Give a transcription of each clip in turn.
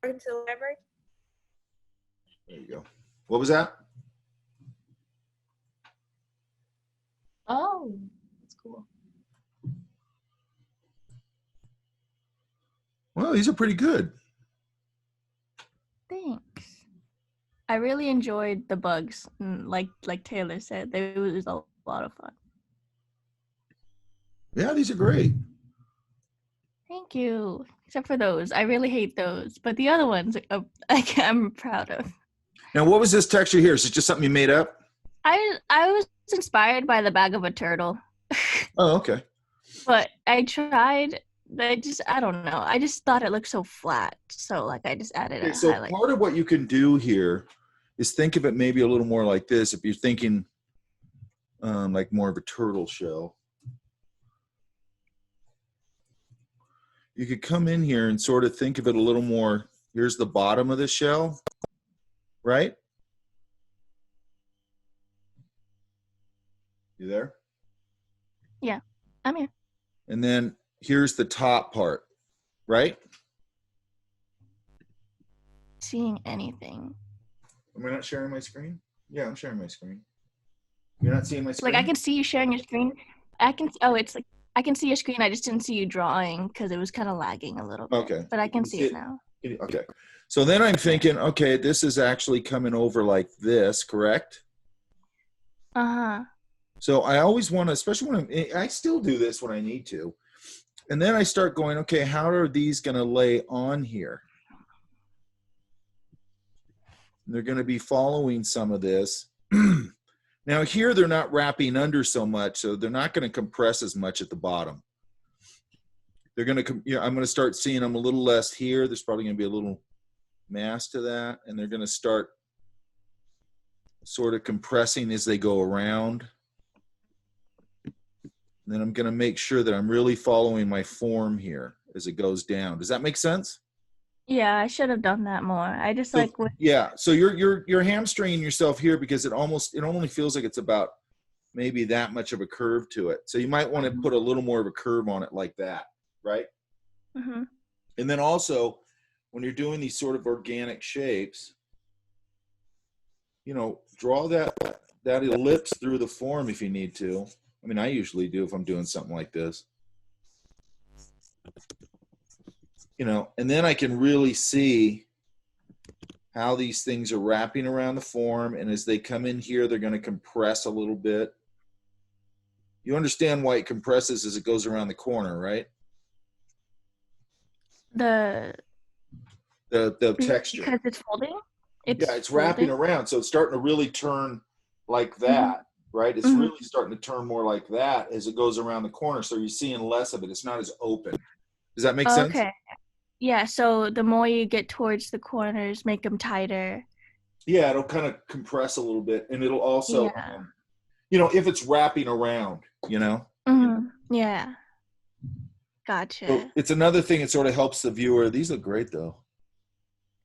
into the library? There you go. What was that? Oh, that's cool. Well, these are pretty good. Thanks. I really enjoyed the bugs. Like Taylor said, it was a lot of fun. Yeah, these are great. Thank you. Except for those. I really hate those. But the other ones, I'm proud of. Now, what was this texture here? Is it just something you made up? I was inspired by the bag of a turtle. Oh, okay. But I tried. I don't know. I just thought it looked so flat. So, like, I just added a So highlight. part of what you can do here is think of it maybe a little more like this. If you're thinking like more of a turtle shell, you could come in here and sort of think of it a little more. Here's the bottom of the shell, right? You there? Yeah, I'm here. And then here's the top part, right? Seeing anything. Am I not sharing my screen? Yeah, I'm sharing my screen. You're not seeing my screen? Like, I can see you sharing your screen. It's like, I can see your screen. I just didn't see you drawing because it was kind of lagging a little bit. Okay. But I can see it now. Okay. So then I'm thinking, okay, this is actually coming over like this, correct? Uh-huh. So I always want to, especially when I still do this when I need to. And then I start going, okay, how are these going to lay on here? And they're going to be following some of this. Now here, they're not wrapping under so much, so they're not going to compress as much at the bottom. They're going to, I'm going to start seeing them a little less here. There's probably going to be a little mass to that. And they're going to start sort of compressing as they go around. And then I'm going to make sure that I'm really following my form here as it goes down. Does that make sense? Yeah, I should have done that more. I just So, yeah. So you're hamstringing yourself here because it only feels like it's about maybe that much of a curve to it. So you might want to put a little more of a curve on it like that, right? Mm-hmm. And then also when you're doing these sort of organic shapes, draw that ellipse through the form if you need to. I mean, I usually do if I'm doing something like this. And then I can really see how these things are wrapping around the form. And as they come in here, they're going to compress a little bit. You understand why it compresses as it goes around the corner, right? The texture. Because it's folding? It's wrapping around. So it's starting to really turn like that. Mm-hmm. Right? It's really starting to turn more like that as it goes around the corner. So you're seeing less of it. It's not as open. Does that make sense? Okay. Yeah, so the more you get towards the corners, make them tighter. Yeah, it'll kind of compress a little bit. And it'll also, if it's wrapping around, Mm-hmm. Yeah. Gotcha. So it's another thing. It sort of helps the viewer. These look great, though.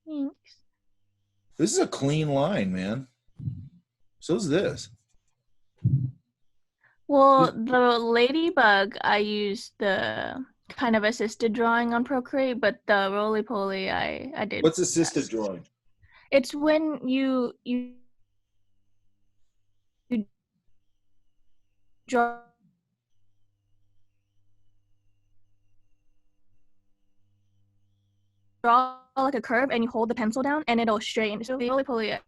Thanks. This is a clean line, man. So's this. Well, the ladybug, I used the kind of assisted drawing on Procreate, but the roly-poly, I did. What's assisted drawing? It's when you draw like a curve and you hold the pencil down and it'll straighten. So the roly-poly.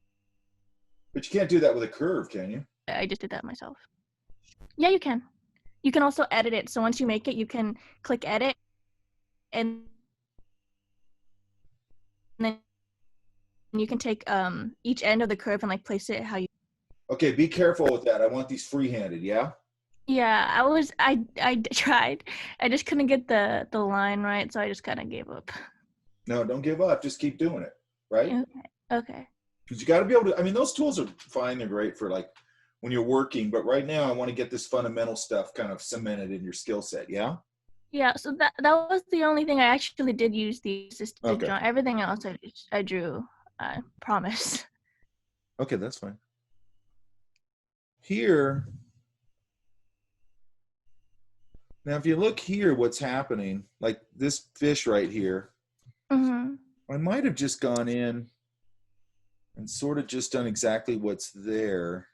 But you can't do that with a curve, can you? I just did that myself. Yeah, you can. You can also edit it. So once you make it, you can click edit and then you can take each end of the curve and like place it how you. Okay, be careful with that. I want these free-handed, yeah? Yeah, I tried. I just couldn't get the line right, so I just kind of gave up. No, don't give up. Just keep doing it, right? Okay. Because you got to be able to, I mean, those tools are fine. They're great for like when you're working, but right now I want to get this fundamental stuff kind of cemented in your skill set, yeah? Yeah, so that was the only thing I actually did use the assisted drawing. Everything else I drew, I promise. Okay, that's fine. Here, now if you look here, what's happening, like this fish right here. Mm-hmm. I might have just gone in and sort of just done exactly what's there.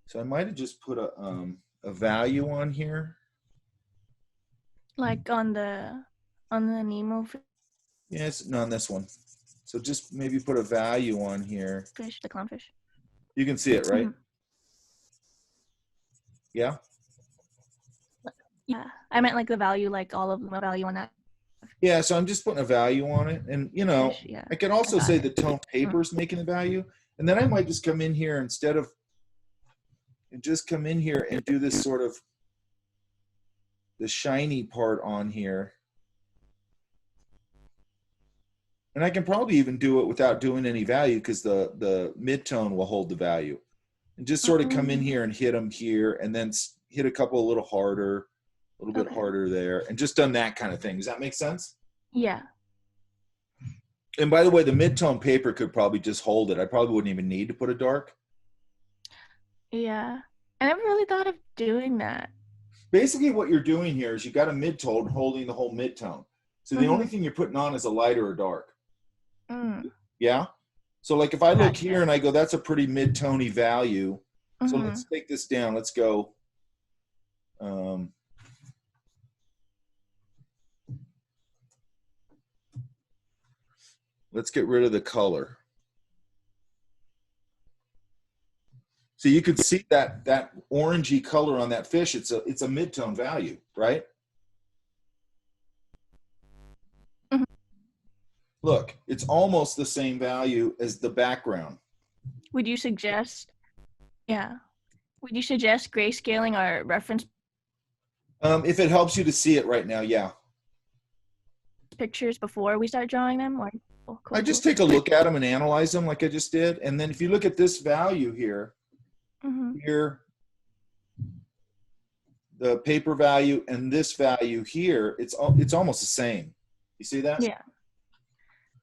So I might have just put a value on here. Like on the Nemo Yes, no, on this one. So just maybe put a value on here. fish, the clownfish. You can see it, right? Mhm. Yeah. Yeah, I meant like the value, like all of the value on that Yeah, so I'm just putting a value on it. And, you know, fish. Yeah, I could I also got say it. the tone paper's making the value. And then I might just come in here instead of, just come in here and do this sort of the shiny part on here. And I can probably even do it without doing any value because the mid-tone will hold the value. And just sort of come in here and hit them here and then hit a couple a little harder, a little bit Okay. harder there, and just done that kind of thing. Does that make sense? Yeah. And by the way, the mid-tone paper could probably just hold it. I probably wouldn't even need to put a dark. Yeah. I never really thought of doing that. Basically what you're doing here is you got a mid-tone holding the whole mid-tone. So the only thing you're putting on is a lighter or dark. Yeah? So like if I look Gotcha. here and I go, that's a pretty mid-tony value. So let's take this down. Let's go. Let's get rid of the color. So you could see that orangey color on that fish. It's a mid-tone value, right? Look, it's almost the same value as the background. Would you suggest? Yeah. Would you suggest grayscaling our reference If it helps you to see it right now, yeah. pictures before we start drawing them? Or I just take a look at them and analyze them like I just did. And then if you look at this value here, here, the paper value and this value here, it's almost the same. You see that? Yeah.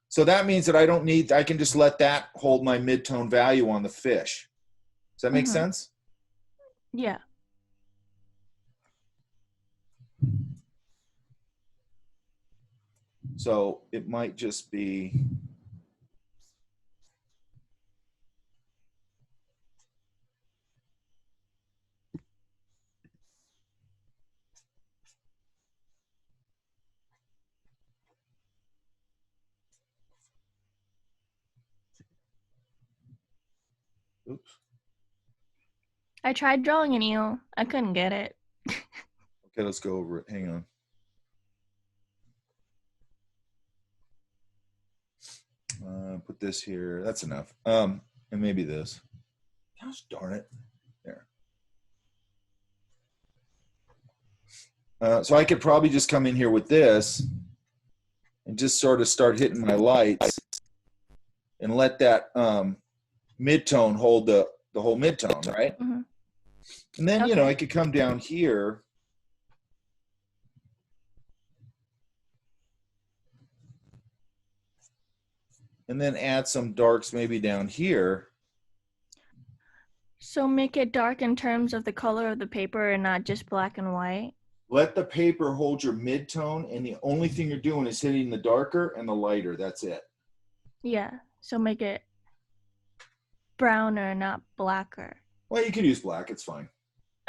So that means that I can just let that hold my mid-tone value on the fish. Does that make sense? Yeah. So it might just be, oops. I tried drawing an eel. I couldn't get it. Okay, let's go over it. Hang on. Put this here. That's enough. And maybe this. Gosh darn it. There. So I could probably just come in here with this and just sort of start hitting my lights and let that mid-tone hold the whole mid-tone, right? And then, you know, I could come down here and then add some darks maybe down here. So make it dark in terms of the color of the paper and not just black and white? Let the paper hold your mid-tone, and the only thing you're doing is hitting the darker and the lighter. That's it. Yeah. So make it browner, not blacker. Well, you could use black. It's fine.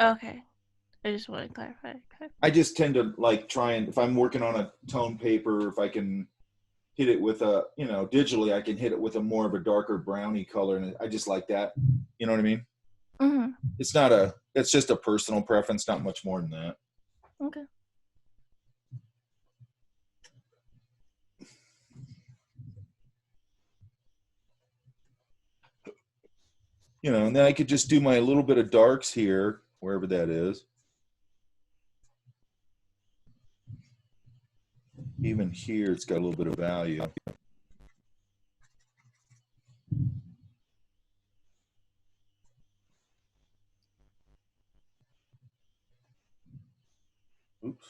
Okay. I just want to clarify. I just tend to like try and, if I'm working on a tone paper, if I can hit it with a, you know, digitally, I can hit it with a more of a darker browny color. And I just like that. You know what I mean? It's just a personal preference, not much more than that. Okay. You know, and then I could just do my little bit of darks here, wherever that is. Even here, it's got a little bit of value. Oops.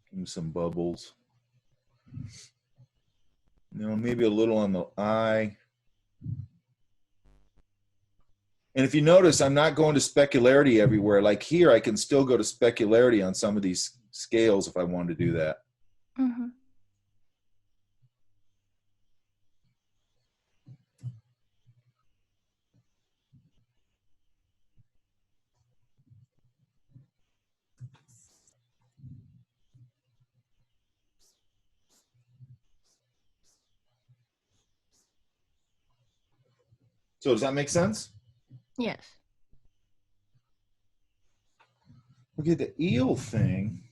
Give me some bubbles. You know, maybe a little on the eye. And if you notice, I'm not going to specularity everywhere. Like here, I can still go to specularity on some of these scales if I wanted to do that. Mm-hmm. So does that make sense? Yes. Okay, the eel thing.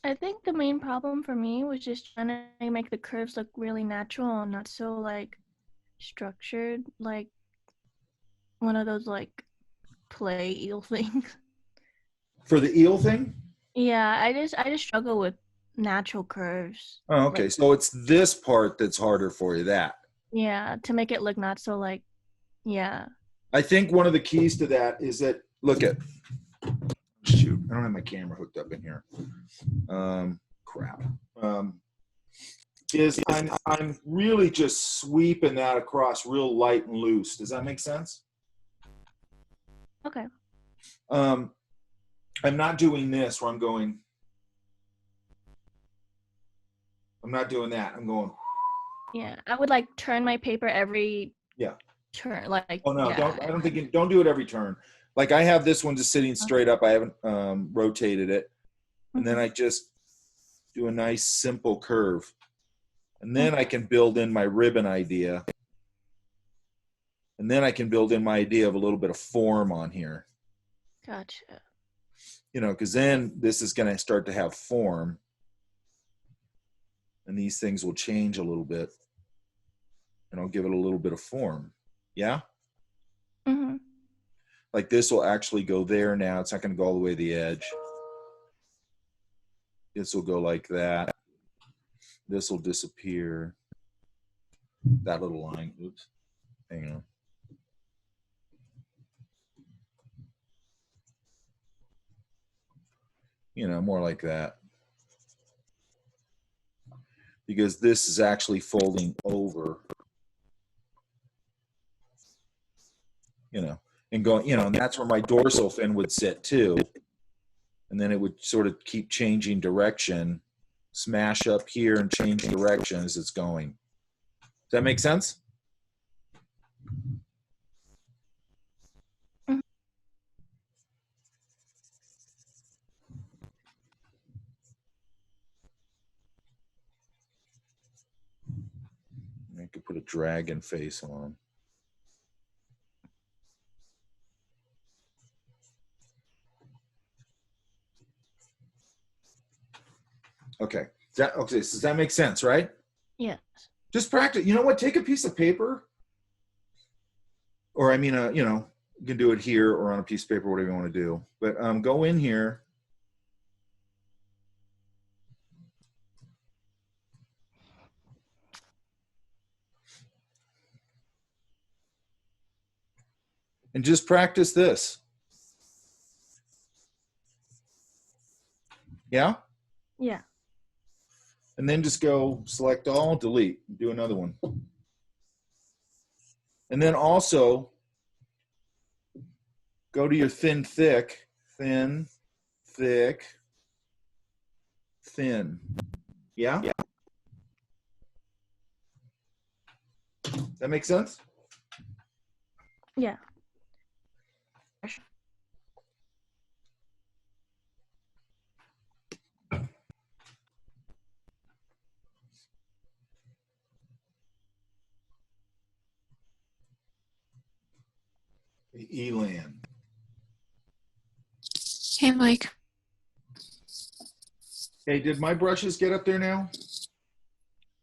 I think the main problem for me was just trying to make the curves look really natural and not so like structured, like one of those like play eel things. For the eel thing? Yeah, I just struggle with natural curves. Oh, okay. Like, So it's this part that's harder for you, that. yeah, to make it look not so like, yeah. I think one of the keys to that is that, look at, shoot, I don't have my camera hooked up in here. Crap. Is I'm really just sweeping that across real light and loose. Does that make sense? Okay. I'm not doing this where I'm going. I'm not doing that. I'm going. Yeah, I would like turn my paper every Yeah. turn, like, Oh no, yeah. don't. I don't think. Don't do it every turn. Like I have this one just sitting straight up. I haven't rotated it, and then I just do a nice simple curve, and then I can build in my ribbon idea, and then I can build in my idea of a little bit of form on here. Gotcha. You know, because then this is going to start to have form, and these things will change a little bit, and I'll give it a little bit of form. Yeah. Mm-hmm. Like this will actually go there now. It's not going to go all the way to the edge. This will go like that. This will disappear. That little line. Oops. Hang on. You know, more like that. Because this is actually folding over. You know, and going, you know, and that's where my dorsal fin would sit too. And then it would sort of keep changing direction, smash up here and change direction as it's going. Does that make sense? Mhm. I could put a dragon face on. Okay. Okay. So does that make sense, right? Yes. Just practice. You know what? Take a piece of paper, or I mean, you know, you can do it here or on a piece of paper, whatever you want to do. But go in here. And just practice this. Yeah? Yeah. And then just go select all, delete, do another one. And then also go to your thin, thick, thin, thick, thin. Yeah? That makes sense? Yeah. Elan. Hey, Mike. Hey, did my brushes get up there now?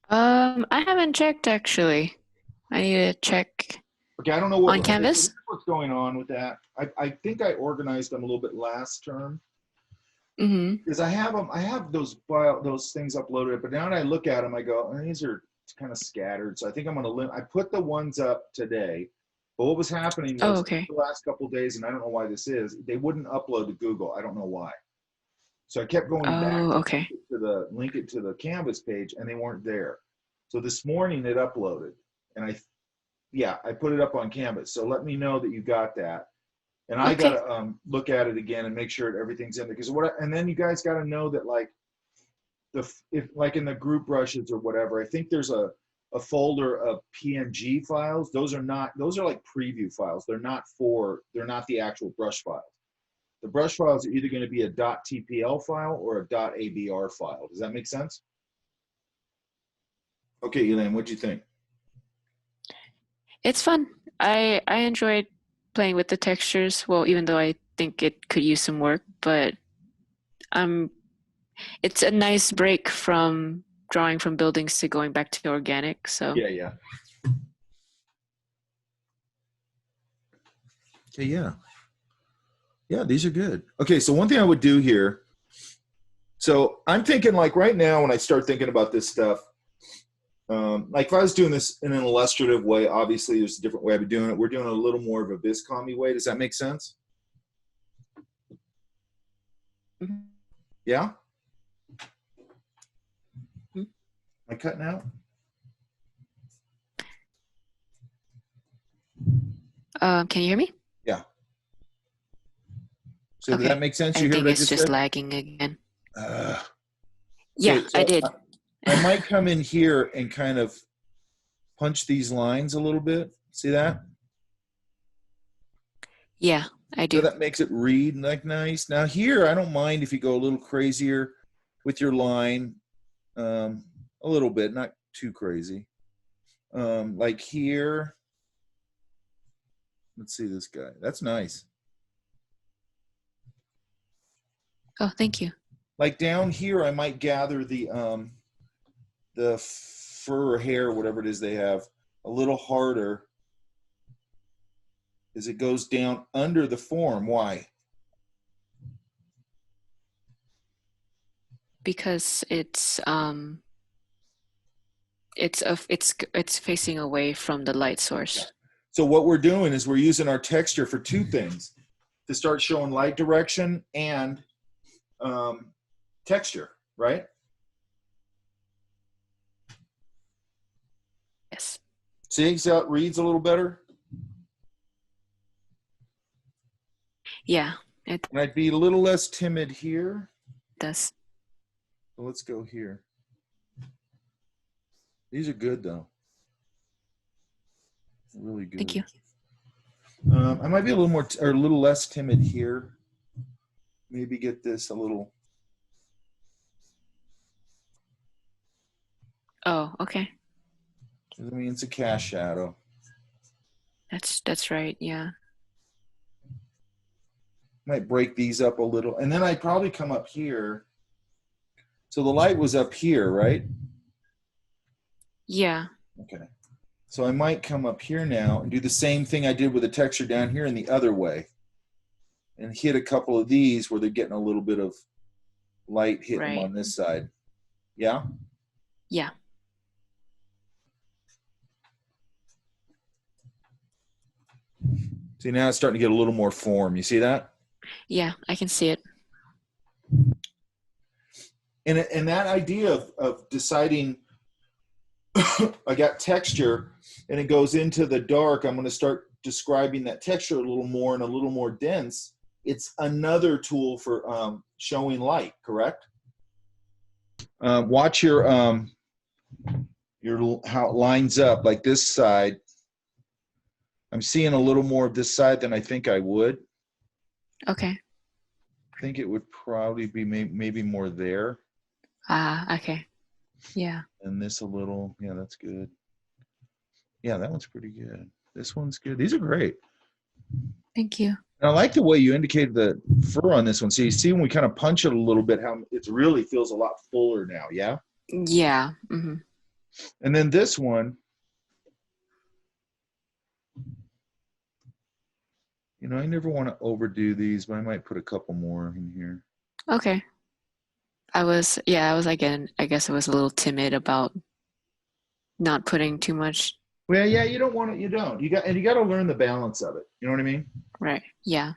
I haven't checked actually. I need to check Okay, I don't know what on Canvas. what's going on with that. I think I organized them a little bit last term Mm-hmm. because I have those things uploaded, but now that I look at them, I go, oh, these are kind of scattered. So I think I'm gonna I put the ones up today, but what was happening Oh, was okay. the last couple of days, and I don't know why this is, they wouldn't upload to Google. I don't know why. So I kept going back Oh, okay. to the link it to the Canvas page, and they weren't there. So this morning it uploaded, and I put it up on Canvas. So let me know that you got that. And I Okay. gotta look at it again and make sure everything's in there. Because and then you guys gotta know that like if like in the group brushes or whatever, I think there's a folder of PNG files. Those are like preview files. They're not the actual brush files. The brush files are either going to be a .tpl file or a .abr file. Does that make sense? Okay, Elaine, what'd you think? It's fun. I enjoyed playing with the textures. Well, even though I think it could use some work, but it's a nice break from drawing from buildings to going back to organic. So Yeah. Okay, yeah. Yeah, these are good. Okay, so one thing I would do here. So I'm thinking like right now when I start thinking about this stuff, like if I was doing this in an illustrative way, obviously there's a different way of doing it. We're doing a little more of a Bizcomi way. Does that make sense? Mhm. Yeah? Am I cutting out? can you hear me? Yeah. So Okay. does that make sense? I You hear think what I it's just just said? lagging again. Okay, Yeah, I did. I might come in here and kind of punch these lines a little bit. See that? Yeah, I So do. that makes it read like nice. Now here, I don't mind if you go a little crazier with your line, a little bit, not too crazy. Like here, let's see this guy. That's nice. Oh, thank you. Like down here, I might gather the fur or hair, whatever it is they have, a little harder as it goes down under the form. Why? Because it's facing away from the light source. So what we're doing is we're using our texture for two things: to start showing light direction and texture, right? Yes. See how it reads a little better? Yeah, it And I'd be a little less timid here. does. So let's go here. These are good though. Really good. Thank you. I might be a little more or a little less timid here. Maybe get this a little. Oh, okay. I mean, it's a cast shadow. That's right. Yeah. Might break these up a little, and then I'd probably come up here. So the light was up here, right? Yeah. Okay. So I might come up here now and do the same thing I did with the texture down here in the other way, and hit a couple of these where they're getting a little bit of light hitting them Right. on this side. Yeah? Yeah. See, now it's starting to get a little more form. You see that? Yeah, I can see it. And that idea of deciding I got texture and it goes into the dark, I'm going to start describing that texture a little more and a little more dense. It's another tool for showing light, correct? Watch your how it lines up. Like this side, I'm seeing a little more of this side than I think I would. Okay. I think it would probably be maybe more there. Okay. Yeah. And this a little. Yeah, that's good. Yeah, that one's pretty good. This one's good. These are great. Thank you. And I like the way you indicated the fur on this one. So you see when we kind of punch it a little bit, how it really feels a lot fuller now, yeah? Yeah. Mm-hmm. And then this one, you know, I never want to overdo these, but I might put a couple more in here. Okay. I was again, I guess I was a little timid about not putting too much. Well, yeah, you don't want it. You don't. You got to learn the balance of it. You know what I mean? Right. Yeah.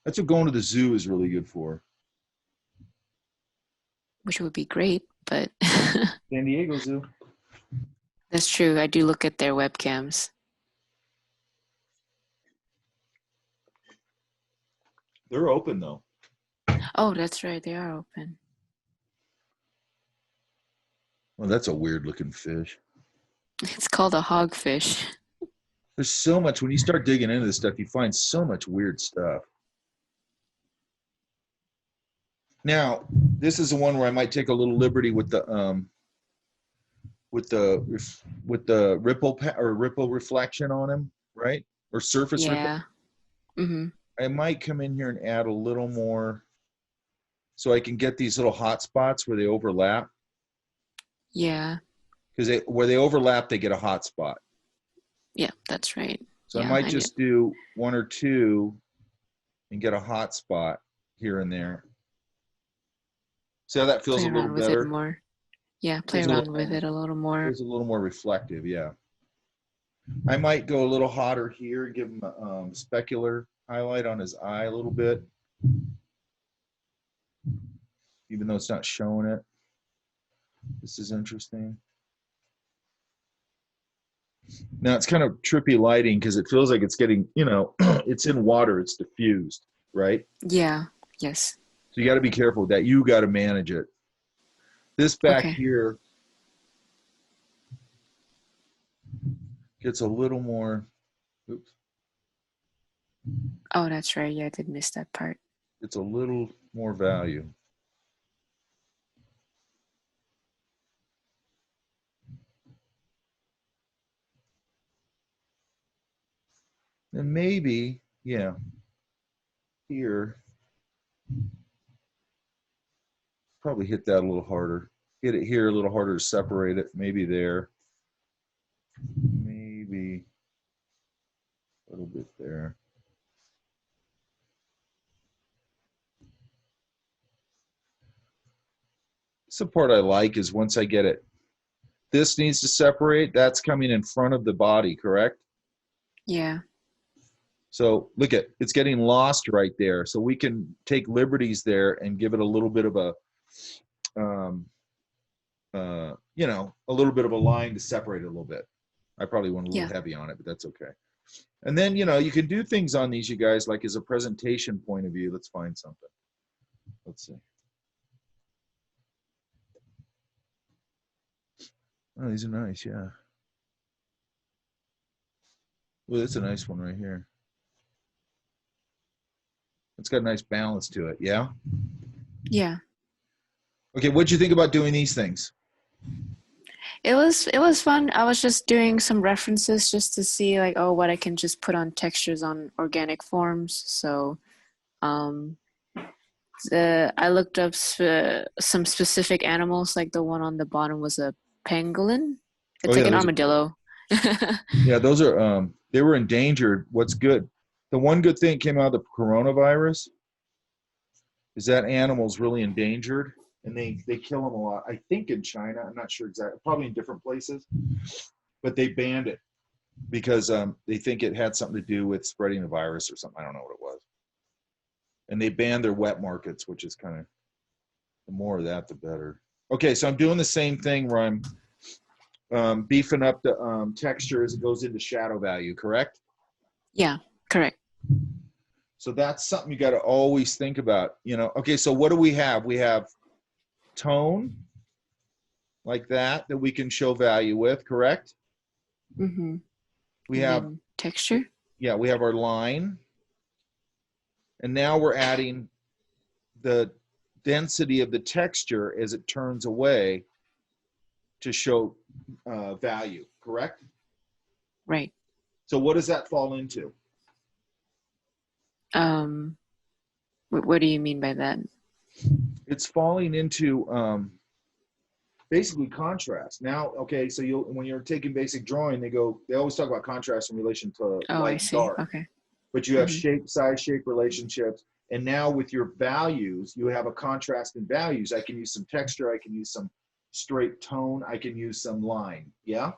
That's what going to the zoo is really good for. Which would be great, but San Diego Zoo. that's true. I do look at their webcams. They're open though. Oh, that's right. They are open. Well, that's a weird looking fish. It's called a hogfish. There's so much, when you start digging into this stuff, you find so much weird stuff. Now, this is the one where I might take a little liberty with the ripple reflection on him, right? Or surface ripple. Yeah. Mm-hmm. I might come in here and add a little more so I can get these little hot spots where they overlap. Yeah. Because where they overlap, they get a hot spot. Yeah, that's right. So Yeah, I might just do one or two and get a hot spot here and there. See how that feels play a little around with better? it more. Yeah, play Feels a around little- with it a little more. It's a little more reflective, yeah. I might go a little hotter here, give him a specular highlight on his eye a little bit. Even though it's not showing it. This is interesting. Now it's kind of trippy lighting because it feels like it's getting, it's in water, it's diffused, right? Yeah. Yes. So you got to be careful with that. You got to manage it. This back Okay. here gets a little more, oops, Oh, that's right. Yeah, I did miss that part. it's a little more value. And maybe, yeah, here, probably hit that a little harder. Hit it here a little harder to separate it. Maybe there. Maybe a little bit there. This the part I like is once I get it. This needs to separate. That's coming in front of the body, correct? Yeah. So look at, it's getting lost right there. So we can take liberties there and give it a little bit of a, a little bit of a line to separate it a little bit. I probably went a little heavy on it, but that's okay. And then, you can do things on these, you guys, like as a presentation point of view. Let's find something. Let's see. Oh, these are nice, yeah. Well, that's a nice one right here. It's got a nice balance to it, yeah? Yeah. Okay, what'd you think about doing these things? It was fun. I was just doing some references just to see like, oh, what I can just put on textures on organic forms. So I looked up some specific animals, like the one on the bottom was a pangolin. It's like an armadillo. Yeah, those are they were endangered. What's good? The one good thing came out of the coronavirus is that animal's really endangered, and they kill them a lot. I think in China, I'm not sure exactly, probably in different places, but they banned it because they think it had something to do with spreading the virus or something. I don't know what it was. And they banned their wet markets, which is kind of, the more of that, the better. Okay, so I'm doing the same thing where I'm beefing up the texture as it goes into shadow value, correct? Yeah, correct. So that's something you got to always think about, Okay, so what do we have? We have tone like that we can show value with, correct? Mm-hmm. We have texture. Yeah, we have our line. And now we're adding the density of the texture as it turns away to show value, correct? Right. So what does that fall into? What do you mean by that? It's falling into basically contrast. Now, okay, so when you're taking basic drawing, they always talk about contrast in relation to light and dark. Okay. But you have shape, size, shape relationships. And now with your values, you have a contrast in values. I can use some texture. I can use some straight tone. I can use some line. Yeah?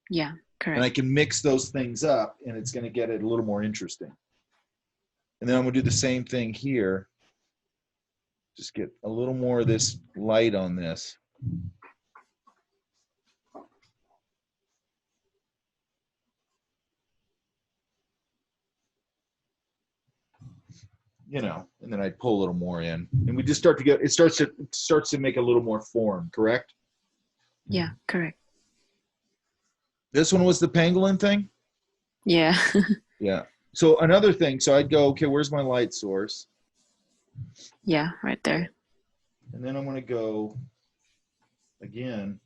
Yeah, correct. And I can mix those things up, and it's going to get it a little more interesting. And then I'm going to do the same thing here. Just get a little more of this light on this. you know, and then I'd pull a little more in, and we just start to get, it starts to make a little more form, correct? Yeah, correct. This one was the pangolin thing? Yeah. Yeah. So another thing, so I'd go, okay, where's my light source? Yeah, right there. And then I'm going to go again.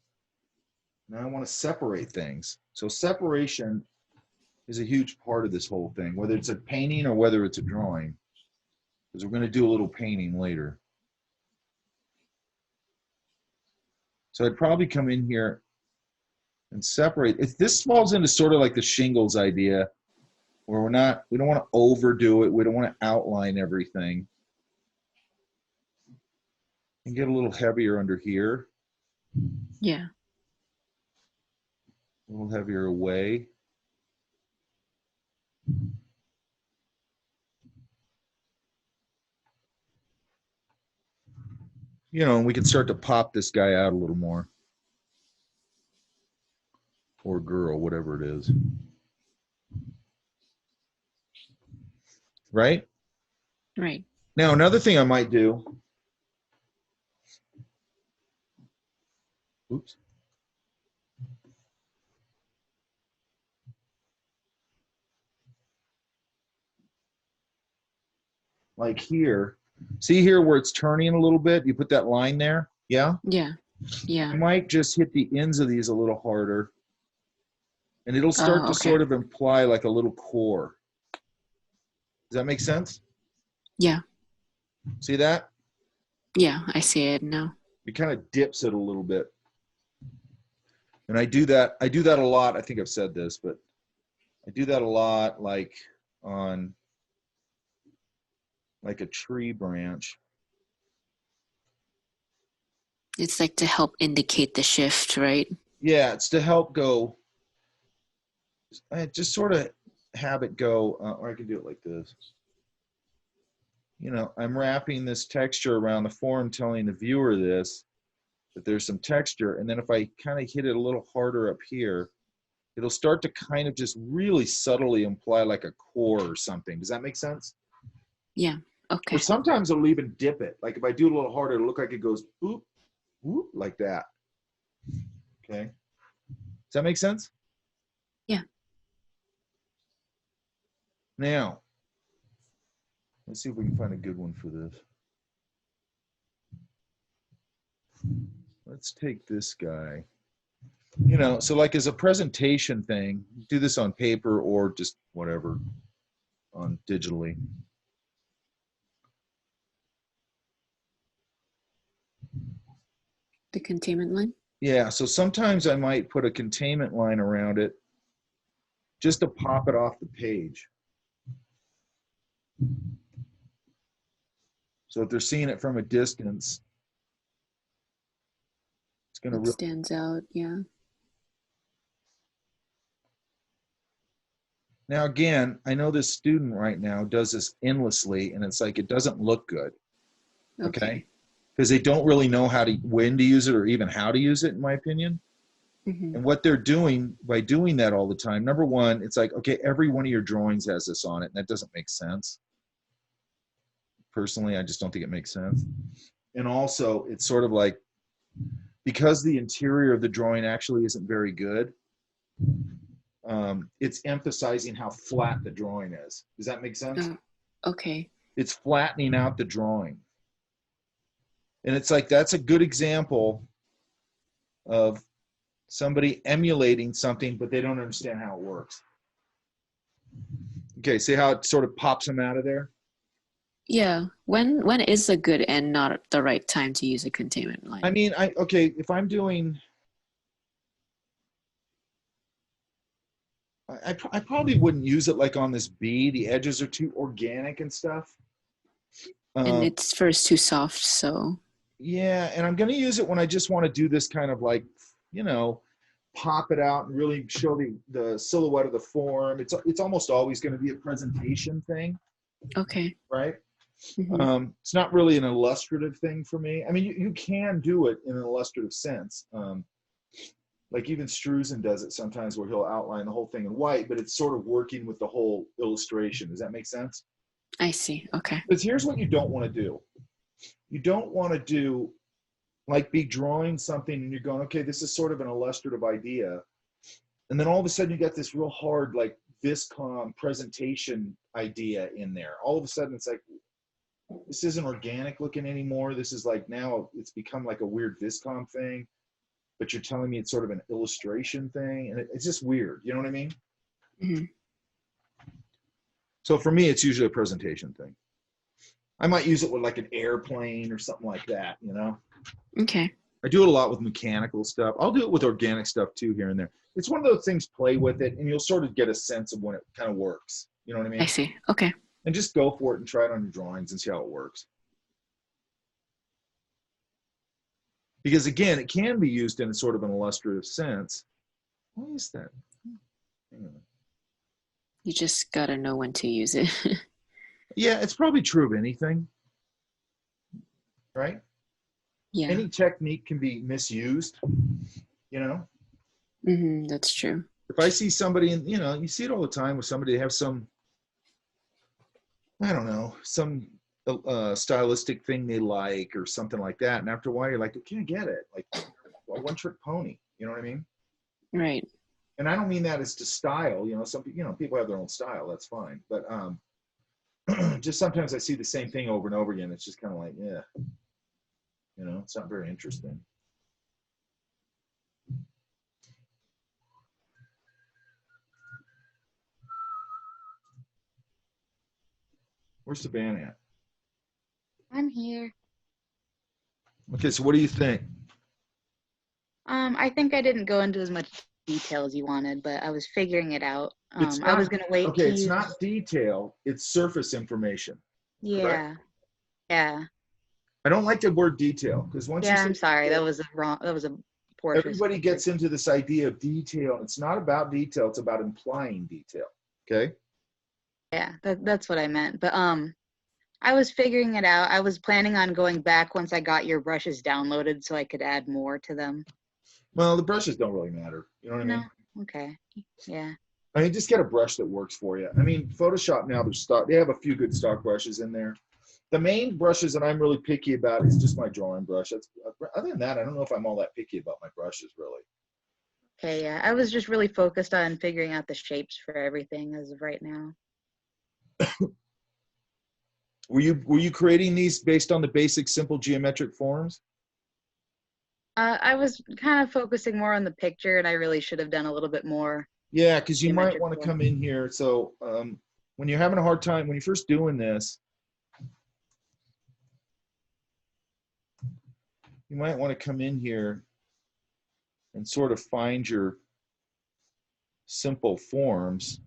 Now I want to separate things. So separation is a huge part of this whole thing, whether it's a painting or whether it's a drawing, because we're going to do a little painting later. So I'd probably come in here and separate. If this falls into sort of like the shingles idea, where we don't want to overdo it. We don't want to outline everything. And get a little heavier under here, Yeah. a little heavier away. You know, and we can start to pop this guy out a little more. Or girl, whatever it is. Right? Right. Now, another thing I might do. Oops. Like here. See here where it's turning a little bit? You put that line there? Yeah? Yeah. Yeah. I might just hit the ends of these a little harder. And it'll start Oh, to okay. sort of imply like a little core. Does that make sense? Yeah. See that? Yeah, I see it now. It kind of dips it a little bit. And I do that a lot. I think I've said this, but I do that a lot like on like a tree branch. It's like to help indicate the shift, right? Yeah, it's to help go. I just sort of have it go, or I can do it like this. You know, I'm wrapping this texture around the form, telling the viewer this, that there's some texture. And then if I kind of hit it a little harder up here, it'll start to kind of just really subtly imply like a core or something. Does that make sense? Yeah. Okay. Or sometimes it'll even dip it. Like if I do it a little harder, it'll look like it goes boop, whoop, like that. Okay. Does that make sense? Yeah. Now, let's see if we can find a good one for this. Let's take this guy. You know, so like as a presentation thing, do this on paper or just whatever on digitally. The containment line? Yeah, so sometimes I might put a containment line around it just to pop it off the page. So if they're seeing it from a distance, it's going to It really stands out, yeah. Now, again, I know this student right now does this endlessly, and it's like it doesn't look good, okay? Because they don't really know when to use it or even how to use it, in my opinion. Mm-hmm. And what they're doing by doing that all the time, number one, it's like, okay, every one of your drawings has this on it, and that doesn't make sense. Personally, I just don't think it makes sense. And also, it's sort of like, because the interior of the drawing actually isn't very good, it's emphasizing how flat the drawing is. Does that make sense? Okay. It's flattening out the drawing. And it's like, that's a good example of somebody emulating something, but they don't understand how it works. Okay, see how it sort of pops them out of there? Yeah. When is a good and not the right time to use a containment line? I mean, okay, if I'm doing, I probably wouldn't use it like on this bee. The edges are too organic and stuff. And it's first too soft, so. Yeah, and I'm going to use it when I just want to do this kind of like, you know, pop it out and really show the silhouette of the form. It's almost always going to be a presentation thing. Okay. Right? Mm-hmm. It's not really an illustrative thing for me. I mean, you can do it in an illustrative sense. Like even Struzen does it sometimes where he'll outline the whole thing in white, but it's sort of working with the whole illustration. Does that make sense? I see. Okay. Because here's what you don't want to do. You don't want to do like be drawing something and you're going, okay, this is sort of an illustrative idea. And then all of a sudden you got this real hard, like Viscom presentation idea in there. All of a sudden it's like, this isn't organic looking anymore. This is like now it's become like a weird Viscom thing, but you're telling me it's sort of an illustration thing. And it's just weird. You know what I mean? Hmm. So for me, it's usually a presentation thing. I might use it with like an airplane or something like that, you know? Okay. I do it a lot with mechanical stuff. I'll do it with organic stuff too here and there. It's one of those things, play with it, and you'll sort of get a sense of when it kind of works. You know what I I mean? see. Okay. And just go for it and try it on your drawings and see how it works. Because again, it can be used in a sort of an illustrative sense. Why is that? Hang on. You just gotta know when to use it. Yeah, it's probably true of anything, right? Yeah. Any technique can be misused, you know? That's true. If I see somebody, and you know, you see it all the time with somebody, they have some, I don't know, some stylistic thing they like or something like that. And after a while, you're like, okay, I get it. Like a one trick pony. You know what I mean? Right. And I don't mean that as to style. You know, some people have their own style. That's fine. But just sometimes I see the same thing over and over again. It's just kind of like, yeah, you know, it's not very interesting. Where's the band at? I'm here. Okay, so what do you think? I think I didn't go into as much detail as you wanted, but I was figuring it out. It's I was not, gonna wait okay, to it's use. not detail. It's surface information. Yeah, yeah, I don't like the word detail because once you yeah. say I'm sorry. detail, That was a wrong. That was a poor choice of everybody words. gets into this idea of detail. It's not about detail. It's about implying detail. Okay. Yeah, that's what I meant. But I was figuring it out. I was planning on going back once I got your brushes downloaded so I could add more to them. Well, the brushes don't really matter. You know what I No, mean? okay, yeah, I mean, just get a brush that works for you. I mean, Photoshop now, they have a few good stock brushes in there. The main brushes that I'm really picky about is just my drawing brush. Other than that, I don't know if I'm all that picky about my brushes, really. okay, yeah. I was just really focused on figuring out the shapes for everything as of right now. Were you creating these based on the basic simple geometric forms? I was kind of focusing more on the picture, and I really should have done a little bit more. Yeah, because you might Geometric want to form. come in here. So when you're having a hard time, when you're first doing this, you might want to come in here and sort of find your simple forms.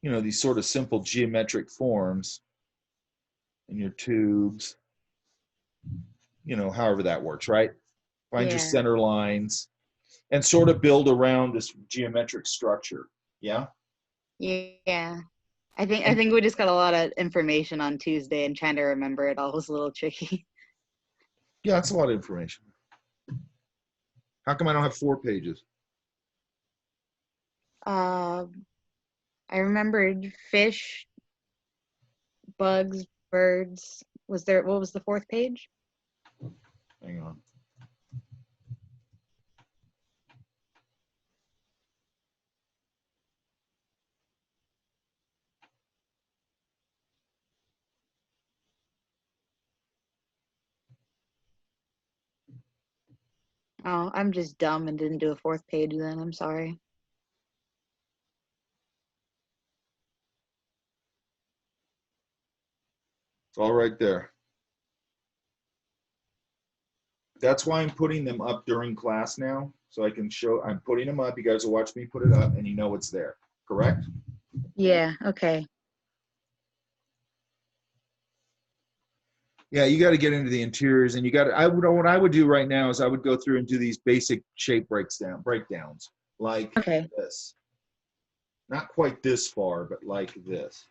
You know, these sort of simple geometric forms in your tubes, you know, however that works, right? Find your Yeah. center lines and sort of build around this geometric structure. Yeah. Yeah. I think we just got a lot of information on Tuesday, and trying to remember it all was a little tricky. Yeah, that's a lot of information. How come I don't have 4 pages? I remembered fish, bugs, birds. What was the fourth page? Hang on. Oh, I'm just dumb and didn't do a fourth page then. I'm sorry. It's all right there. That's why I'm putting them up during class now, so I can show, I'm putting them up. You guys will watch me put it up and you know it's there, correct? Yeah, okay. Yeah, you got to get into the interiors and you got to, what I would do right now is I would go through and do these basic shape breakdowns like Okay. this. Not quite this far, but like this.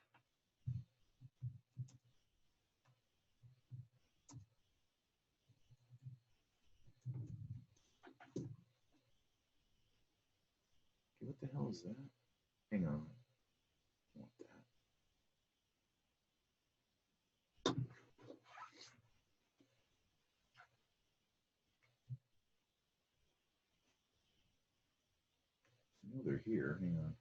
What the hell is was that? Hang on. What that? No, they're here. Hang on.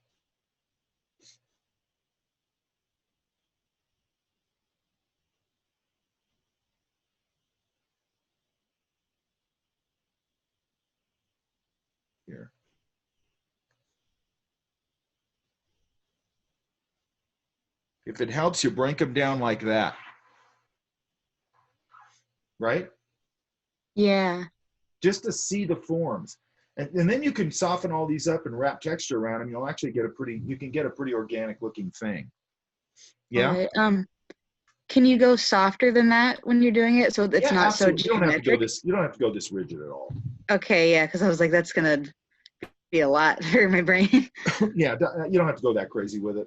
Here. If it helps you, break them down like that. Right? Yeah. Just to see the forms. And then you can soften all these up and wrap texture around them. You'll actually get you can get a pretty organic looking thing. Yeah? All right. Can you go softer than that when you're doing it so it's Yeah, not so absolutely. You don't have to go geometric? you don't have to go this rigid at all. Okay, yeah, because I was like, that's gonna be a lot for my brain. Yeah, you don't have to go that crazy with it.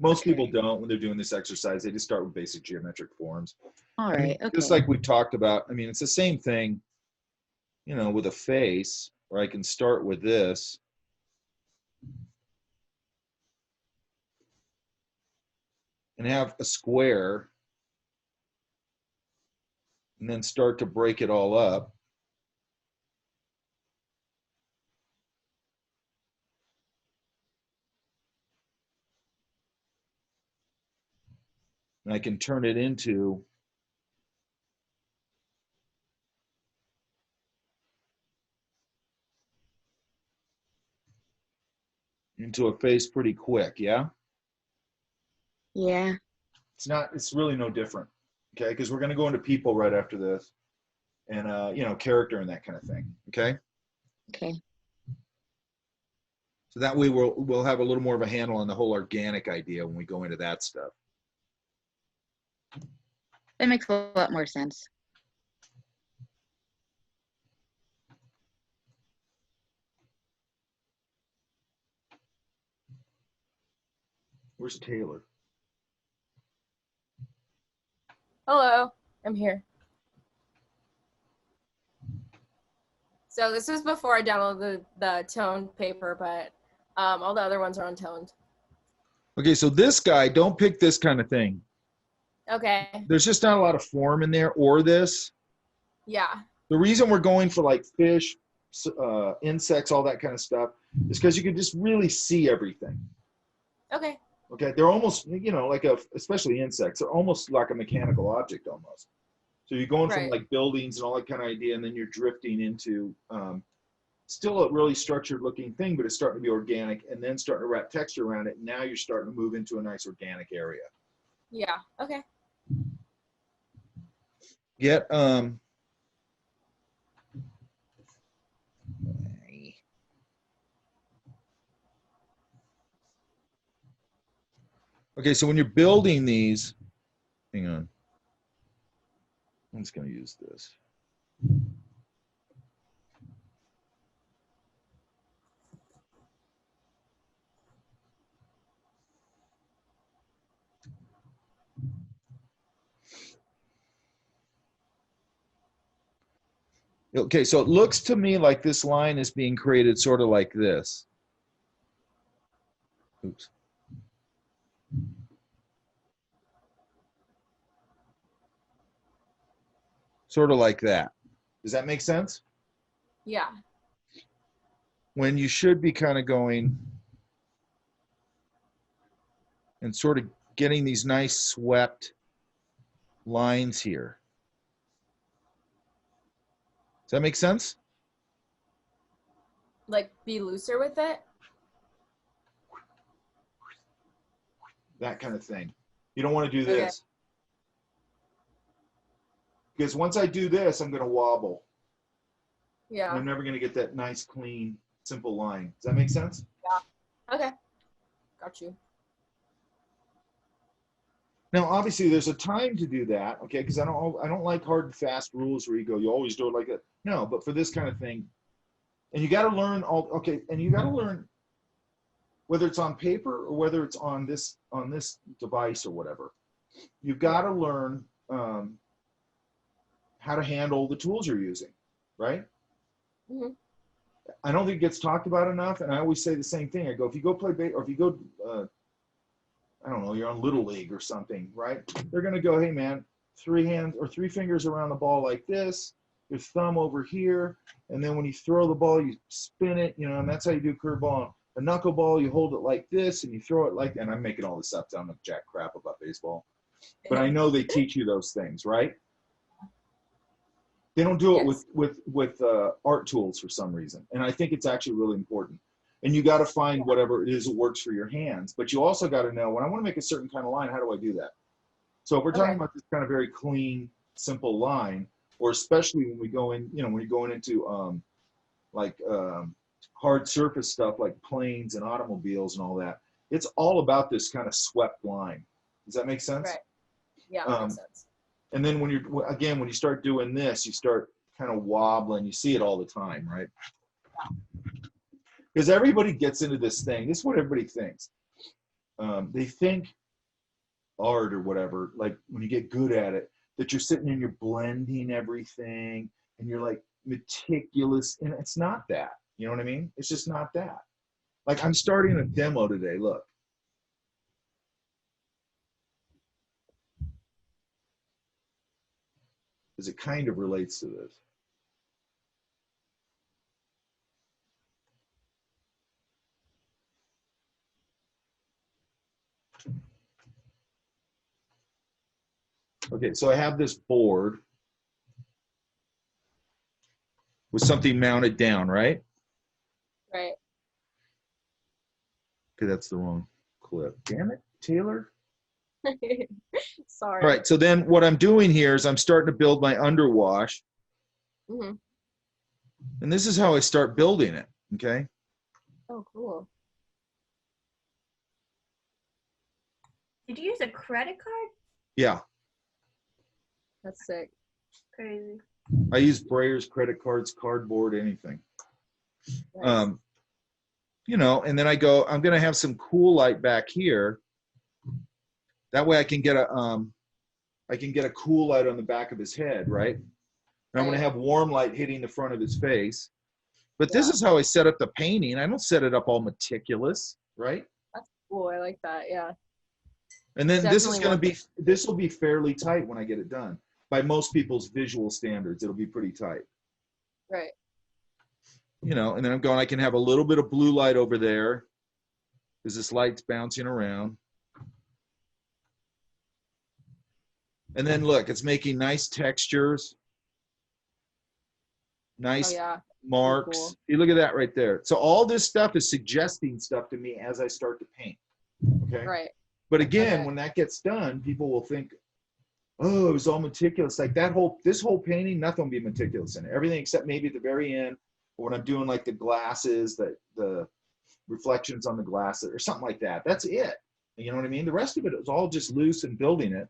Most Okay. people don't when they're doing this exercise. They just start with basic geometric forms. All I mean, right, okay. just like we talked about, I mean, it's the same thing, you know, with a face, where I can start with this. And have a square. And then start to break it all up. And I can turn it into a face pretty quick, yeah? Yeah. It's really no different, okay? Because we're going to go into people right after this and, you know, character and that kind of thing, okay? Okay. So that way we'll have a little more of a handle on the whole organic idea when we go into that stuff. That makes a lot more sense. Where's Taylor? Hello, I'm here. So this is before I downloaded the toned paper, but all the other ones are untoned. Okay, so this guy, don't pick this kind of thing. Okay, There's just not a lot of form in there or this. yeah, The reason we're going for like fish, insects, all that kind of stuff is because you can just really see everything. okay, Okay, they're almost, you know, like especially insects, they're almost like a mechanical object almost. So you're going from Right. like buildings and all that kind of idea, and then you're drifting into still a really structured looking thing, but it's starting to be organic and then starting to wrap texture around it. And now you're starting to move into a nice organic area. yeah, okay. Get okay, so when you're building these, hang on. I'm just going to use this. Okay, so it looks to me like this line is being created sort of like this. Oops. Sort of like that. Does that make sense? Yeah, When you should be kind of going and sort of getting these nice swept lines here. Does that make sense? like be looser with it. That kind of thing. You don't want to do Okay. this. Because once I do this, I'm going to wobble. Yeah, I'm never going to get that nice, clean, simple line. Does that make sense? okay, got you. Now, obviously, there's a time to do that, okay? Because I don't like hard and fast rules where you always do it like that. No, but for this kind of thing, and you got to learn and you got to learn whether it's on paper or whether it's on this device or whatever. You've got to learn how to handle the tools you're using, right? Mhm. I don't think it gets talked about enough. And I always say the same thing. I go, if you go play or if you go, I don't know, you're on Little League or something, right? They're going to go, hey man, 3 hands or 3 fingers around the ball like this, your thumb over here. And then when you throw the ball, you spin it, you know, and that's how you do curveball. A knuckleball, you hold it like this and you throw it like, and I'm making all this up. I don't know jack crap about baseball, but I know they teach you those things, right? They don't do it Yes. with art tools for some reason. And I think it's actually really important. And you got to find whatever it is that works for your hands, but you also got to know when I want to make a certain kind of line, how do I do that? So if we're talking Okay. about this kind of very clean, simple line, or especially when we go in, you know, when you're going into hard surface stuff like planes and automobiles and all that, it's all about this kind of swept line. Does that make sense? Right. Yeah, that makes sense. And then when you start doing this, you start kind of wobbling. You see it all the time, right? Because everybody gets into this thing. This is what everybody thinks. They think art or whatever, like when you get good at it, that you're sitting and you're blending everything and you're like meticulous. And it's not that. You know what I mean? It's just not that. Like I'm starting a demo today. Look. Because it kind of relates to this. Okay, so I have this board with something mounted down, right? Right. Okay, that's the wrong clip. Damn it, Taylor. Sorry. All right, so then what I'm doing here is I'm starting to build my underwash. Hmm. And this is how I start building it, okay? Oh, cool. Did you use a credit card? Yeah, That's sick. Crazy. I use Breyers, credit cards, cardboard, anything. Nice. You know, and then I go, I'm gonna have some cool light back here. That way I can get a cool light on the back of his head, right? And I'm gonna Right. have warm light hitting the front of his face. But this Yeah. is how I set up the painting. I don't set it up all meticulous, right? That's cool. I like that. Yeah. And then Definitely this will be fairly tight when I get it done. By most people's visual standards, it'll be pretty tight. Right. You know, and then I'm going, I can have a little bit of blue light over there because this light's bouncing around. And then look, it's making nice textures, nice Oh yeah. marks. cool. You look at that right there. So all this stuff is suggesting stuff to me as I start to paint. Okay. Right. But again, Okay. when that gets done, people will think, oh, it was all meticulous. Like this whole painting, nothing will be meticulous in it. Everything except maybe at the very end, or when I'm doing like the glasses, the reflections on the glasses or something like that. That's it. You know what I mean? The rest of it is all just loose and building it.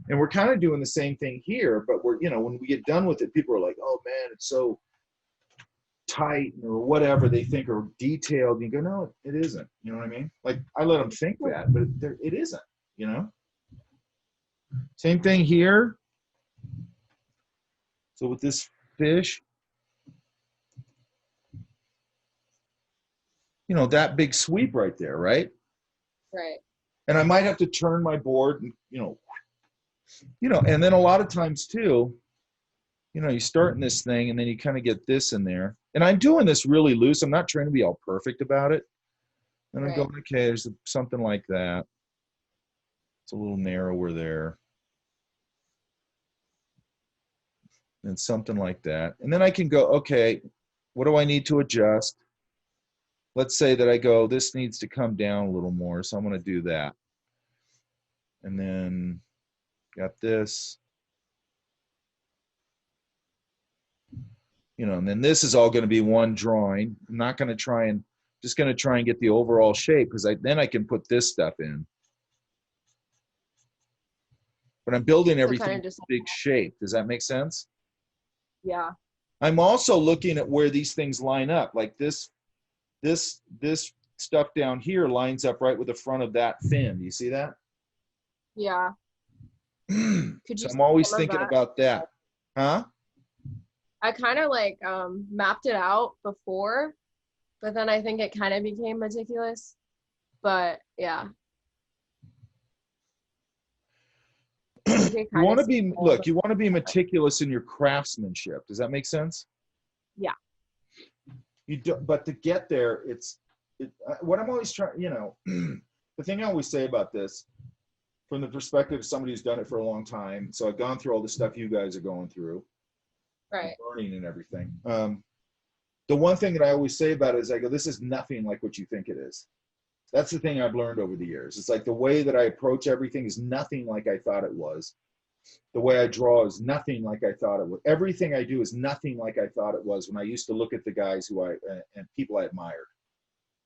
And we're kind of doing the same thing here, but we're, you know, when we get done with it, people are like, oh man, it's so tight or whatever they think are detailed. And you go, no, it isn't. You know what I mean? Like I let them think that, but it isn't, you know? Same thing here. So with this fish, you know, that big sweep right there, right? Right. And I might have to turn my board and, you know, and then a lot of times too, you know, you start in this thing and then you kind of get this in there. And I'm doing this really loose. I'm not trying to be all perfect about it. And I'm Right. going, okay, there's something like that. It's a little narrower there. And something like that. And then I can go, okay, what do I need to adjust? Let's say that I go, this needs to come down a little more. So I'm going to do that. And then got this. You know, and then this is all going to be one drawing. I'm not going to try and, just going to try and get the overall shape because then I can put this stuff in. But I'm building everything in just- a big shape. Does that make sense? Yeah. I'm also looking at where these things line up. Like this stuff down here lines up right with the front of that fin. Do you see that? Yeah. So Could you I'm always color thinking that? about that. Huh? I kind of like mapped it out before, but then I think it kind of became meticulous. But yeah, you can You kind want of to see be, all look, the, you want to be meticulous in your craftsmanship. Does that make sense? yeah. You do, but to get there, what I'm always trying, the thing I always say about this from the perspective of somebody who's done it for a long time. So I've gone through all the stuff you guys are going through, Right. learning and everything. The one thing that I always say about it is I go, this is nothing like what you think it is. That's the thing I've learned over the years. It's like the way that I approach everything is nothing like I thought it was. The way I draw is nothing like I thought it was. Everything I do is nothing like I thought it was when I used to look at the guys and people I admired.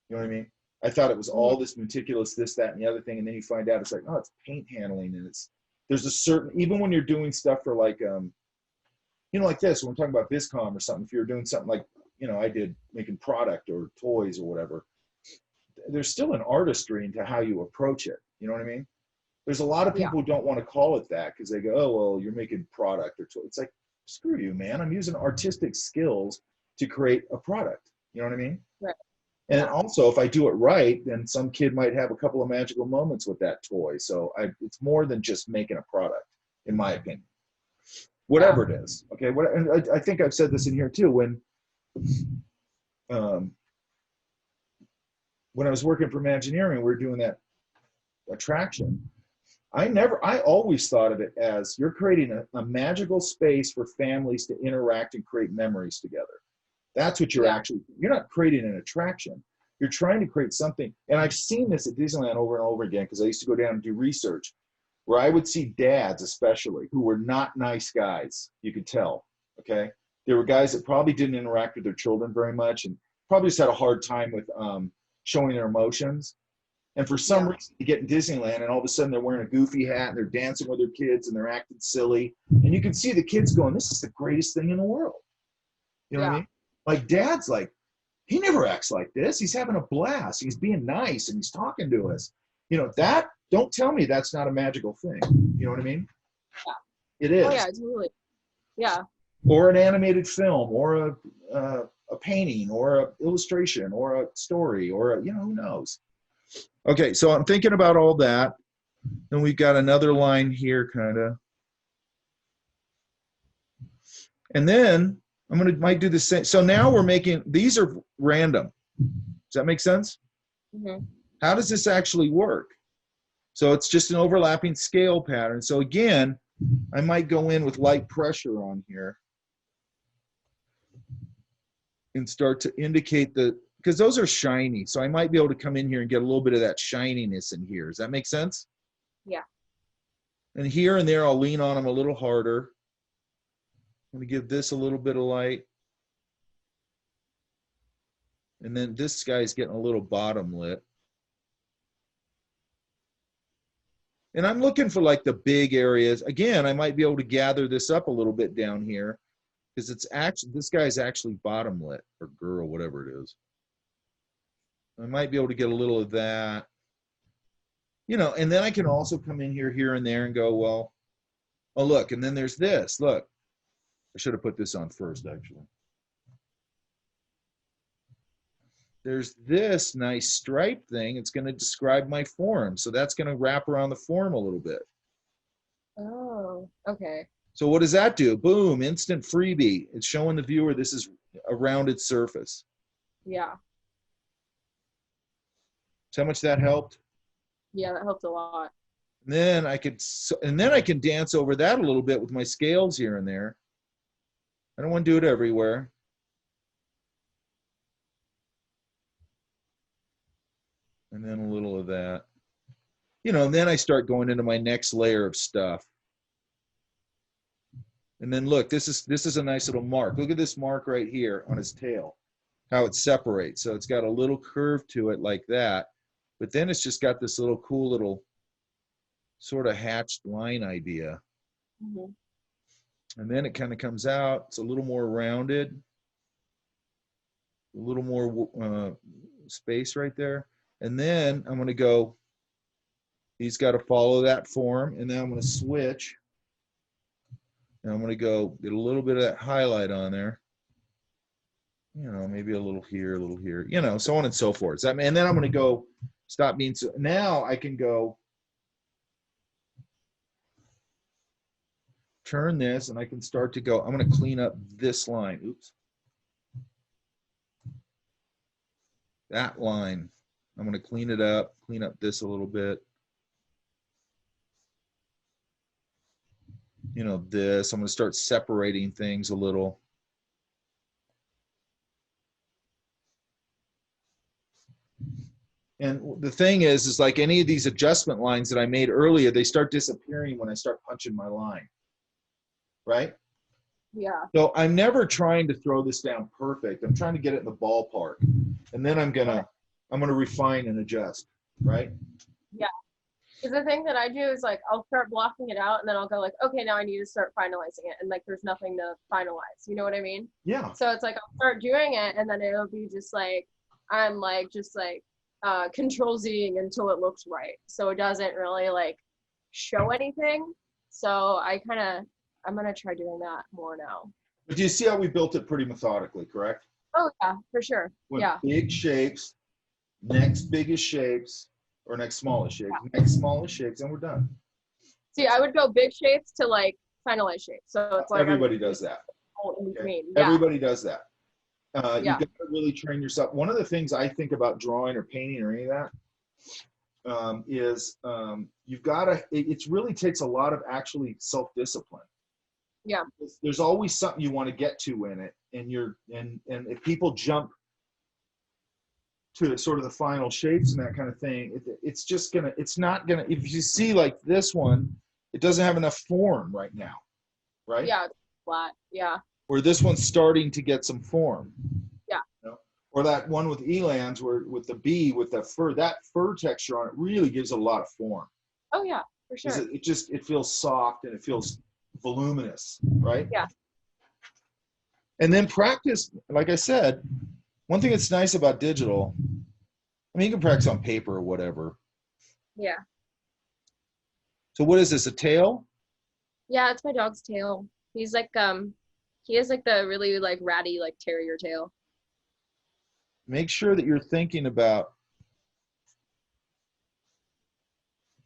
You know what I mean? I thought it was all this meticulous, this, that, and the other thing, and then you find out it's like, oh, it's paint handling, and there's a certain, even when you're doing stuff for like like this, when we're talking about Viscom or something, if you're doing something like I did making product or toys or whatever, there's still an artistry into how you approach it. You know what I mean? There's a lot of people who don't want to call it that because they go, oh, well, you're making product or toy. It's like, screw you, man. I'm using artistic skills to create a product. You know what I mean? Right. And also, if I do it right, then some kid might have a couple of magical moments with that toy. So it's more than just making a product, in my opinion. Whatever it is. Okay. And I think I've said this in here too. When I was working for Imagineering, we were doing that attraction. I always thought of it as you're creating a magical space for families to interact and create memories together. That's what you're you're not creating an attraction. You're trying to create something. And I've seen this at Disneyland over and over again because I used to go down and do research where I would see dads, especially, who were not nice guys. You could tell, okay? There were guys that probably didn't interact with their children very much and probably just had a hard time with showing their emotions. And for some reason, you get in Disneyland and all of a sudden they're wearing a goofy hat and they're dancing with their kids and they're acting silly. And you can see the kids going, this is the greatest thing in the world. You know what I mean? Like Dad's like, he never acts like this. He's having a blast. He's being nice and he's talking to us. Don't tell me that's not a magical thing. You know what I mean? Yeah. It is. Oh, yeah, totally. Yeah. Or an animated film or a painting or an illustration or a story or who knows? Okay, so I'm thinking about all that. Then we've got another line here, kind of. And then might do the same. So now we're making, these are random. Does that make sense? Mm-hmm. How does this actually work? So it's just an overlapping scale pattern. So again, I might go in with light pressure on here and start to indicate because those are shiny. So I might be able to come in here and get a little bit of that shininess in here. Does that make sense? Yeah. And here and there, I'll lean on them a little harder. I'm going to give this a little bit of light. And then this guy's getting a little bottom lit. And I'm looking for like the big areas. Again, I might be able to gather this up a little bit down here because this guy's actually bottom lit, or girl, whatever it is. I might be able to get a little of that. And then I can also come in here and there and go, well, oh, look, and then there's this. Look, I should have put this on first, actually. There's this nice stripe thing. It's going to describe my form. So that's going to wrap around the form a little bit. Oh, okay. So what does that do? Boom, instant freebie. It's showing the viewer this is a rounded surface. Yeah. See how much that helped? Yeah, that helped a lot. And then I can dance over that a little bit with my scales here and there. I don't want to do it everywhere. And then a little of that. And then I start going into my next layer of stuff. And then look, this is a nice little mark. Look at this mark right here on his tail, how it separates. So it's got a little curve to it like that. But then it's just got this little cool little sort of hatched line idea. Mm-hmm. And then it kind of comes out. It's a little more rounded, a little more space right there. And then I'm going to go, he's got to follow that form. And then I'm going to switch And I'm going to go get a little bit of that highlight on there. Maybe a little here, so on and so forth. And then I'm going to go stop being so. Now I can go turn this, and I can start to go. I'm going to clean up this line. Oops. That line. I'm going to clean it up, clean up this a little bit. This. I'm going to start separating things a little. And the thing is like any of these adjustment lines that I made earlier, they start disappearing when I start punching my line. Right? Yeah. So I'm never trying to throw this down perfect. I'm trying to get it in the ballpark. And then I'm gonna refine and adjust. Right? Yeah. Because the thing that I do is like I'll start blocking it out and then I'll go like, okay, now I need to start finalizing it. And like there's nothing to finalize. You know what I mean? Yeah. So it's like I'll start doing it and then it'll be just like I'm like just like control Z until it looks right. So it doesn't really like show anything. So I'm gonna try doing that more now. But do you see how we built it pretty methodically, correct? Oh yeah, for sure. With Yeah. big shapes, next biggest shapes, or next smallest shapes, next smallest shapes, and we're done. See, I would go big shapes to like finalized shapes. So it's like Everybody does that. in between. Okay? Yeah. Everybody does that. Yeah. You got to really train yourself. One of the things I think about drawing or painting or any of that is you've got to. It really takes a lot of actually self-discipline. Yeah. There's always something you want to get to in it, and if people jump to sort of the final shapes and that kind of thing, it's not gonna. If you see like this one, it doesn't have enough form right now, right? Yeah, it's flat. Yeah. Or this one's starting to get some form. Yeah. Or that one with Elan's where with the bee with the fur, that fur texture on it really gives a lot of form. Oh yeah, for sure. It feels soft and it feels voluminous, right? Yeah. And then practice, like I said, one thing that's nice about digital, I mean, you can practice on paper or whatever. Yeah. So what is this, a tail? Yeah, it's my dog's tail. He's like he has like the really like ratty like terrier tail. Make sure that you're thinking about,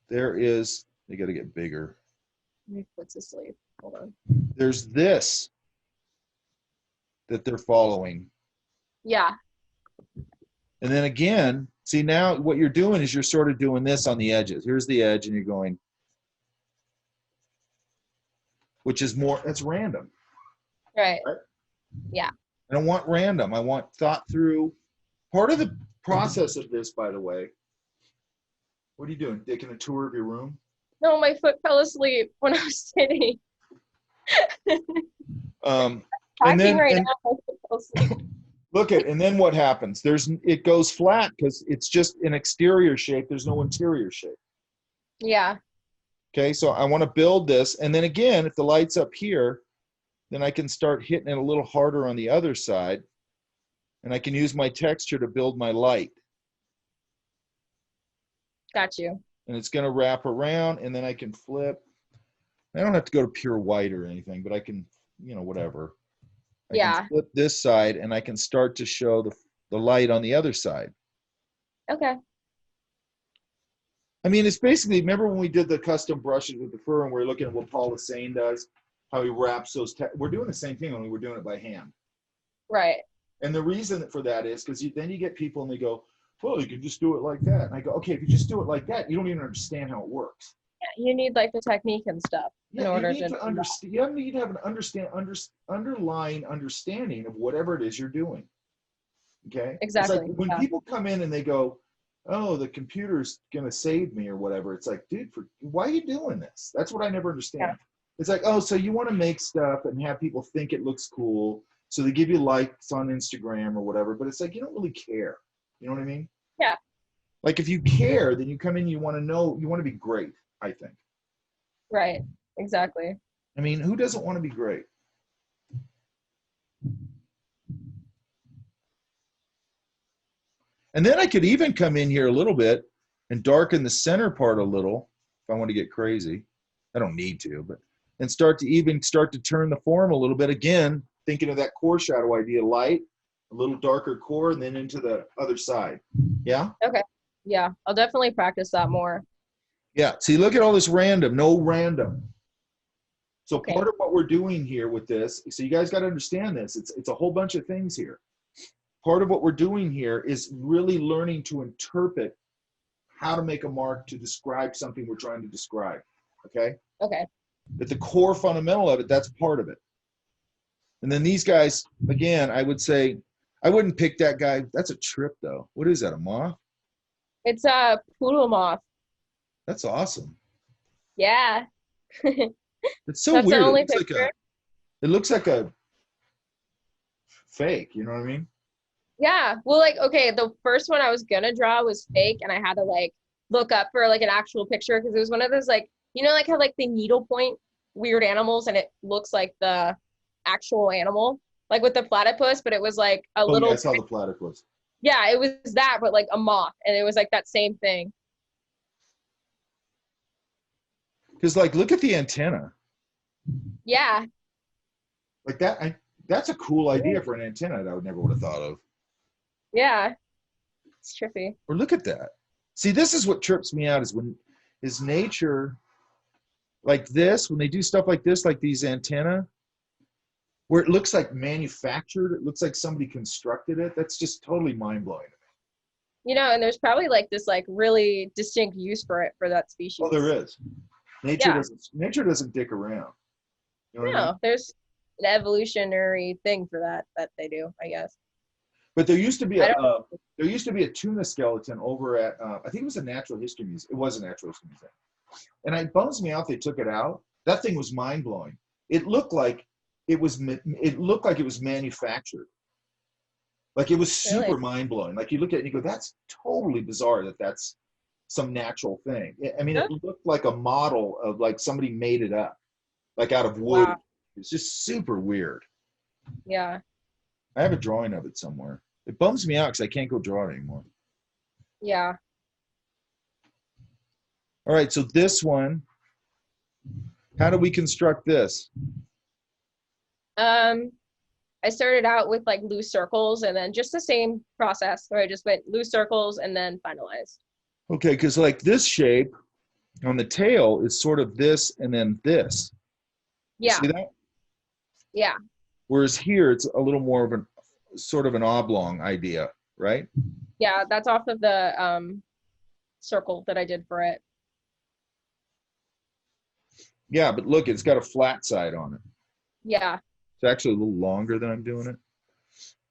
they got to get bigger. Let me put this asleep. Hold on. There's this that they're following. Yeah. And then again, see now what you're doing is you're sort of doing this on the edges. Here's the edge and you're going, which is more, that's random. Right. Right? Yeah. I don't want random. I want thought through. Part of the process of this, by the way, what are you doing? Taking a tour of your room? No, my foot fell asleep when I was sitting. And Packing then right now, my foot fell asleep. look at, and then what happens? It goes flat because it's just an exterior shape. There's no interior shape. Yeah. Okay, so I want to build this. And then again, if the light's up here, then I can start hitting it a little harder on the other side. And I can use my texture to build my light. Got you. And it's going to wrap around, and then I can flip. I don't have to go to pure white or anything, but I can, whatever. I can flip this side, and I can start to show the light on the other side. Okay. I mean, it's basically, remember when we did the custom brushes with the fur, and we're looking at what Paul Hussein does, how he wraps those. We're doing the same thing, only we're doing it by hand. Right. And the reason for that is because then you get people and they go, well, you can just do it like that. And I go, okay, if you just do it like that, you don't even understand how it works. Yeah, you need like the technique and stuff in order you need to understand. You need to have an underlying understanding of whatever it is you're doing. Okay. Exactly. It's like when people come in and they go, oh, the computer's gonna save me or whatever. It's like, dude, why are you doing this? That's what I never understand. Yeah. It's like, oh, so you want to make stuff and have people think it looks cool. So they give you likes on Instagram or whatever, but it's like, you don't really care. You know what I mean? Yeah. Like if you care, then you come in, you want to know, you want to be great, I think. Right. Exactly. I mean, who doesn't want to be great? And then I could even come in here a little bit and darken the center part a little if I want to get crazy. I don't need to, but and start to turn the form a little bit. Again, thinking of that core shadow idea, light, a little darker core, and then into the other side. Yeah? Okay. Yeah, I'll definitely practice that more. Yeah. See, look at all this random, no random. So Okay. part of what we're doing here with this, so you guys got to understand this, it's a whole bunch of things here. Part of what we're doing here is really learning to interpret how to make a mark to describe something we're trying to describe. Okay? Okay. But the core fundamental of it, that's part of it. And then these guys, again, I would say, I wouldn't pick that guy. That's a trip, though. What is that, a moth? It's a poodle moth. That's awesome. Yeah. It's so That's the weird. only It picture. looks like a fake, you know what I mean? Yeah. Well, like, okay, the first one I was gonna draw was fake, and I had to like look up for like an actual picture because it was one of those like, you know, like how like they needle point weird animals and it looks like the actual animal, like with the platypus, but it was like a Oh, little. yeah, I saw the platypus. Yeah, it was that, but like a moth, and it was like that same thing. Because, like, look at the antenna. Yeah. Like that, that's a cool idea for an antenna that I would never would have thought of. Yeah. It's trippy. Or look at that. See, this is what trips me out is nature like this, when they do stuff like this, like these antenna, where it looks like manufactured, it looks like somebody constructed it. That's just totally mind-blowing. You know, and there's probably like this like really distinct use for it for that species. Oh, there is. Nature Yeah. doesn't dick around. You know what I mean? No, there's an evolutionary thing for that they do, I guess. But there used to be I a tuna skeleton over at I think it was a natural history museum. It was a natural history museum, and it bums me out they took it out. That thing was mind blowing. It looked like it was manufactured. Like it was super Really? mind blowing. Like you look at it and you go, that's totally bizarre that's some natural thing. I mean, it looked like a model of like somebody made it up, like out of wood. Wow. It's just super weird. Yeah. I have a drawing of it somewhere. It bums me out because I can't go draw it anymore. Yeah. All right, so this one, how do we construct this? I started out with like loose circles and then just the same process where I just went loose circles and then finalized. Okay, because like this shape on the tail is sort of this and then this. You Yeah. see that? Yeah. Whereas here, it's a little more of an sort of an oblong idea, right? Yeah. That's off of the circle that I did for it. Yeah, but look, it's got a flat side on it. Yeah. It's actually a little longer than I'm doing it.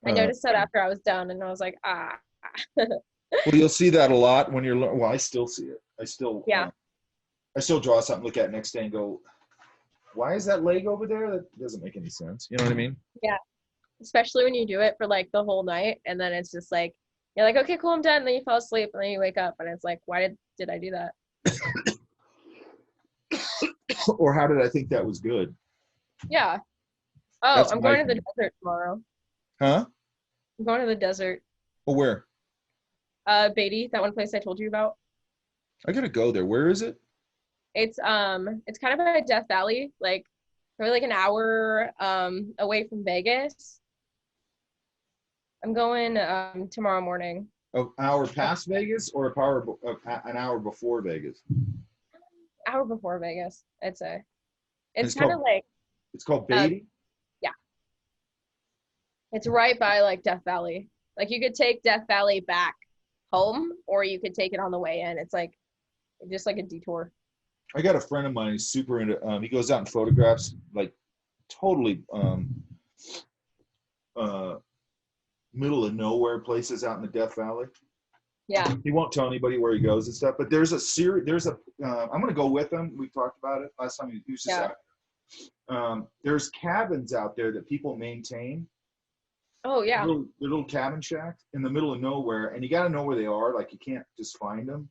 I noticed that after I was done and I was like, ah. Well, you'll see that a lot when you're, well, I still see it. I still draw something, look at it next day and go, why is that leg over there? That doesn't make any sense. You know what I mean? Yeah. Especially when you do it for like the whole night and then it's just like, you're like, okay, cool, I'm done. And then you fall asleep and then you wake up and it's like, why did I do that? Or how did I think that was good? Yeah. Oh, That's I'm my going to the thing. desert tomorrow. Huh? I'm going to the desert. Oh, where? Beatty, that one place I told you about. I gotta go there. Where is it? It's kind of by Death Valley, like probably like an hour away from Vegas. I'm going tomorrow morning. An hour past Vegas or an hour before Vegas? Hour before Vegas, I'd say. It's It's kind of called- like It's called Beatty? it's right by like Death Valley. Like you could take Death Valley back home or you could take it on the way in. It's like just like a detour. I got a friend of mine who's super into, he goes out and photographs like totally middle of nowhere places out in the Death Valley. Yeah. He won't tell anybody where he goes and stuff, but there's a series, I'm going to go with him. We talked about it last time he was just out. There's cabins out there that people maintain. Oh yeah. Little cabin shacks in the middle of nowhere, and you got to know where they are. Like you can't just find them.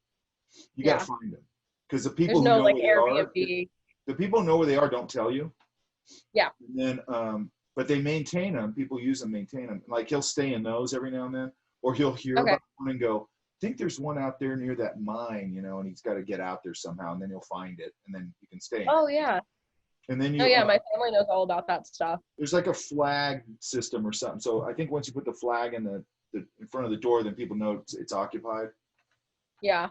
You got to find them because the people There's who no know like where they are, Airbnb. the people who know where they are don't tell you. Yeah. And then, but they maintain them. People use them, maintain them. Like he'll stay in those every now and then, or he'll hear about one and go, I think there's one out there near that mine, you know, and he's got to get out there somehow, and then he'll find it, and then you can stay. Oh yeah. And then Oh you, yeah, my family knows all about that stuff. there's like a flag system or something. So I think once you put the flag in the in front of the door, then people know it's occupied. Yeah.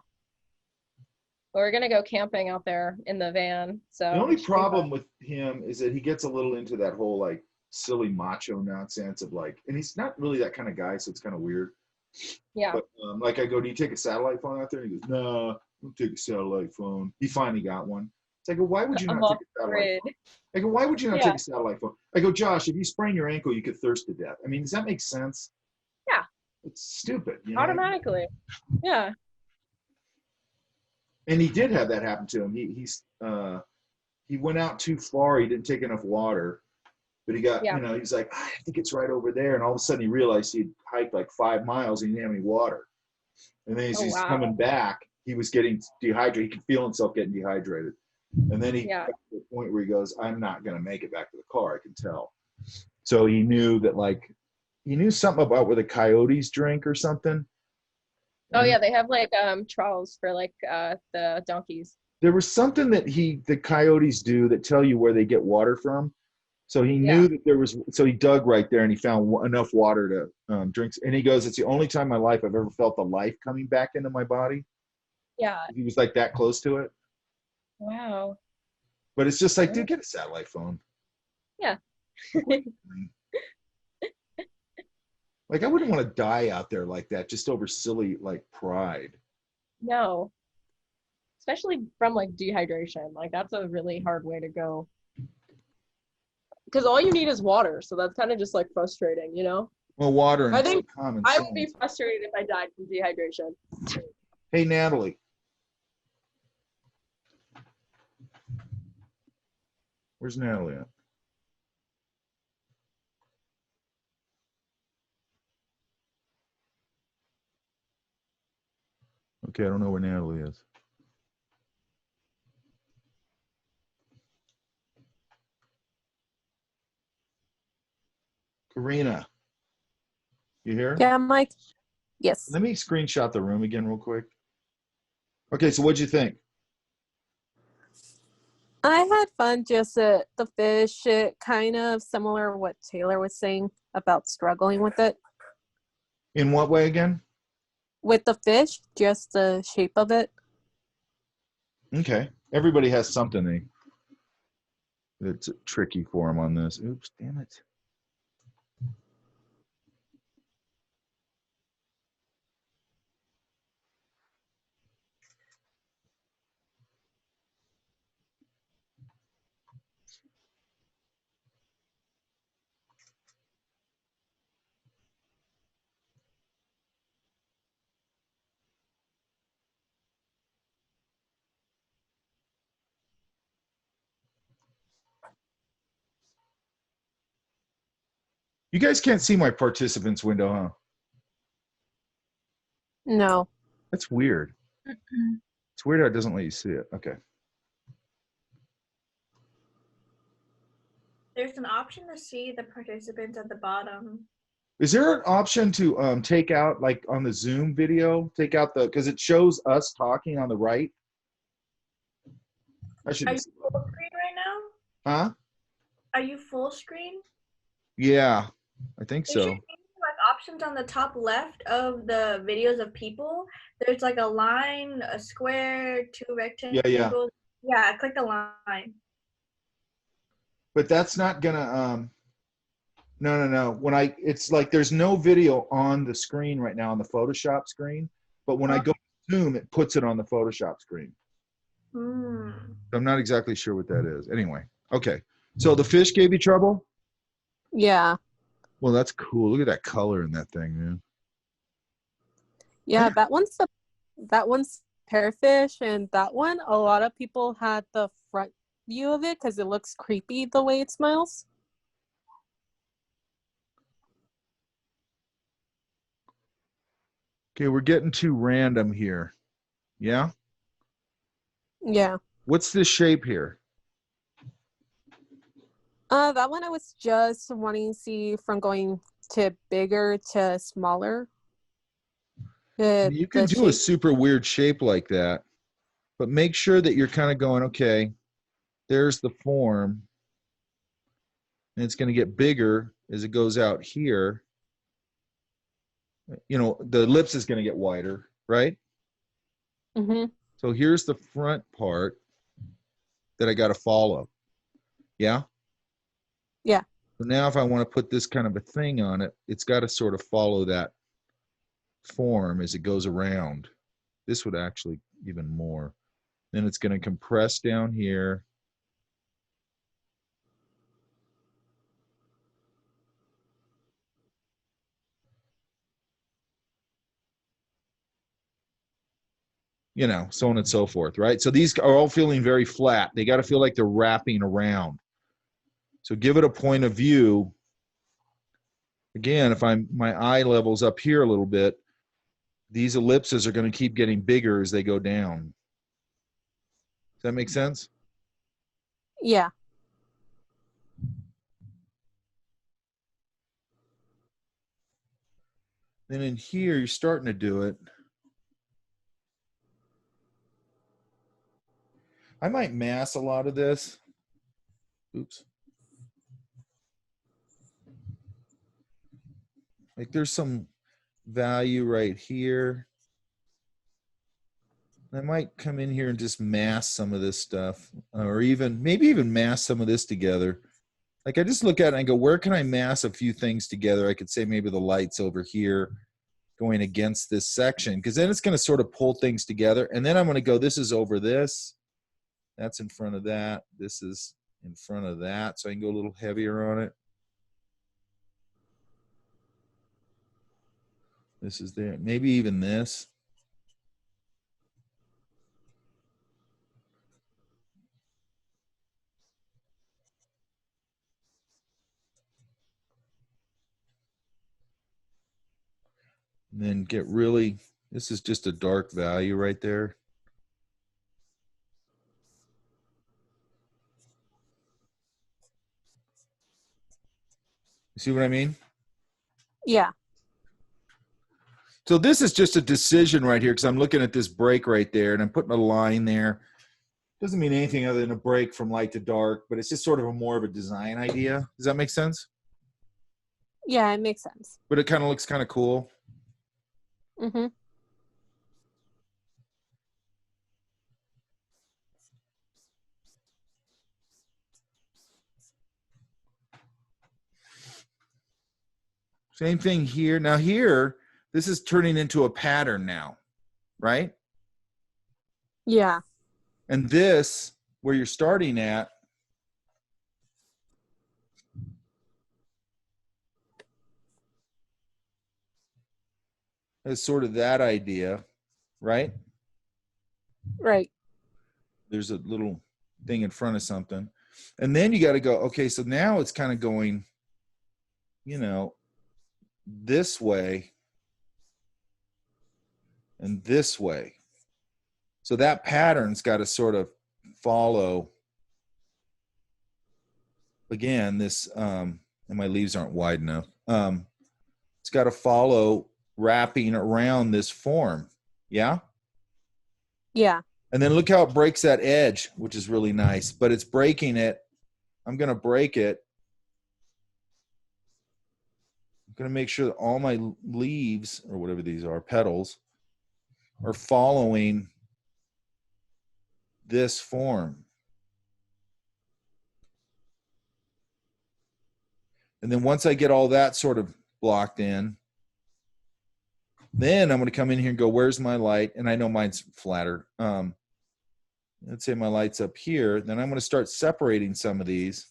We're gonna go camping out there in the van. So The only it should be fun. problem with him is that he gets a little into that whole like silly macho nonsense of like, and he's not really that kind of guy, so it's kind of weird. Yeah. But like I go, do you take a satellite phone out there? And he goes, no, I don't take a satellite phone. He finally got one. So I go, why would you I'm not off take a satellite grid. phone? I go, why would you not Yeah. take a satellite phone? I go, Josh, if you sprain your ankle, you could thirst to death. I mean, does that make sense? Yeah. It's stupid. You know what I mean? Automatically. Yeah. And he did have that happen to him. He went out too far. He didn't take enough water, but he got, Yeah. you know, he's like, I think it's right over there. And all of a sudden he realized he'd hiked like 5 miles and he didn't have any water. And then as Oh, he's wow. coming back, he was getting dehydrated. He could feel himself getting dehydrated. And then he Yeah. got to the point where he goes, I'm not going to make it back to the car. I can tell. So he knew that, like, he knew something about where the coyotes drink or something. Oh And yeah, they have like trials for like the donkeys. there was something that the coyotes do that tell you where they get water from. So he knew Yeah. that there was, so he dug right there and he found enough water to drink. And he goes, it's the only time in my life I've ever felt the life coming back into my body. Yeah. He was like that close to it. Wow. But it's just like, dude, get a satellite phone. Yeah. Like, I wouldn't want to die out there like that just over silly, like, pride. No. Especially from like dehydration. Like that's a really hard way to go. Because all you need is water, so that's kind of just like frustrating, you know? Well, water and I think common I sense. would be frustrated if I died from dehydration. Hey, Natalie. Where's Natalie at? Okay, I don't know where Natalie is. Karina, you here? Yeah, Mike. Yes. Let me screenshot the room again real quick. Okay, so what'd you think? I had fun. Just the fish, kind of similar what Taylor was saying about struggling with it. In what way again? With the fish, just the shape of it. Okay. Everybody has something that's tricky for them on this. Oops, damn it. You guys can't see my participants window, huh? No. That's weird. It's weird how it doesn't let you see it. Okay. There's an option to see the participants at the bottom. Is there an option to take out, like on the Zoom video, take out the, because it shows us talking on the right? I should, Are you full screen right now? huh? Are you full screen? Yeah, I think There so. should be like options on the top left of the videos of people. There's like a line, a square, 2 rectangles. Yeah. Yeah, click the line. But that's not gonna, no. It's like there's no video on the screen right now on the Photoshop screen, but when I go to Zoom, it puts it on the Photoshop screen. Hmm. I'm not exactly sure what that is. Anyway, okay. So the fish gave you trouble? Yeah. Well, that's cool. Look at that color in that thing, man. Yeah, that one's parrotfish, and that one, a lot of people had the front view of it because it looks creepy the way it smiles. Okay, we're getting too random here. Yeah? Yeah. What's this shape here? That one I was just wanting to see from going to bigger to smaller. You can do a super weird shape like that, but make sure that you're kind of going, okay, there's the form. And it's going to get bigger as it goes out here. You know, the ellipse is going to get wider, right? Mm-hmm. So here's the front part that I got to follow. Yeah? Yeah. So now if I want to put this kind of a thing on it, it's got to sort of follow that form as it goes around. This would actually even more. Then it's going to compress down here. You know, so on and so forth, right? So these are all feeling very flat. They got to feel like they're wrapping around. So give it a point of view. Again, if my eye level's up here a little bit, these ellipses are going to keep getting bigger as they go down. Does that make sense? Yeah. Then in here, you're starting to do it. I might mask a lot of this. Oops. Like there's some value right here. I might come in here and just mask some of this stuff, or maybe even mask some of this together. Like I just look at it and I go, where can I mask a few things together? I could say maybe the light's over here going against this section, because then it's going to sort of pull things together. And then I'm going to go, this is over this. That's in front of that. This is in front of that. So I can go a little heavier on it. This is there. Maybe even this. And then get really, this is just a dark value right there. You see what I mean? Yeah. So this is just a decision right here because I'm looking at this break right there and I'm putting a line there. Doesn't mean anything other than a break from light to dark, but it's just sort of a more of a design idea. Does that make sense? Yeah, it makes sense. But it kind of looks kind of cool. Mm-hmm. Same thing here. Now here, this is turning into a pattern now, right? Yeah. And this, where you're starting at, is sort of that idea, right? Right. There's a little thing in front of something. And then you got to go, okay, so now it's kind of going, you know, this way and this way. So that pattern's got to sort of follow, again, this, and my leaves aren't wide enough. It's got to follow wrapping around this form. Yeah? Yeah. And then look how it breaks that edge, which is really nice, but it's breaking it. I'm going to break it. I'm going to make sure that all my leaves, or whatever these are, petals, are following this form. And then once I get all that sort of blocked in, then I'm going to come in here and go, where's my light? And I know mine's flatter. Let's say my light's up here. Then I'm going to start separating some of these.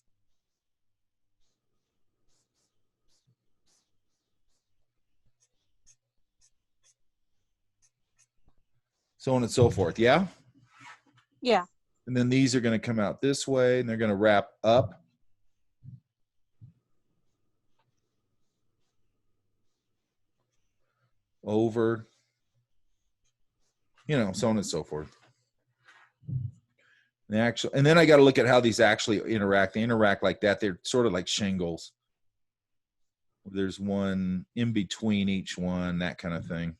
So on and so forth. Yeah? Yeah. And then these are going to come out this way, and they're going to wrap up. Over. You know, so on and so forth. And then I got to look at how these actually interact. They interact like that. They're sort of like shingles. There's one in between each one, that kind of thing.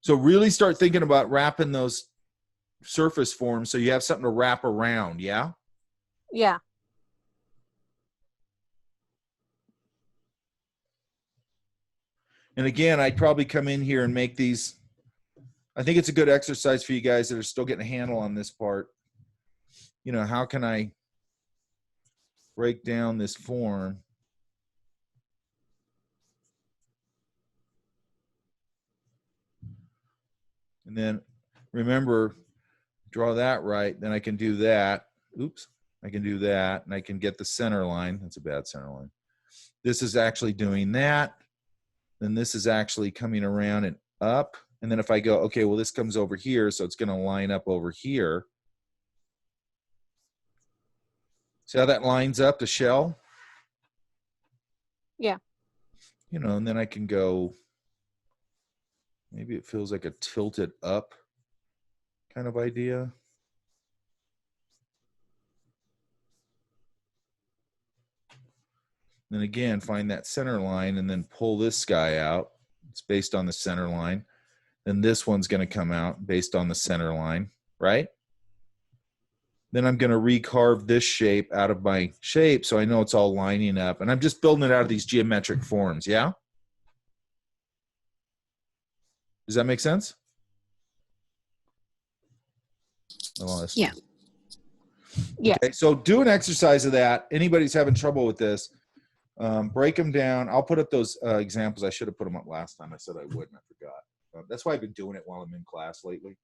So really start thinking about wrapping those surface forms so you have something to wrap around, yeah? Yeah. And again, I'd probably come in here and make these. I think it's a good exercise for you guys that are still getting a handle on this part. You know, how can I break down this form? And then remember, draw that right. Then I can do that. Oops. I can do that. And I can get the center line. That's a bad center line. This is actually doing that. Then this is actually coming around and up. And then if I go, okay, well, this comes over here, so it's going to line up over here. See how that lines up the shell? Yeah. You know, and then I can go, maybe it feels like a tilted up kind of idea. Then again, find that center line and then pull this guy out. It's based on the center line. Then this one's going to come out based on the center line, right? Then I'm going to recarve this shape out of my shape so I know it's all lining up. And I'm just building it out of these geometric forms, yeah? Does that make sense? Yeah. Yeah. Okay, so do an exercise of that. Anybody's having trouble with this, break them down. I'll put up those examples. I should have put them up last time. I said I would and I forgot. That's why I've been doing it while I'm in class lately.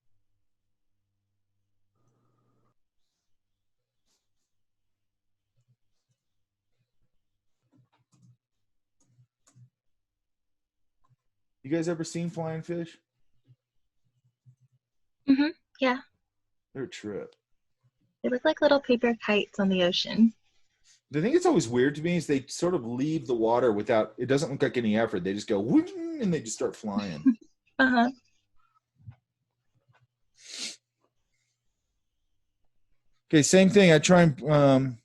You guys ever seen flying fish? Yeah, They're a trip. they look like little paper kites on the ocean. The thing that's always weird to me is they sort of leave the water without, it doesn't look like any effort. They just go, "Wing," and they just start flying. Uh-huh. Okay, same thing. I try and,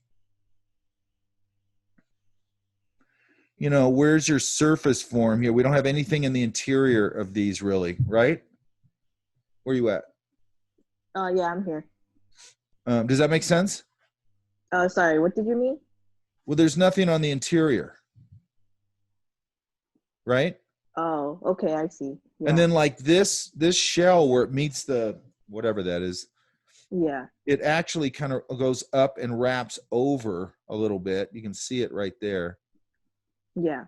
you know, where's your surface form here? We don't have anything in the interior of these really, right? Where are you at? Yeah, I'm here. Does that make sense? Sorry, what did you mean? Well, there's nothing on the interior, right? Oh, okay, I see. Yeah. And then like this shell where it meets the, whatever that is, yeah. it actually kind of goes up and wraps over a little bit. You can see it right there. Yeah.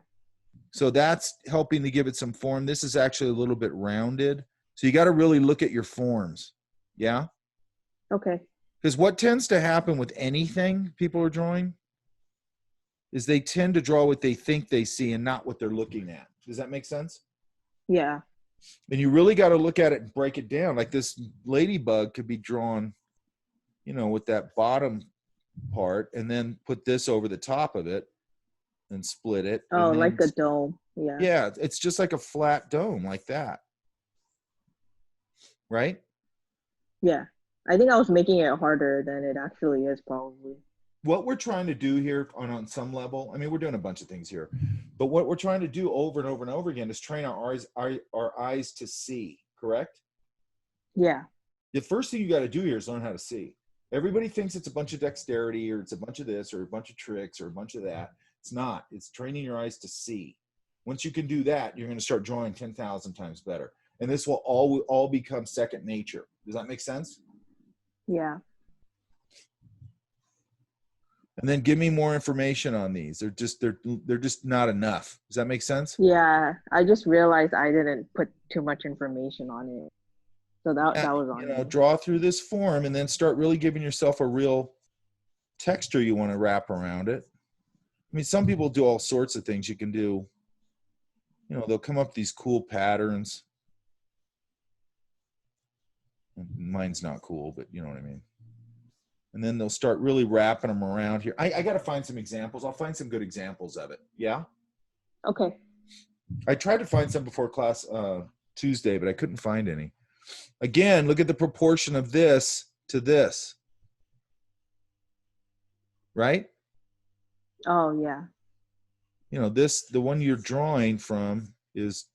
So that's helping to give it some form. This is actually a little bit rounded. So you got to really look at your forms. Yeah? Okay. Because what tends to happen with anything people are drawing is they tend to draw what they think they see and not what they're looking at. Does that make sense? Yeah. And you really got to look at it and break it down. Like this ladybug could be drawn, you know, with that bottom part and then put this over the top of it and split it. Oh, and like then, a dome. Yeah. yeah, it's just like a flat dome like that. Right? Yeah. I think I was making it harder than it actually is probably. What we're trying to do here on some level, I mean, we're doing a bunch of things here, but what we're trying to do over and over and over again is train our eyes to see, correct? Yeah. The first thing you got to do here is learn how to see. Everybody thinks it's a bunch of dexterity or it's a bunch of this or a bunch of tricks or a bunch of that. It's not. It's training your eyes to see. Once you can do that, you're going to start drawing 10,000 times better. And this will all become second nature. Does that make sense? Yeah. And then give me more information on these. They're just not enough. Does that make sense? Yeah. I just realized I didn't put too much information on it. So that was on me. Draw through this form and then start really giving yourself a real texture you want to wrap around it. I mean, some people do all sorts of things you can do. You know, they'll come up with these cool patterns. Mine's not cool, but you know what I mean. And then they'll start really wrapping them around here. I got to find some examples. I'll find some good examples of it. Yeah? Okay. I tried to find some before class Tuesday, but I couldn't find any. Again, look at the proportion of this to this. Right? Oh, yeah. You know, the one you're drawing from is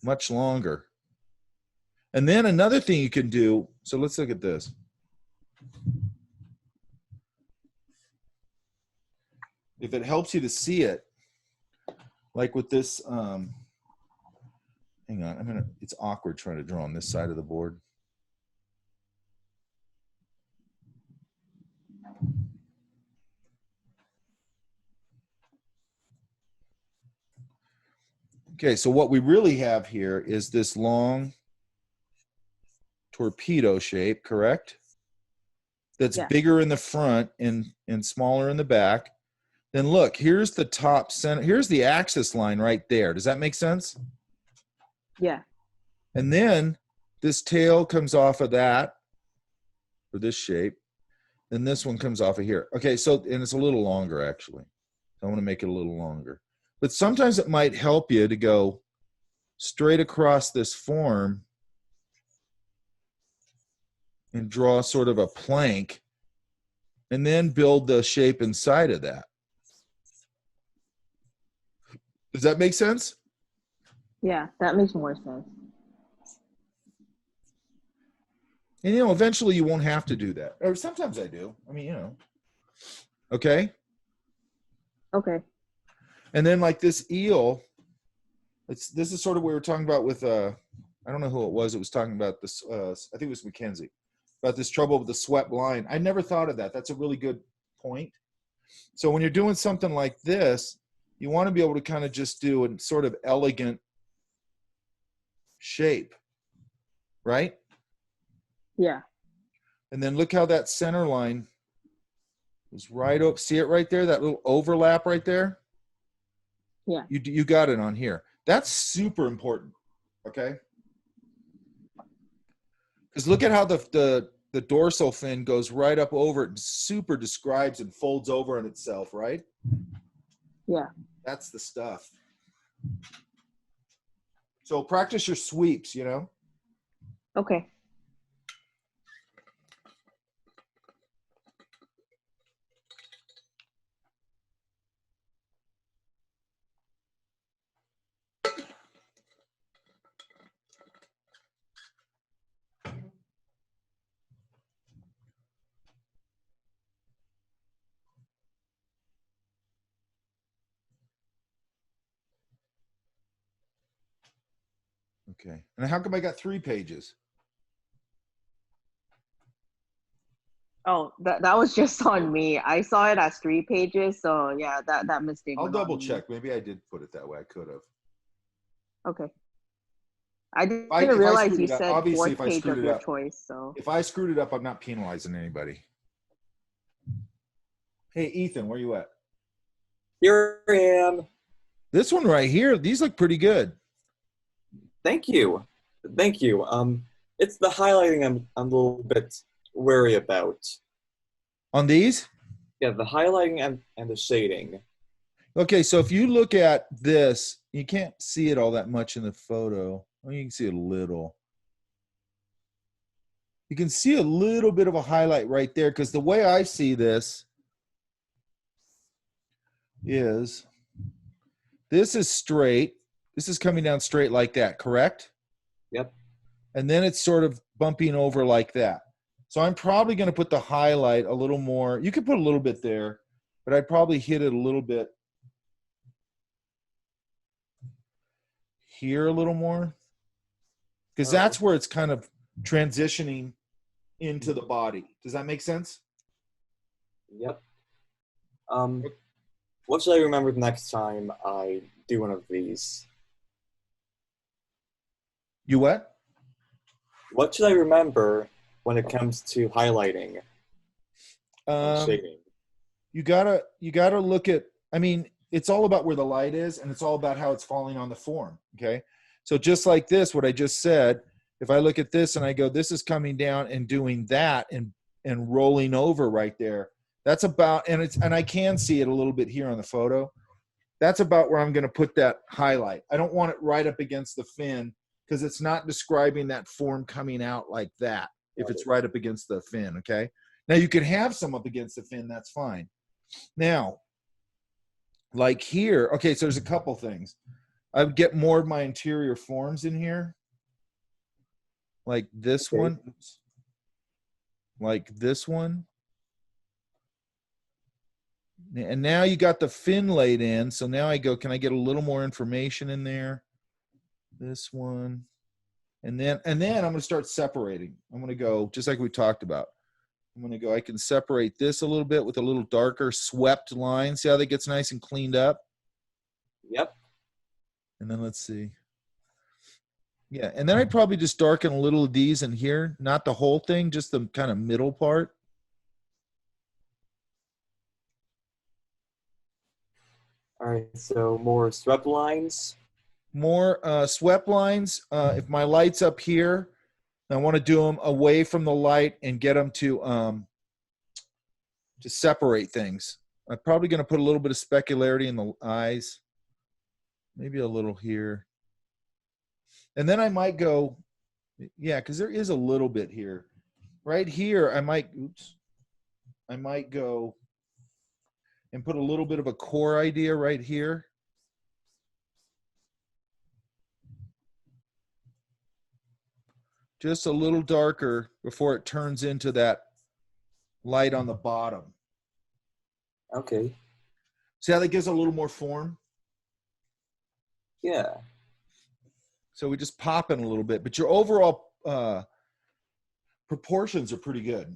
much longer. And then another thing you can do, so let's look at this. If it helps you to see it, like with this, hang on, it's awkward trying to draw on this side of the board. Okay, so what we really have here is this long torpedo shape, correct? That's Yeah. bigger in the front and smaller in the back. Then look, here's the top center. Here's the axis line right there. Does that make sense? Yeah. And then this tail comes off of that, or this shape. Then this one comes off of here. Okay, so, and it's a little longer actually. I want to make it a little longer. But sometimes it might help you to go straight across this form and draw sort of a plank and then build the shape inside of that. Does that make sense? Yeah, that makes more sense. And, you know, eventually you won't have to do that. Or sometimes I do. I mean, you know. Okay? Okay. And then like this eel, this is sort of what we were talking about with, I don't know who it was talking about this, I think it was Mackenzie, about this trouble with the swept line. I never thought of that. That's a really good point. So when you're doing something like this, you want to be able to kind of just do a sort of elegant shape, right? Yeah. And then look how that center line is right up. See it right there? That little overlap right there? Yeah. You got it on here. That's super important, okay? Because look at how the dorsal fin goes right up over it and super describes and folds over on itself, right? Yeah. That's the stuff. So practice your sweeps, you know? Okay. Okay. And how come I got 3 pages? Oh, that was just on me. I saw it as 3 pages, so yeah, that mistake. I'll went on double me. check. Maybe I did put it that way. I could have. Okay. I didn't if I realize screwed you it up- said obviously, if fourth I page screwed of it your up- choice, so. If I screwed it up, I'm not penalizing anybody. Hey, Ethan, where you at? Here I am. This one right here, these look pretty good. Thank you. Thank you. It's the highlighting I'm a little bit wary about. On these? Yeah, the highlighting and the shading. Okay, so if you look at this, you can't see it all that much in the photo. Well, you can see it a little. You can see a little bit of a highlight right there because the way I see this is this is straight. This is coming down straight like that, correct? Yep. And then it's sort of bumping over like that. So I'm probably going to put the highlight a little more. You could put a little bit there, but I'd probably hit it a little bit here a little more. Because that's where it's kind of transitioning into the body. Does that make sense? Yep. What should I remember the next time I do one of these? You what? What should I remember when it comes to highlighting and shading? You gotta look at, I mean, it's all about where the light is and it's all about how it's falling on the form. Okay. So just like this, what I just said, if I look at this and I go, this is coming down and doing that and rolling over right there, that's about, and I can see it a little bit here on the photo. That's about where I'm going to put that highlight. I don't want it right up against the fin because it's not describing that form coming out like that if it's right up against the fin, okay? Now you can have some up against the fin, that's fine. Now, like here, okay, so there's a couple things. I would get more of my interior forms in here. like this Okay. one, like this one. And now you got the fin laid in. So now I go, can I get a little more information in there? This one. And then I'm going to start separating. I'm going to go just like we talked about. I'm going to go, I can separate this a little bit with a little darker swept line. See how that gets nice and cleaned up? Yep. And then let's see. Yeah, and then I'd probably just darken a little of these in here, not the whole thing, just the kind of middle part. All right, so more swept lines. More swept lines. If my light's up here, I want to do them away from the light and get them to separate things. I'm probably going to put a little bit of specularity in the eyes, maybe a little here. And then I might go, yeah, because there is a little bit here. Right here, I might go and put a little bit of a core idea right here. Just a little darker before it turns into that light on the bottom. Okay. See how that gives a little more form? Yeah. So we just pop in a little bit, but your overall proportions are pretty good.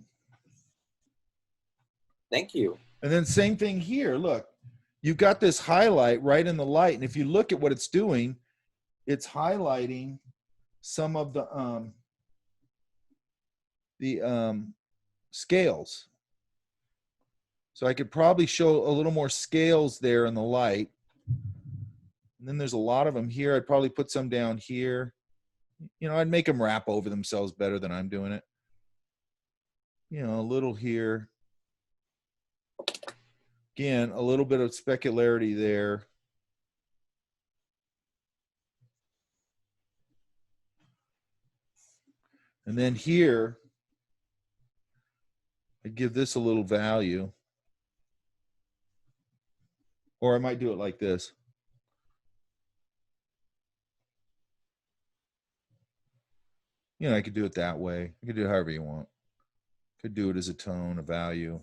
Thank you. And then same thing here. Look, you've got this highlight right in the light. And if you look at what it's doing, it's highlighting some of the scales. So I could probably show a little more scales there in the light. And then there's a lot of them here. I'd probably put some down here. You know, I'd make them wrap over themselves better than I'm doing it. You know, a little here. Again, a little bit of specularity there. And then here, I'd give this a little value. Or I might do it like this. You know, I could do it that way. You could do it however you want. Could do it as a tone, a value.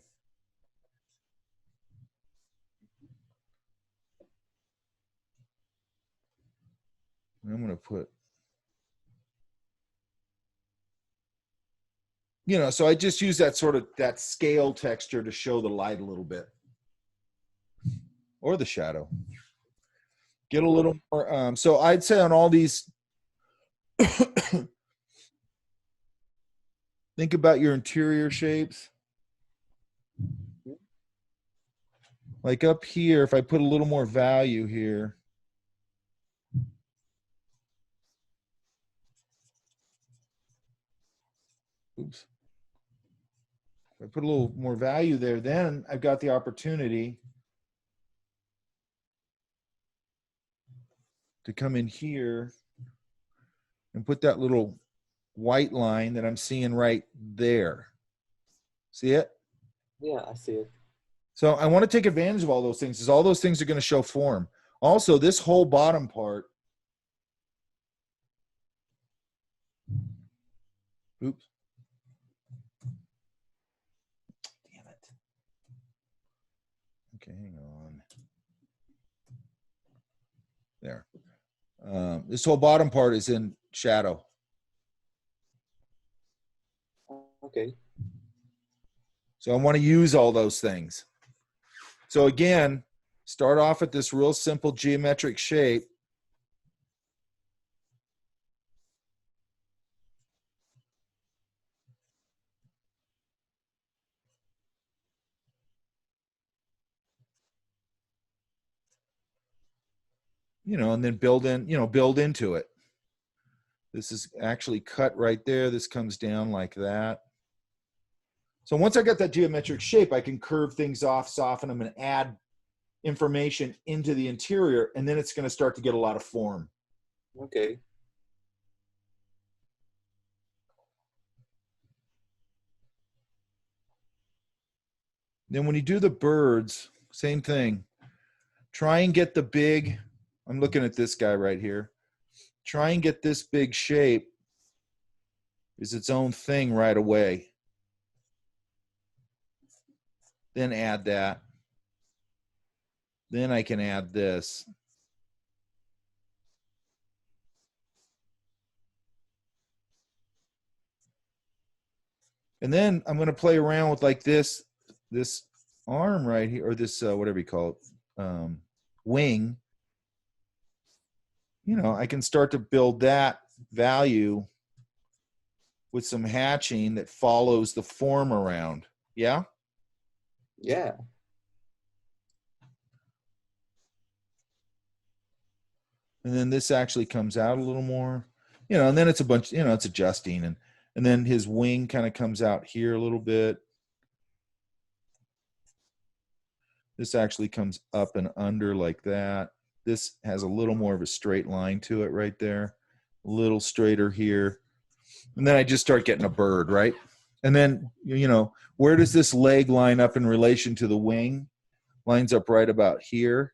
And I'm going to put, you know, so I just use that sort of, that scale texture to show the light a little bit. Or the shadow. Get a little more, so I'd say on all these, think about your interior shapes. Like up here, if I put a little more value here. Oops. If I put a little more value there, then I've got the opportunity to come in here and put that little white line that I'm seeing right there. See it? Yeah, I see it. So I want to take advantage of all those things, because all those things are going to show form. Also, this whole bottom part. Oops. Damn it. Okay, hang on. There. This whole bottom part is in shadow. Okay. So I want to use all those things. So again, start off at this real simple geometric shape. You know, and then build in, you know, build into it. This is actually cut right there. This comes down like that. So once I got that geometric shape, I can curve things off, soften them, and add information into the interior, and then it's going to start to get a lot of form. Okay. Then when you do the birds, same thing. Try and get the big, I'm looking at this guy right here. Try and get this big shape is its own thing right away. Then add that. Then I can add this. And then I'm going to play around with like this arm right here, or this, whatever you call it, wing. You know, I can start to build that value with some hatching that follows the form around. Yeah? Yeah. And then this actually comes out a little more, you know, and then it's a bunch, you know, it's adjusting, and then his wing kind of comes out here a little bit. This actually comes up and under like that. This has a little more of a straight line to it right there, a little straighter here. And then I just start getting a bird, right? And then, you know, where does this leg line up in relation to the wing? Lines up right about here.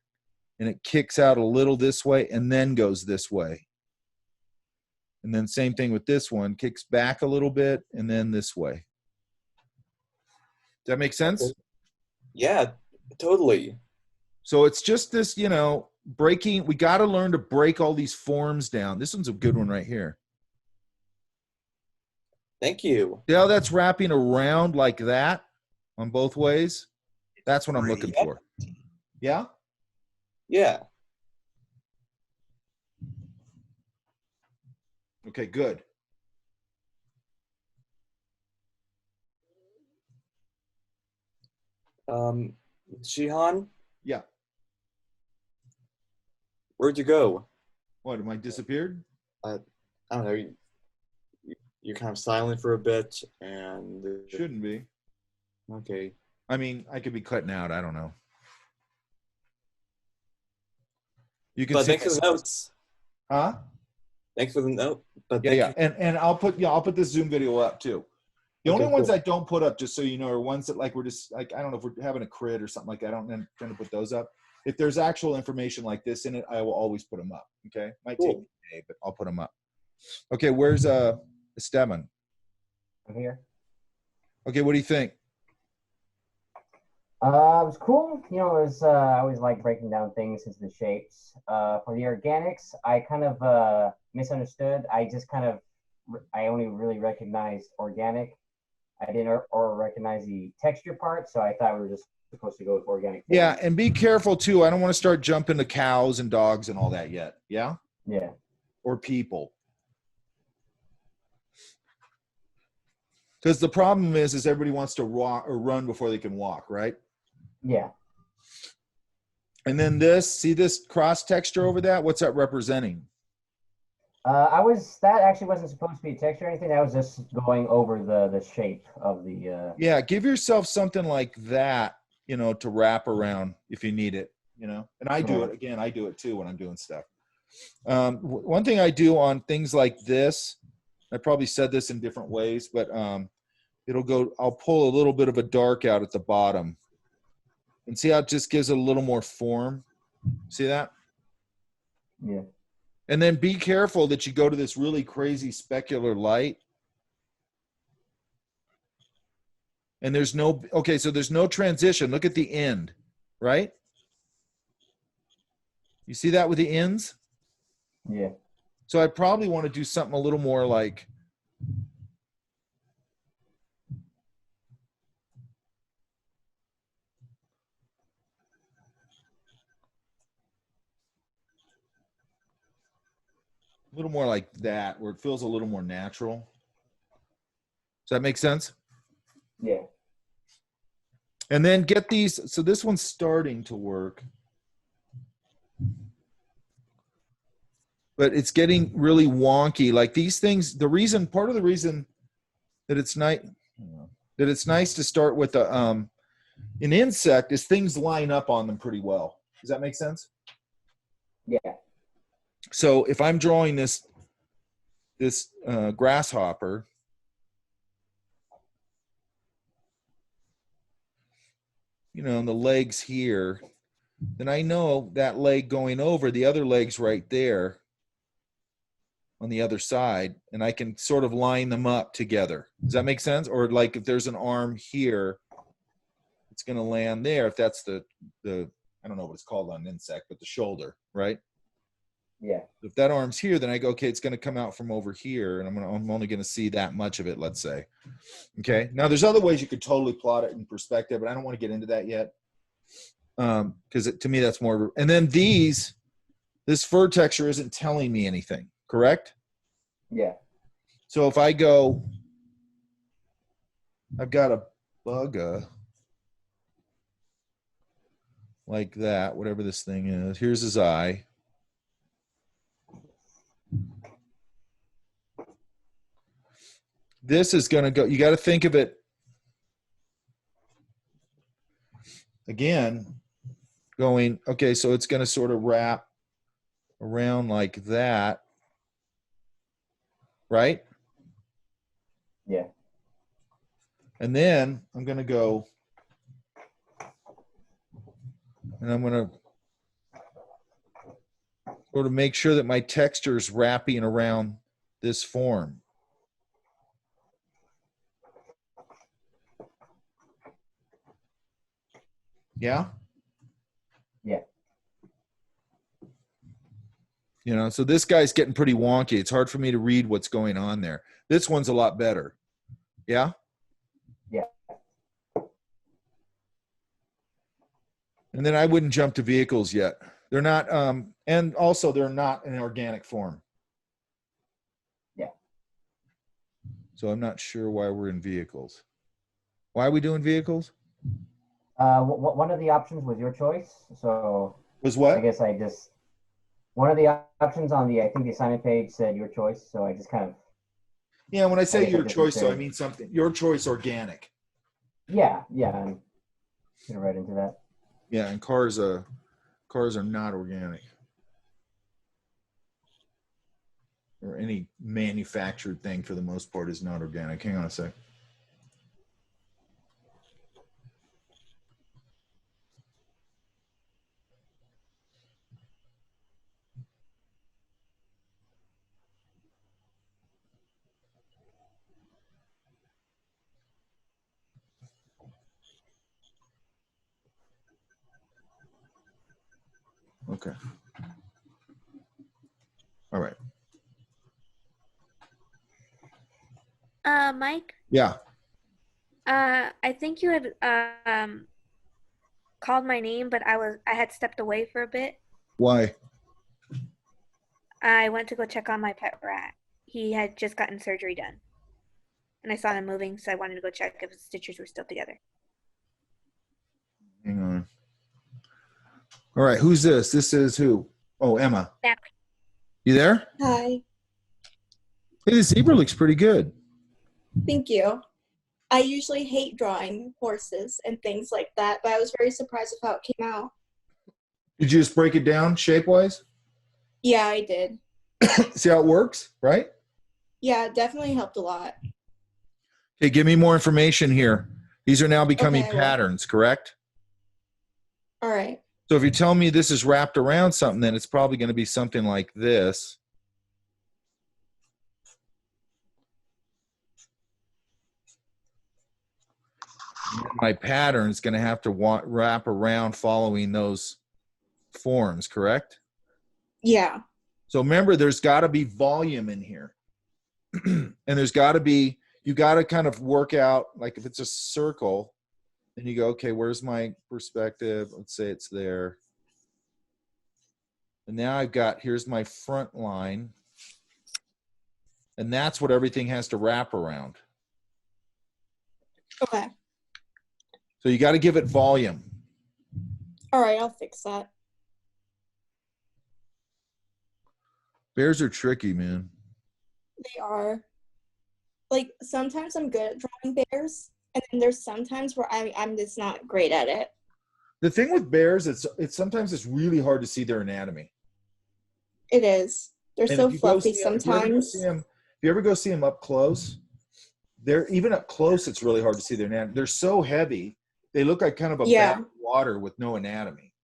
And it kicks out a little this way and then goes this way. And then same thing with this one, kicks back a little bit and then this way. Does that make sense? Yeah, totally. So it's just this, you know, breaking. We got to learn to break all these forms down. This one's a good one right here. Thank you. See how that's wrapping around like that on both ways? That's what I'm looking for. Yeah? Yeah. Okay, good. Shihan, Yeah. where'd you go? What, am I disappeared? I don't know. You're kind of silent for a bit, and Shouldn't be. okay. I mean, I could be cutting out. I don't know. You can But see thanks for the notes. Huh? Thanks for the note. But Yeah, thank yeah. And I'll put this Zoom video up too. The Okay, only ones cool. I don't put up, just so you know, are ones that like we're just like, I don't know if we're having a crit or something like that. I don't intend to put those up. If there's actual information like this in it, I will always put them up. Okay. Might take Cool. me a day, but I'll put them up. Okay, where's Esteban? I'm here. Okay, what do you think? It was cool. You know, it was I always like breaking down things into the shapes. For the organics, I kind of misunderstood. I just kind of I only really recognized organic. I didn't or recognize the texture part, so I thought we were just supposed to go with organic. Yeah, and be careful too. I don't want to start jumping to cows and dogs and all that yet. Yeah? Yeah. Or people. Because the problem is everybody wants to walk or run before they can walk, right? Yeah. And then see this cross texture over that? What's that representing? That actually wasn't supposed to be a texture or anything. That was just going over the shape of the. Yeah, give yourself something like that, you know, to wrap around if you need it, you know. And I do it again. I do it too when I'm doing stuff. One thing I do on things like this, I probably said this in different ways, but I'll pull a little bit of a dark out at the bottom, and see how it just gives it a little more form. See that? Yeah. And then be careful that you go to this really crazy specular light. And there's no transition. Look at the end, right? You see that with the ends? Yeah. So I probably want to do something a little more like, a little more like that, where it feels a little more natural. Does that make sense? Yeah. And then get these. So this one's starting to work, but it's getting really wonky. Like these things, part of the reason that it's nice to start with an insect is things line up on them pretty well. Does that make sense? Yeah. So if I'm drawing this grasshopper, you know, and the legs here, then I know that leg going over, the other leg's right there. on the other side, and I can sort of line them up together. Does that make sense? Or like if there's an arm here, it's going to land there. If that's the I don't know what it's called on an insect, but the shoulder, right? Yeah. If that arm's here, then I go, okay, it's going to come out from over here, and I'm only going to see that much of it, let's say. Okay. Now there's other ways you could totally plot it in perspective, but I don't want to get into that yet. Because to me that's more. And then this fur texture isn't telling me anything, correct? Yeah. So if I go, I've got a bugga like that, whatever this thing is. Here's his eye. This is going to go, you got to think of it again, going, okay, so it's going to sort of wrap around like that, right? Yeah. And then I'm going to go, and I'm going to sort of make sure that my texture is wrapping around this form. Yeah? Yeah. You know, so this guy's getting pretty wonky. It's hard for me to read what's going on there. This one's a lot better. Yeah? Yeah. And then I wouldn't jump to vehicles yet. They're not, and also they're not in organic form. Yeah. So I'm not sure why we're in vehicles. Why are we doing vehicles? One of the options was your choice. So was what? I guess one of the options on I think the assignment page said your choice. So I just kind of. Yeah, when I say your choice, so I mean something. Your choice organic. Yeah, yeah. I'm gonna right into that. Yeah, and cars are not organic. Or any manufactured thing for the most part is not organic. Hang on a sec. Okay. All right. Mike, Yeah. I think you had called my name, but I had stepped away for a bit. Why? I went to go check on my pet rat. He had just gotten surgery done. And I saw him moving, so I wanted to go check if his stitches were still together. Hang on. All right, who's this? This is who? Oh, Emma. Exactly. You there? Hi, Hey, the zebra looks pretty good. thank you. I usually hate drawing horses and things like that, but I was very surprised with how it came out. Did you just break it down shape-wise? Yeah, I did. See how it works, right? Yeah, it definitely helped a lot. Okay, give me more information here. These are now becoming Okay, I will. patterns, correct? All right. So if you tell me this is wrapped around something, then it's probably going to be something like this. My pattern is going to have to wrap around following those forms, correct? Yeah. So remember, there's got to be volume in here. And there's got to be, you got to kind of work out, like if it's a circle, then you go, okay, where's my perspective? Let's say it's there. And now I've got, here's my front line. And that's what everything has to wrap around. Okay. So you got to give it volume. All right, I'll fix that. Bears are tricky, man. They are. Like, sometimes I'm good at drawing bears, and then there's sometimes where I'm just not great at it. The thing with bears, it's sometimes it's really hard to see their anatomy. It is. They're And so if you go fluffy see 'em- sometimes. If you ever go see them up close, they're even up close. It's really hard to see their anatomy. They're so heavy. They look like kind of a Yeah. bag of water with no anatomy.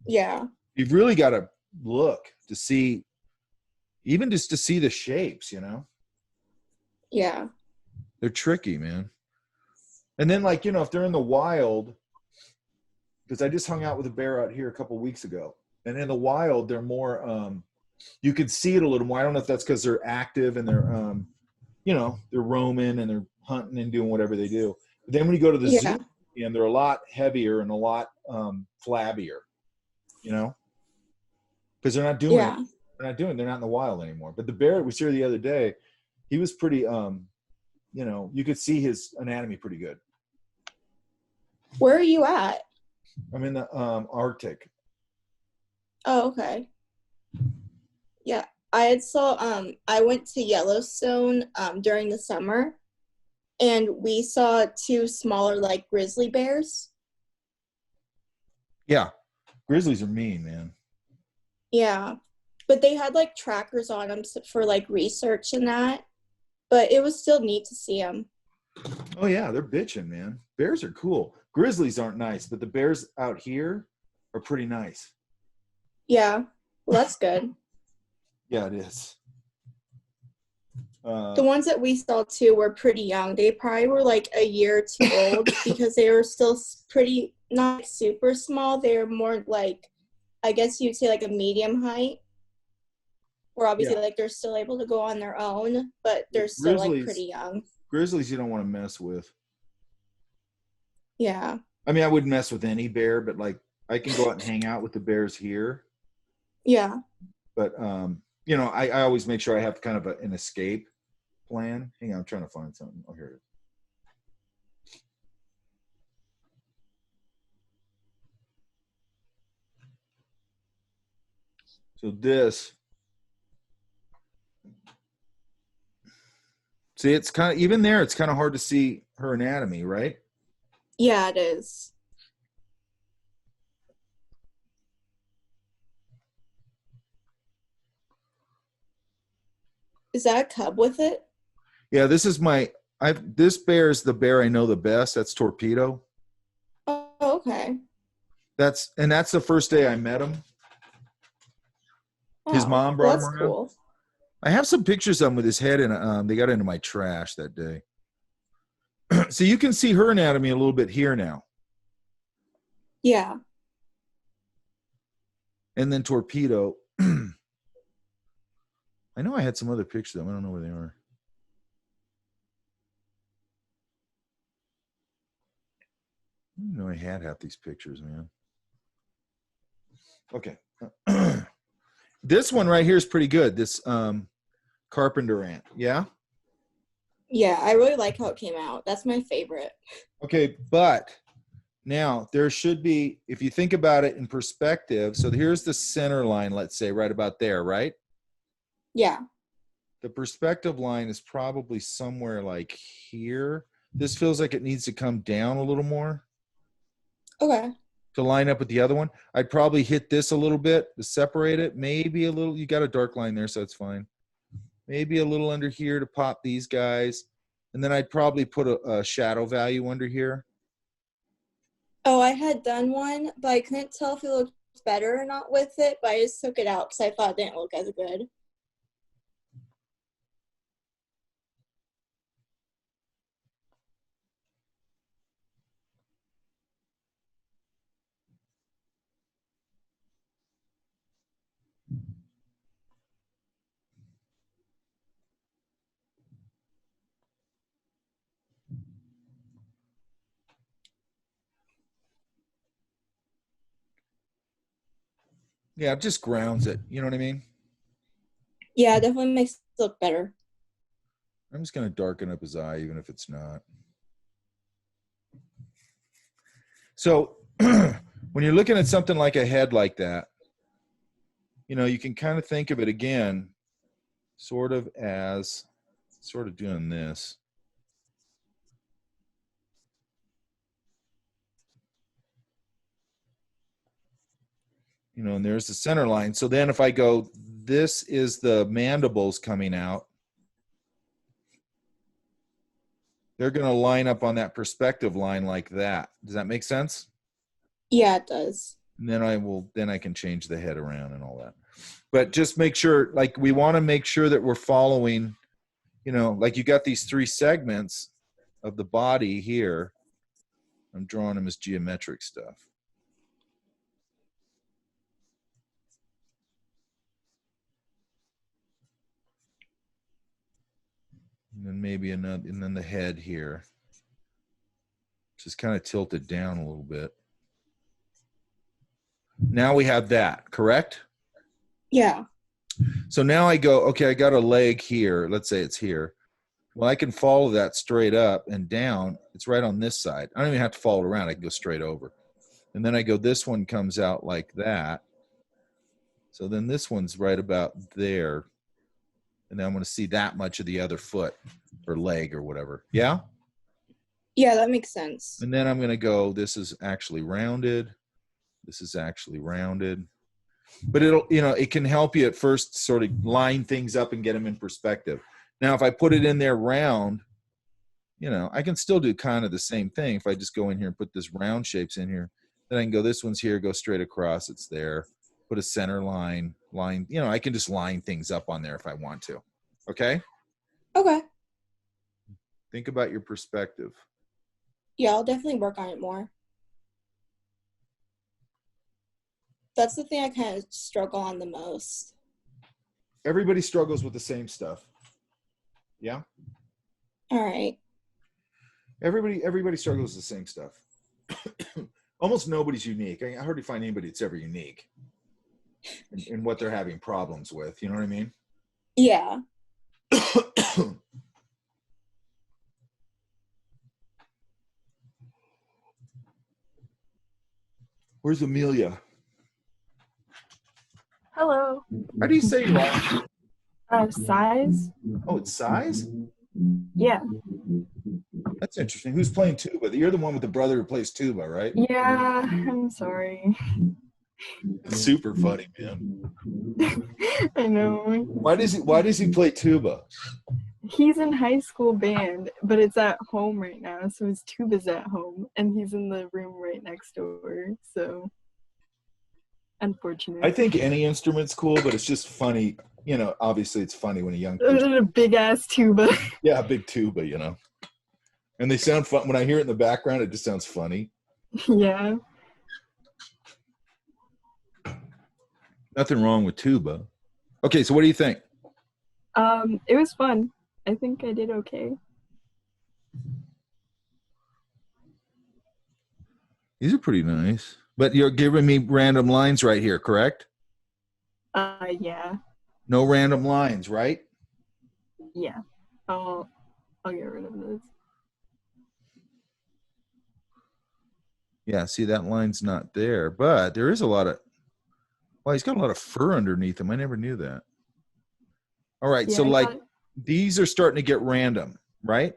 Yeah. You've really got to look to see even just to see the shapes, you know, Yeah. they're tricky, man. And then, like, you know, if they're in the wild, because I just hung out with a bear out here a couple weeks ago, and in the wild, they're more, you could see it a little more. I don't know if that's because they're active and they're, you know, they're roaming and they're hunting and doing whatever they do. But then when you go to the Yeah. zoo, and they're a lot heavier and a lot flabbier, you know, because they're not doing Yeah. it. They're not in the wild anymore. But the bear that was here the other day, he was pretty, you know, you could see his anatomy pretty good. Where are you at? I'm in the Arctic. Oh, okay. Yeah. I went to Yellowstone during the summer, and we saw 2 smaller like grizzly bears. Yeah, grizzlies are mean, man. Yeah. But they had like trackers on them for like research and that. But it was still neat to see them. Oh yeah, they're bitching, man. Bears are cool. Grizzlies aren't nice, but the bears out here are pretty nice. Yeah. Well, that's good. Yeah, it is. The ones that we saw too were pretty young. They probably were like a year or 2 old because they were still pretty, not super small. They were more like, I guess you'd say like a medium height. Where obviously like they're still able to go on their own, but they're still like pretty young. Grizzlies you don't want to mess with. Yeah. I mean, I wouldn't mess with any bear, but like I can go out and hang out with the bears here. Yeah. But you know, I always make sure I have kind of an escape plan. Hang on, I'm trying to find something. Oh, here it is. So this, see, it's kind of, even there, it's kind of hard to see her anatomy, right? Yeah, it is. Is that a cub with it? Yeah, this is this bear is the bear I know the best. That's Torpedo. Oh, okay. That's the first day I met him. His Oh, mom well, brought him that's around. cool. I have some pictures of him with his head in. They got into my trash that day. So you can see her anatomy a little bit here now. Yeah. And then Torpedo. I know I had some other pictures of them. I don't know where they are. I didn't know I had half these pictures, man. Okay. This one right here is pretty good. This carpenter ant. Yeah? Yeah, I really like how it came out. That's my favorite. Okay, but now there should be, if you think about it in perspective, so here's the center line, let's say, right about there, right? Yeah. The perspective line is probably somewhere like here. This feels like it needs to come down a little more. Okay. To line up with the other one. I'd probably hit this a little bit to separate it. Maybe a little, you got a dark line there, so it's fine. Maybe a little under here to pop these guys. And then I'd probably put a shadow value under here. Oh, I had done one, but I couldn't tell if it looked better or not with it, but I just took it out because I thought it didn't look as good. Yeah, it just grounds it. You know what I mean? Yeah, it definitely makes it look better. I'm just going to darken up his eye, even if it's not. So when you're looking at something like a head like that, you know, you can kind of think of it again, sort of as sort of doing this. You know, and there's the center line. So then if I go, this is the mandibles coming out. They're going to line up on that perspective line like that. Does that make sense? Yeah, it does. And then I can change the head around and all that. But just make sure, like, we want to make sure that we're following, you know, like you got these 3 segments of the body here. I'm drawing them as geometric stuff. And then maybe another, and then the head here, which is kind of tilted down a little bit. Now we have that, correct? Yeah. So now I go, okay, I got a leg here. Let's say it's here. Well, I can follow that straight up and down. It's right on this side. I don't even have to follow it around. I can go straight over. And then I go, this one comes out like that. So then this one's right about there. And then I'm going to see that much of the other foot or leg or whatever. Yeah? Yeah, that makes sense. And then I'm going to go, this is actually rounded. This is actually rounded. But it'll, you know, it can help you at first sort of line things up and get them in perspective. Now, if I put it in there round, you know, I can still do kind of the same thing. If I just go in here and put this round shapes in here, then I can go, this one's here, go straight across, it's there. Put a center line, you know, I can just line things up on there if I want to. Okay? Okay. Think about your perspective. Yeah, I'll definitely work on it more. That's the thing I kind of struggle on the most. Everybody struggles with the same stuff. Yeah? All right. Everybody struggles with the same stuff. Almost nobody's unique. I hardly find anybody that's ever unique in what they're having problems with. You know what I mean? Yeah. Where's Amelia? Hello. How do you say your last? Size? Oh, it's size? Yeah. That's interesting. Who's playing tuba? You're the one with the brother who plays tuba, right? Yeah, I'm sorry. It's super funny, man. I know. Why does he play tuba? He's in high school band, but it's at home right now, so his tuba's at home, and he's in the room right next door, so unfortunate. I think any instrument's cool, but it's just funny. You know, obviously it's funny when a young person, a big ass tuba. yeah, a big tuba, you know. And they sound fun. When I hear it in the background, it just sounds funny. Yeah. Nothing wrong with tuba. Okay, so what do you think? It was fun. I think I did okay. These are pretty nice. But you're giving me random lines right here, correct? Yeah. No random lines, right? Yeah. I'll get rid of this. Yeah, see, that line's not there. But there is a lot of, well, he's got a lot of fur underneath him. I never knew that. All right, Yeah, so I like thought- these are starting to get random, right?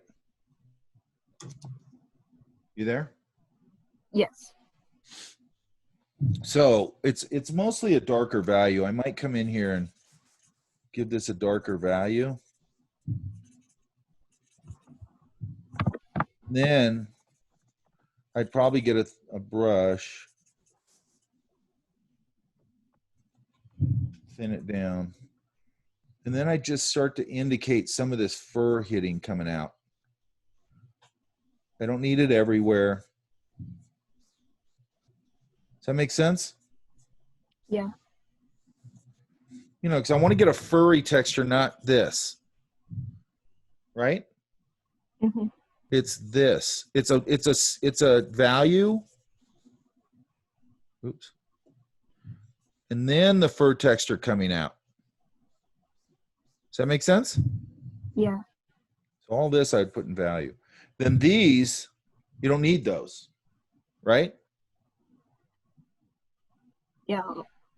You there? Yes. So it's mostly a darker value. I might come in here and give this a darker value. Then I'd probably get a brush, thin it down. And then I just start to indicate some of this fur hitting coming out. I don't need it everywhere. Does that make sense? Yeah. You know, because I want to get a furry texture, not this. Right? Mm-hmm. It's this. It's a value. Oops. And then the fur texture coming out. Does that make sense? Yeah. So all this I'd put in value. Then these, you don't need those, right? Yeah.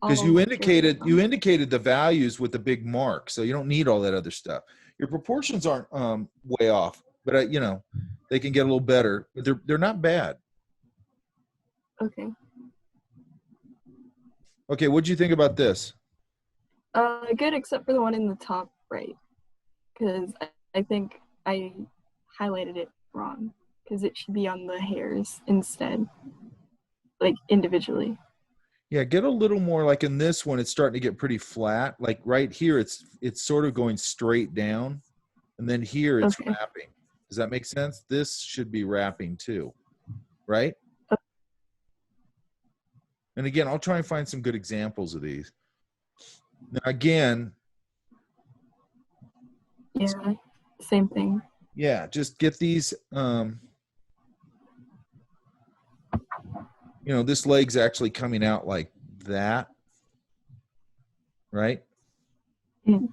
Because you indicated the values with the big mark, so you don't need all that other stuff. Your proportions aren't way off, but you know, they can get a little better. But they're not bad. Okay. Okay, what'd you think about this? Good, except for the one in the top right, because I think I highlighted it wrong, because it should be on the hairs instead, like individually. Yeah, get a little more like in this one, it's starting to get pretty flat. Like right here, it's sort of going straight down. And then here it's Okay. wrapping. Does that make sense? This should be wrapping too, right? And again, I'll try and find some good examples of these. Now again, Yeah, same thing. yeah, just get these, you know, this leg's actually coming out like that, right? Mm.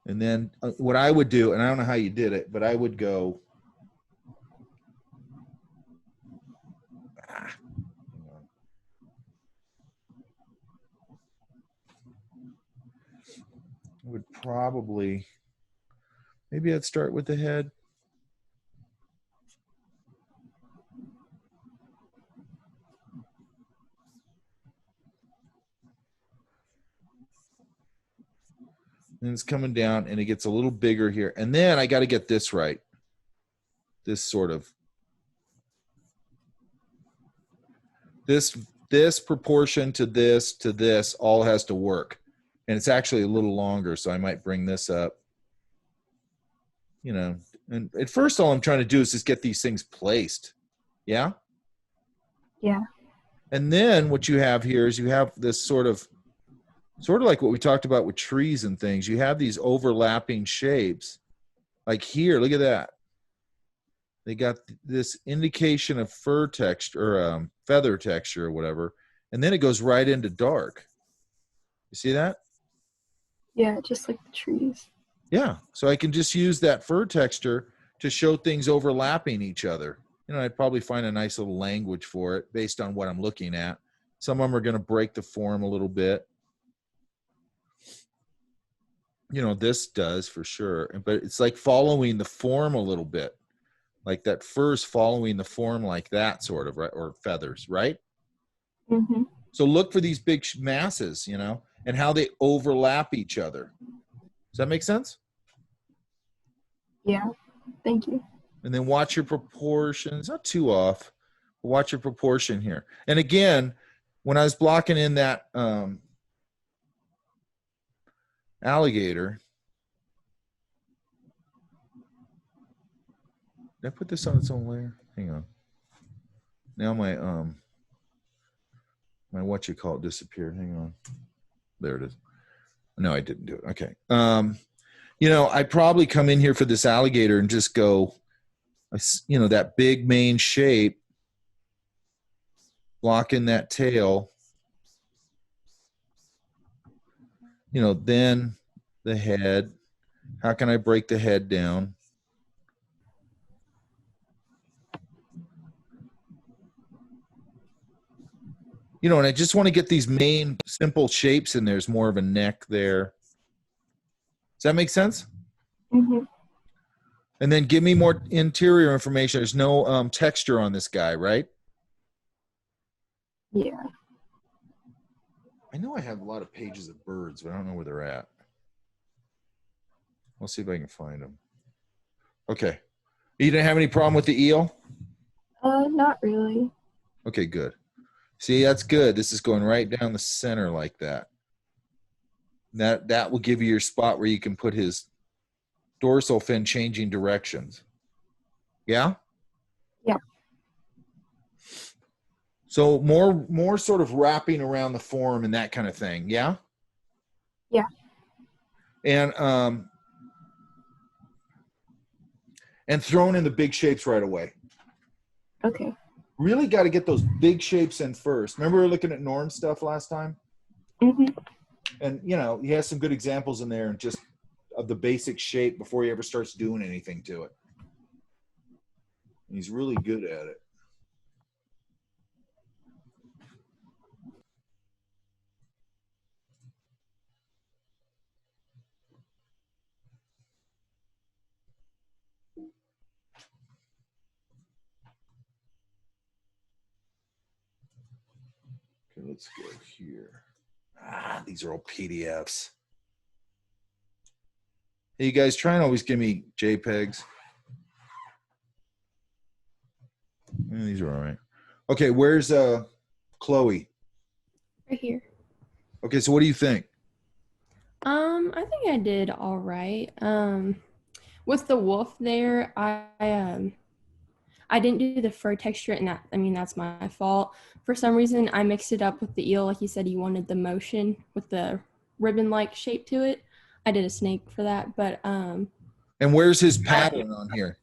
And then what I would do, and I don't know how you did it, but I would go, would probably, maybe I'd start with the head. And it's coming down and it gets a little bigger here. And then I got to get this right. This sort of, this proportion to this all has to work. And it's actually a little longer, so I might bring this up. You know, and at first all I'm trying to do is just get these things placed. Yeah? Yeah. And then what you have here is you have this sort of like what we talked about with trees and things. You have these overlapping shapes. Like here, look at that. They got this indication of fur texture or feather texture or whatever. And then it goes right into dark. You see that? Yeah, just like the trees. Yeah. So I can just use that fur texture to show things overlapping each other. You know, I'd probably find a nice little language for it based on what I'm looking at. Some of them are going to break the form a little bit. You know, this does for sure. But it's like following the form a little bit. Like that fur's following the form like that sort of, right? Or feathers, right? Mm-hmm. So look for these big masses, you know, and how they overlap each other. Does that make sense? Yeah. Thank you. And then watch your proportions, not too off, but watch your proportion here. And again, when I was blocking in that alligator, did I put this on its own layer? Hang on. Now my what you call it disappeared. Hang on. There it is. No, I didn't do it. Okay. You know, I probably come in here for this alligator and just go, you know, that big main shape, block in that tail, you know, then the head. How can I break the head down? You know, and I just want to get these main simple shapes in there. There's more of a neck there. Does that make sense? Mm-hmm. And then give me more interior information. There's no texture on this guy, right? Yeah. I know I have a lot of pages of birds, but I don't know where they're at. I'll see if I can find them. Okay. You didn't have any problem with the eel? Not really. Okay, good. See, that's good. This is going right down the center like that. That will give you your spot where you can put his dorsal fin changing directions. Yeah? Yeah. So more sort of wrapping around the form and that kind of thing. Yeah? Yeah. And thrown in the big shapes right away. Okay. Really got to get those big shapes in first. Remember we were looking at Norm's stuff last time? Mm-hmm. And, you know, he has some good examples in there and just of the basic shape before he ever starts doing anything to it. And he's really good at it. Okay, let's go here. These are all PDFs. Hey, you guys, try and always give me JPEGs. These are all right. Okay, where's Chloe? Right here. Okay, so what do you think? I think I did all right. With the wolf there, I didn't do the fur texture, and that's my fault. For some reason, I mixed it up with the eel. Like you said, you wanted the motion with the ribbon-like shape to it. I did a snake for that, but And where's his pattern on here?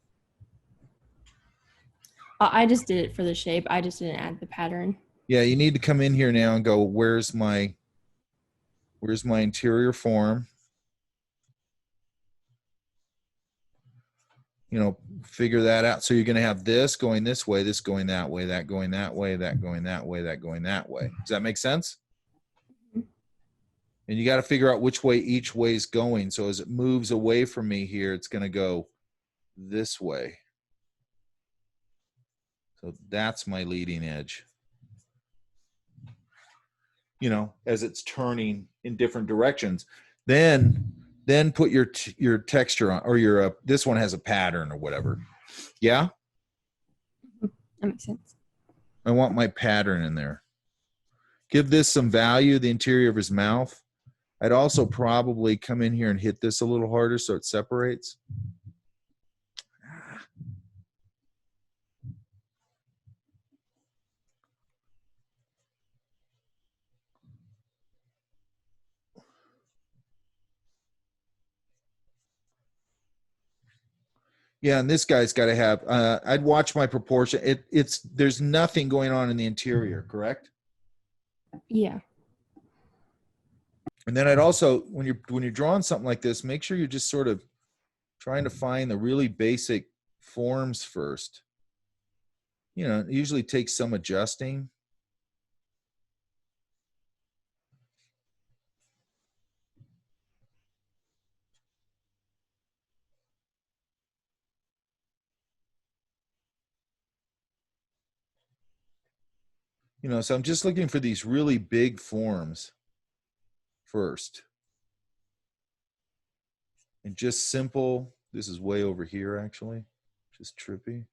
I just did it for the shape. I just didn't add the pattern. Yeah, you need to come in here now and go, where's my interior form? You know, figure that out. So you're going to have this going this way, this going that way, that going that way, that going that way, that going that way. Does that make sense? And you got to figure out which way each way is going. So as it moves away from me here, it's going to go this way. So that's my leading edge. You know, as it's turning in different directions. Then put your texture on, or your this one has a pattern or whatever. Yeah? That makes sense. I want my pattern in there. Give this some value, the interior of his mouth. I'd also probably come in here and hit this a little harder so it separates. Yeah, and this guy's got to have, I'd watch my proportion. There's nothing going on in the interior, correct? Yeah. And then I'd also, when you're drawing something like this, make sure you're just sort of trying to find the really basic forms first. You know, it usually takes some adjusting. You know, so I'm just looking for these really big forms first. And just simple, this is way over here actually, just trippy.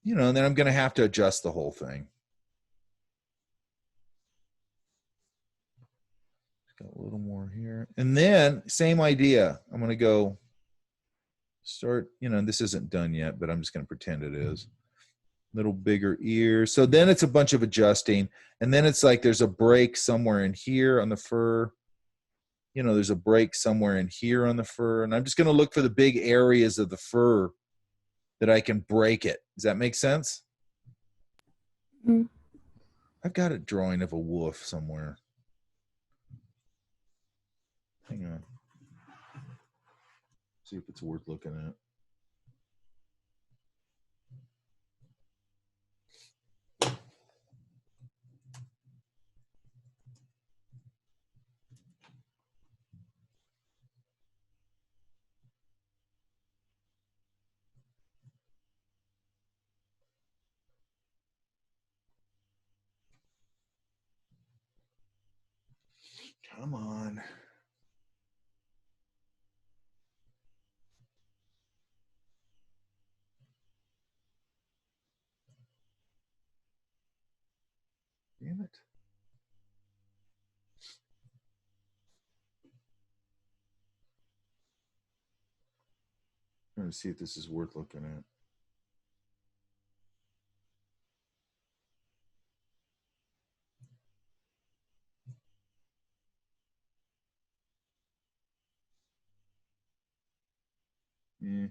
You know, and then I'm going to have to adjust the whole thing. Got a little more here. And then same idea. I'm going to go start, you know, this isn't done yet, but I'm just going to pretend it is. Little bigger ears. So then it's a bunch of adjusting. And then it's like there's a break somewhere in here on the fur. You know, there's a break somewhere in here on the fur. And I'm just going to look for the big areas of the fur that I can break it. Does that make sense? Mm-hmm. I've got a drawing of a wolf somewhere. Hang on. See if it's worth looking at. Come on. Damn it. I'm trying to see if this is worth looking at. Yeah.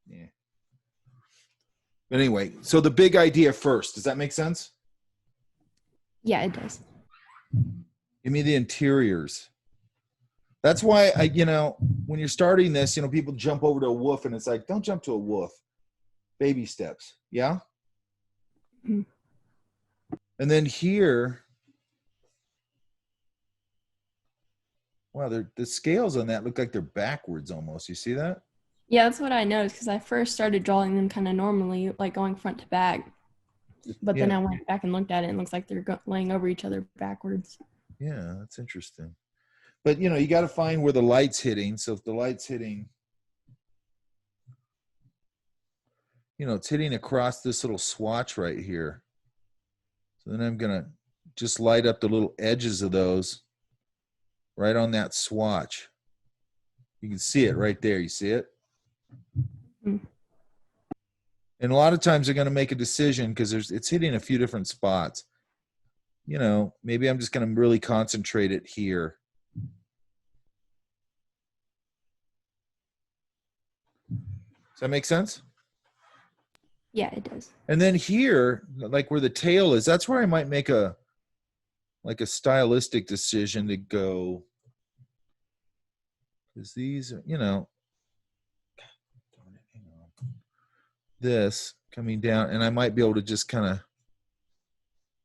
Yeah. But anyway, so the big idea first. Does that make sense? Yeah, it does. Give me the interiors. That's why you know, when you're starting this, you know, people jump over to a wolf and it's like, don't jump to a wolf. Baby steps. Yeah? Mm-hmm. And then here, wow, the scales on that look like they're backwards almost. You see that? Yeah, that's what I noticed because I first started drawing them kind of normally, like going front to back. But then I went back and looked at it and it looks like they're laying over each other backwards. Yeah, that's interesting. But, you know, you got to find where the light's hitting. So if the light's hitting, it's hitting across this little swatch right here. So then I'm going to just light up the little edges of those right on that swatch. You can see it right there. You see it? Mm. And a lot of times they're going to make a decision because it's hitting a few different spots. Maybe I'm just going to really concentrate it here. Does that make sense? Yeah, it does. And then here, like where the tail is, that's where I might make a stylistic decision to go. Because these are, this coming down, and I might be able to just kind of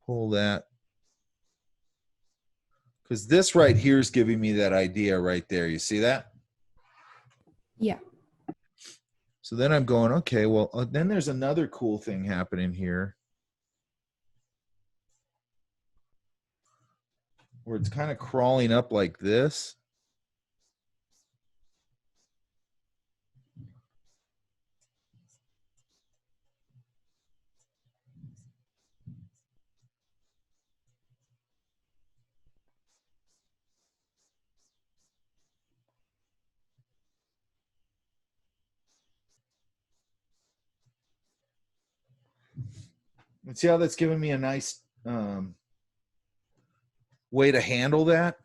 pull that. Because this right here is giving me that idea right there. You see that? Yeah. So then I'm going, okay, well, then there's another cool thing happening here. Where it's kind of crawling up like this. And see how that's giving me a nice way to handle that?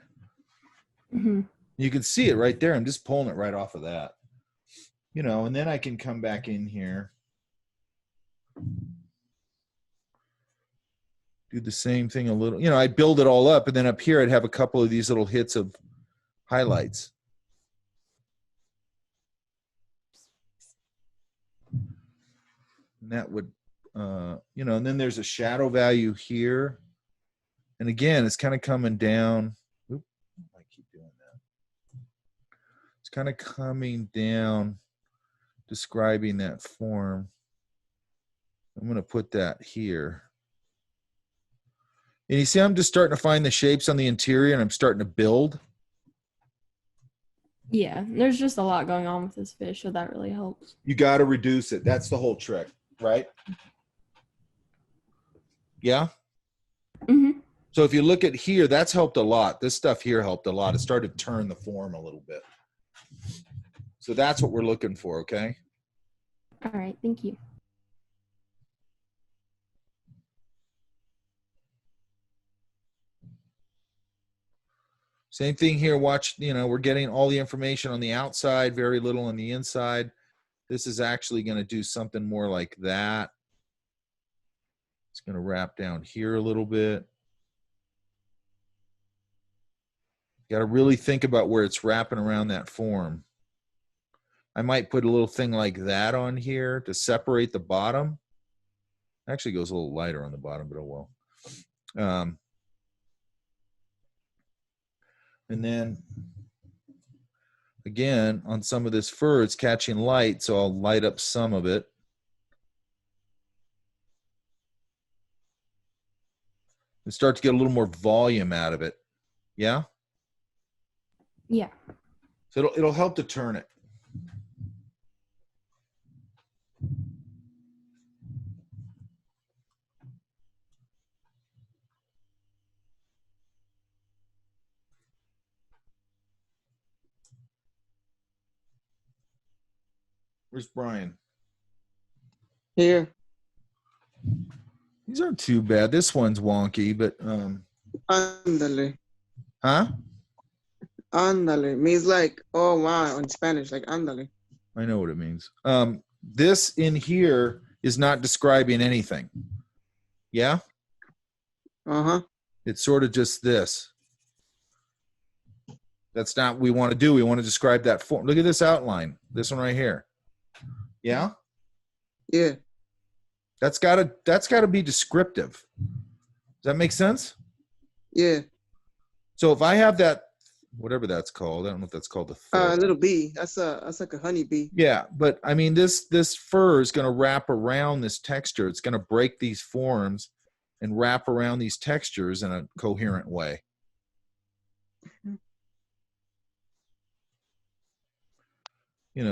Mm-hmm. You can see it right there. I'm just pulling it right off of that. And then I can come back in here. Do the same thing a little. I'd build it all up, and then up here I'd have a couple of these little hits of highlights. And that would, and then there's a shadow value here. And again, it's kind of coming down. Oop, I keep doing that. It's kind of coming down, describing that form. I'm going to put that here. And you see, I'm just starting to find the shapes on the interior, and I'm starting to build. Yeah, there's just a lot going on with this fish, so that really helps. You got to reduce it. That's the whole trick, right? Yeah? Mm-hmm. So if you look at here, that's helped a lot. This stuff here helped a lot. It started to turn the form a little bit. So that's what we're looking for, okay? All right, thank you. Same thing here. Watch, we're getting all the information on the outside, very little on the inside. This is actually going to do something more like that. It's going to wrap down here a little bit. Got to really think about where it's wrapping around that form. I might put a little thing like that on here to separate the bottom. Actually goes a little lighter on the bottom, but oh well. And then, again, on some of this fur, it's catching light, so I'll light up some of it. And start to get a little more volume out of it. Yeah? Yeah. So it'll help to turn it. Where's Brian? Here. These aren't too bad. This one's wonky, but Ándale. Huh? Ándale means like, oh wow, in Spanish, like ándale. I know what it means. This in here is not describing anything. Yeah? Uh-huh. It's sort of just this. That's not what we want to do. We want to describe that form. Look at this outline. This one right here. Yeah? Yeah. That's gotta be descriptive. Does that make sense? Yeah. So if I have that, whatever that's called, I don't know if that's called the A little bee. That's like a honey bee. Yeah, but I mean this fur is gonna wrap around this texture. It's gonna break these forms and wrap around these textures in a coherent way.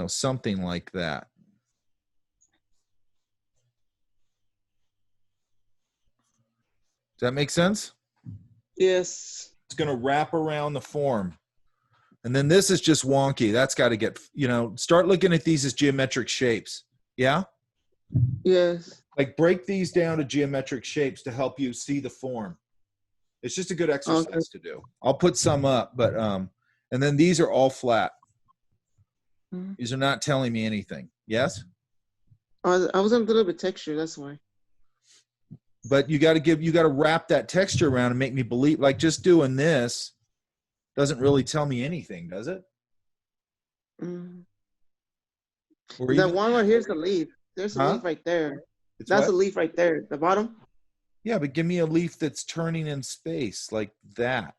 Something like that. Does that make sense? Yes. It's going to wrap around the form. And then this is just wonky. That's got to get, start looking at these as geometric shapes. Yeah? Yes. Like break these down to geometric shapes to help you see the form. It's just a good exercise to do. I'll put some up, but, and then these are all flat. These are not telling me anything. Yes? I was a little bit texture, that's why. But you got to wrap that texture around and make me believe, like just doing this doesn't really tell me anything, does it? Or That even, one right here's the leaf. There's a Huh? leaf right there. It's That's what? a leaf right there. The bottom. Yeah, but give me a leaf that's turning in space like that.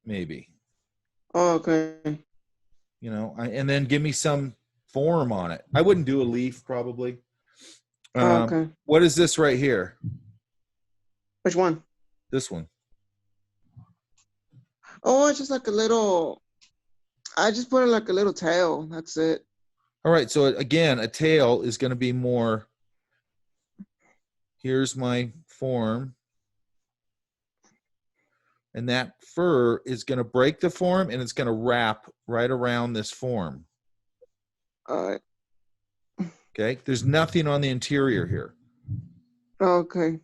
Maybe. Oh, okay. And then give me some form on it. I wouldn't do a leaf probably. Oh, okay. What is this right here? Which one? This one. Oh, it's just like a little. I just put it like a little tail. That's it. All right. So again, a tail is going to be more. Here's my form. And that fur is going to break the form and it's going to wrap right around this form. All right. Okay. There's nothing on the interior here. Okay.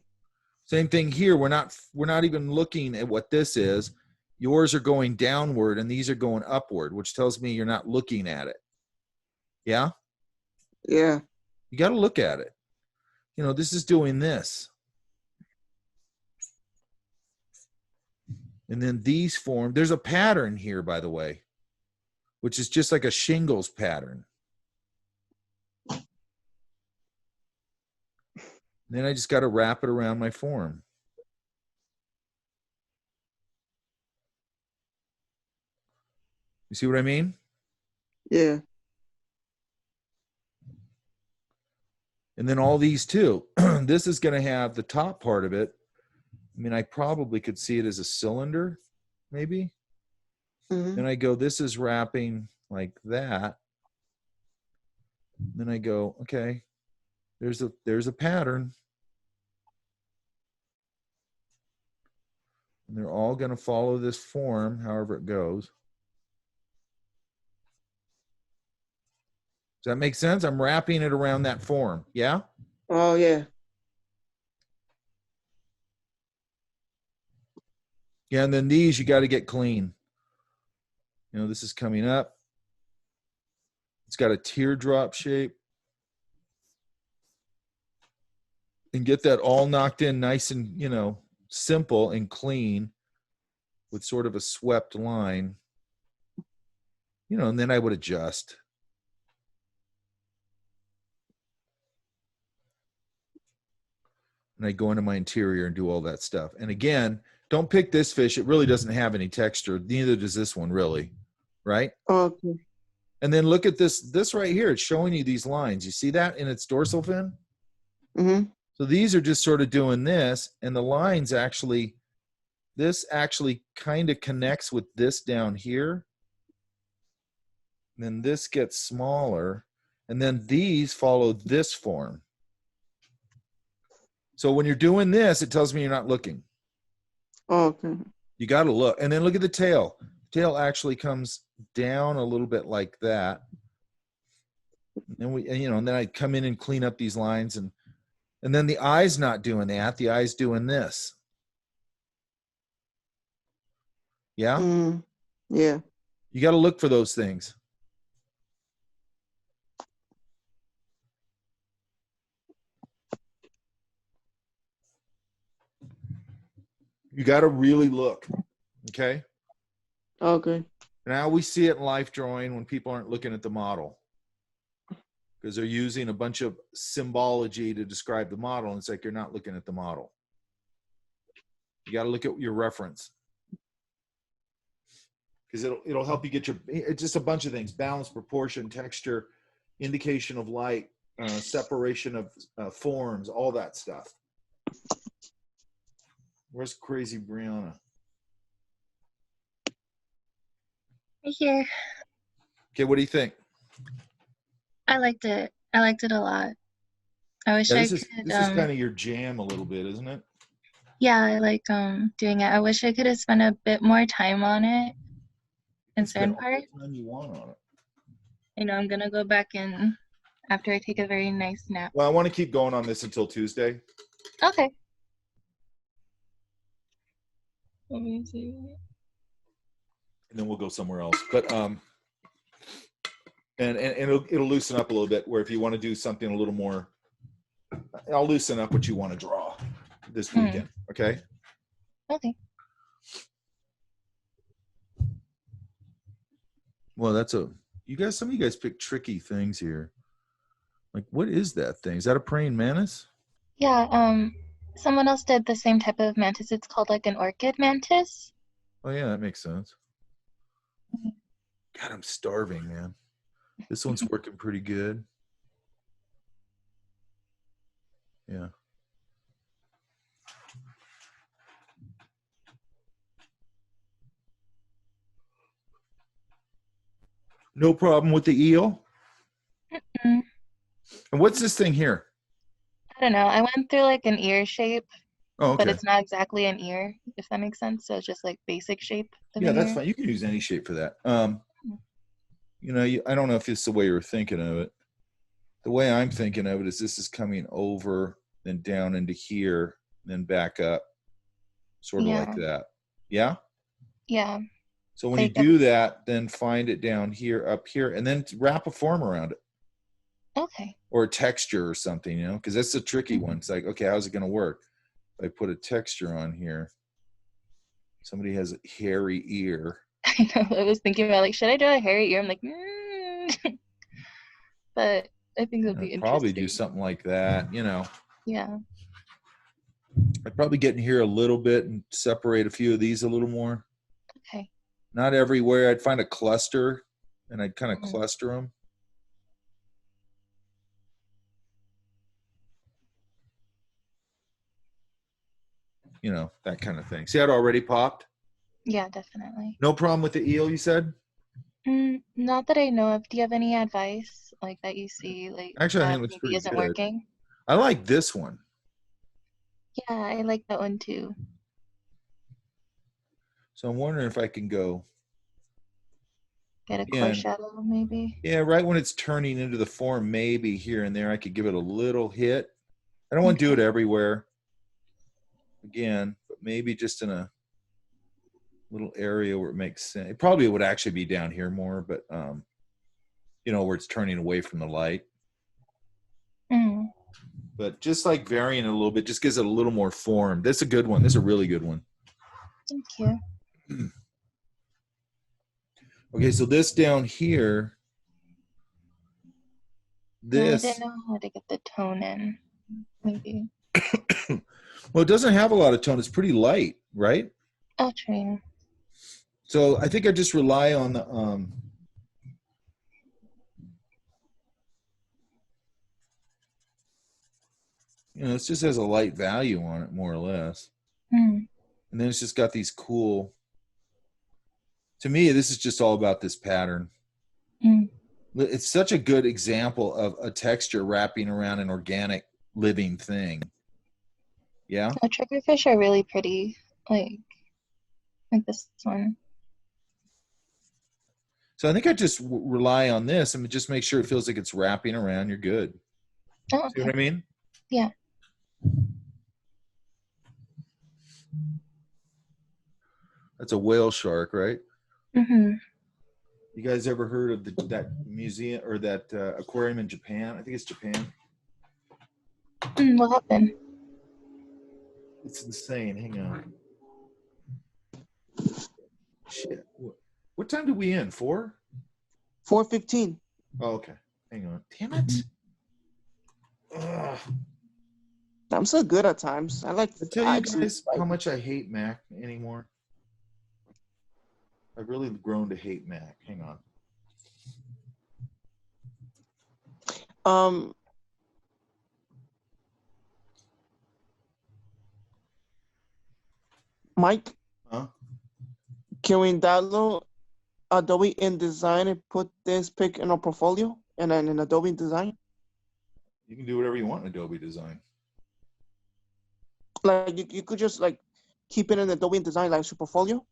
Same thing here. We're not even looking at what this is. Yours are going downward and these are going upward, which tells me you're not looking at it. Yeah? Yeah. You got to look at it. This is doing this. And then these form, there's a pattern here, by the way, which is just like a shingles pattern. Then I just got to wrap it around my form. You see what I mean? Yeah. And then all these too. This is going to have the top part of it. I mean, I probably could see it as a cylinder, maybe. Then I go, this is wrapping like that. Then I go, okay, there's a pattern. And they're all going to follow this form, however it goes. Does that make sense? I'm wrapping it around that form. Yeah? Oh, yeah. Yeah, and then these, you got to get clean. This is coming up. It's got a teardrop shape. And get that all knocked in nice and, simple and clean with sort of a swept line. And then I would adjust. And I go into my interior and do all that stuff. And again, don't pick this fish. It really doesn't have any texture. Neither does this one, really. Right? Okay. And then look at this right here. It's showing you these lines. You see that in its dorsal fin? Mm-hmm. So these are just sort of doing this. And the lines this actually kind of connects with this down here. And then this gets smaller. And then these follow this form. So when you're doing this, it tells me you're not looking. Oh, okay. You got to look. And then look at the tail. The tail actually comes down a little bit like that. And then I come in and clean up these lines and then the eye's not doing that. The eye's doing this. Yeah? Yeah. You got to look for those things. You got to really look. Okay? Okay. And I always see it in life drawing when people aren't looking at the model because they're using a bunch of symbology to describe the model. And it's like you're not looking at the model. You got to look at your reference because it'll help you get it's just a bunch of things: balance, proportion, texture, indication of light, separation of forms, all that stuff. Where's crazy Brianna? Right here. Okay, what do you think? I liked it. I liked it a lot. I wish Yeah, I this is could. this is kind of your jam a little bit, isn't it? Yeah, I like doing it. I wish I could have spent a bit more time on it in Spend certain all parts. the time you want on it. You know, I'm gonna go back in after I take a very nice nap. Well, I want to keep going on this until Tuesday. Okay. Let me see. And then we'll go somewhere else. But and it'll loosen up a little bit. Where if you want to do something a little more, I'll loosen up what you want to draw this weekend. Okay. Okay. Well, you guys. Some of you guys pick tricky things here. Like, what is that thing? Is that a praying mantis? Yeah. Someone else did the same type of mantis. It's called like an orchid mantis. Oh yeah, that makes sense. God, I'm starving, man. This one's working pretty good. Yeah. No problem with the eel. Mm. And what's this thing here? I don't know. I went through like an ear shape, Oh, but okay. it's not exactly an ear, if that makes sense. So it's just like basic shape of Yeah, an that's ear. fine. You can use any shape for that. You know, I don't know if it's the way you're thinking of it. The way I'm thinking of it is this is coming over, then down into here, then back up, sort of like Yeah. that. Yeah? Yeah. So when you Like do that, then find it down here, up here, and then wrap a form around it. Okay. Or a texture or something, you know, because that's the tricky one. It's like, okay, how's it going to work? If I put a texture on here, somebody has a hairy ear. I know. I was thinking about like, should I draw a hairy ear? I'm like, but I think it'll be I'd probably interesting. do something like that, you know. Yeah. I'd probably get in here a little bit and separate a few of these a little more. Okay. Not everywhere. I'd find a cluster and I'd kind of cluster them. You know, that kind of thing. See how it already popped? Yeah, definitely. No problem with the eel, you said? Not that I know of. Do you have any advice like that you see like Actually, I that think it looks maybe pretty isn't good. working? I like this one. Yeah, I like that one too. So I'm wondering if I can go. Get a Again, foreshadow maybe. yeah, right when it's turning into the form, maybe here and there, I could give it a little hit. I don't want to do it everywhere. Again, but maybe just in a little area where it makes sense. It probably would actually be down here more, but you know, where it's turning away from the light. But just like varying it a little bit just gives it a little more form. That's a good one. That's a really good one. Thank you. Okay, so this down here, No, I this, didn't know how to get the tone in. Maybe. well, it doesn't have a lot of tone. It's pretty light, right? Oh, true. So I think I just rely on the you know, it just has a light value on it, more or less. And then it's just got these cool, to me, this is just all about this pattern. It's such a good example of a texture wrapping around an organic living thing. Yeah? Oh, triggerfish are really pretty. Like this one. So I think I just rely on this and just make sure it feels like it's wrapping around. You're good. Oh, okay. See what I mean? Yeah. That's a whale shark, right? Mm-hmm. You guys ever heard of that museum or that aquarium in Japan? I think it's Japan. What happened? It's insane. Hang on. Shit. What time did we end? 4? 4:15. Oh, okay. Hang on. Damn it. Ugh. I'm so good at times. I like. I tell you guys how much I hate Mac anymore. I've really grown to hate Mac. Hang on. Mike. Huh? Can we download Adobe InDesign and put this pic in our portfolio and then in Adobe InDesign? You can do whatever you want in Adobe Design. Like you could just like keep it in Adobe Design like your portfolio.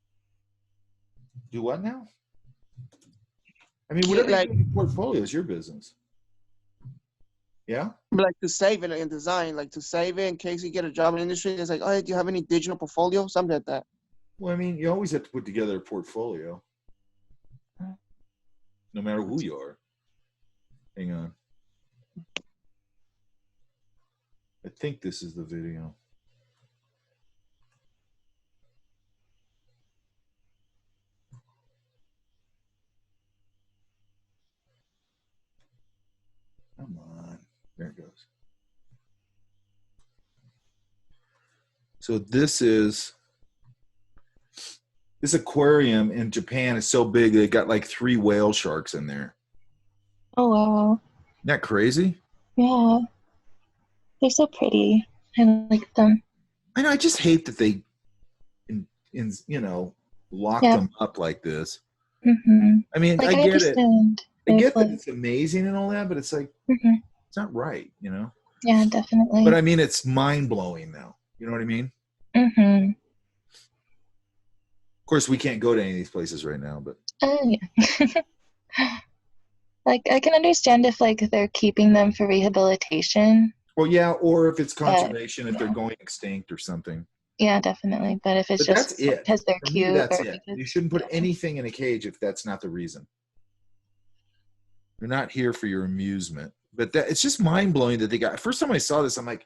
Do what now? I mean, whatever Like, you do in your portfolio is your business. Yeah? like to save it in design, like to save it in case you get a job in the industry. It's like, oh, do you have any digital portfolio? Something like that. Well, I mean, you always have to put together a portfolio. No matter who you are. Hang on. I think this is the video. Come on. There it goes. So this aquarium in Japan is so big they got like 3 whale sharks in there. Oh wow. Isn't that crazy? Yeah. They're so pretty. I like them. I know. I just hate that they, lock Yeah. them up like this. Mm-hmm. I mean, Like, I I get it. understand. I get There's, that like, it's amazing and all that, but it's like mhm. it's not right, Yeah, definitely. But I mean, it's mind blowing now. You know what I mean? Mm-hmm. Of course, we can't go to any of these places right now, but Yeah. Like, I can understand if like they're keeping them for rehabilitation. well, yeah, or if it's But, conservation, if they're going extinct or something. yeah, definitely. But if it's But that's just it. because they're For me, cute that's or it. because, You shouldn't put anything in a cage if that's not the reason. They're not here for your amusement. But that it's just mind blowing that they got. First time I saw this, I'm like, I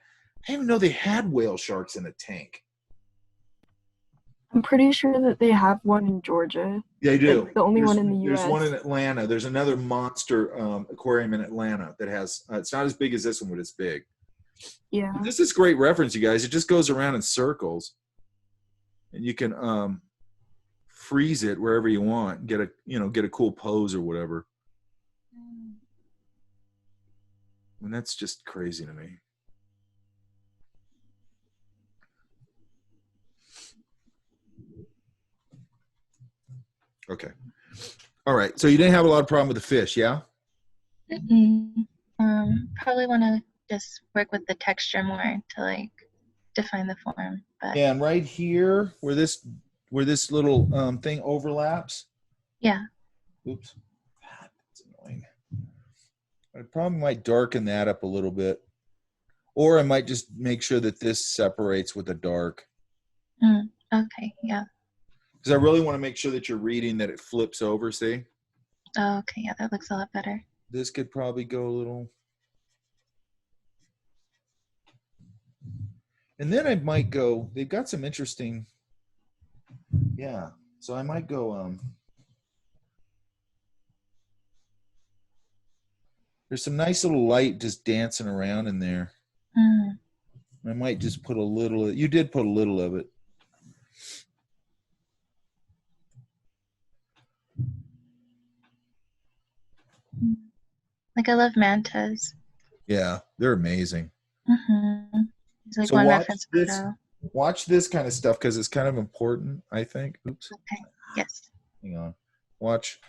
didn't even know they had whale sharks in a tank. I'm pretty sure that they have one in Georgia. They do. It's the only one in the There's U.S. one in Atlanta. There's another monster aquarium in Atlanta that has. It's not as big as this one, but it's big. Yeah. But this is great reference, you guys. It just goes around in circles, and you can freeze it wherever you want. Get a cool pose or whatever. And that's just crazy to me. Okay. All right. So you didn't have a lot of problem with the fish, yeah? Mm-mm. Probably want to just work with the texture more to like define the form. But And right here, where this little thing overlaps. yeah. Oops. That's annoying. I probably might darken that up a little bit. Or I might just make sure that this separates with the dark. Okay. Yeah. Because I really want to make sure that you're reading that it flips over, see? Oh, okay. Yeah, that looks a lot better. This could probably go a little. And then I might go, they've got some interesting, yeah. So I might go, there's some nice little light just dancing around in there. I might just put a little, you did put a little of it. Like I love mantas. Yeah, they're amazing. Mm-hmm. It's like So one watch reference this, photo. watch this kind of stuff because it's kind of important, I think. Oops. Okay. Yes. Hang on. Watch.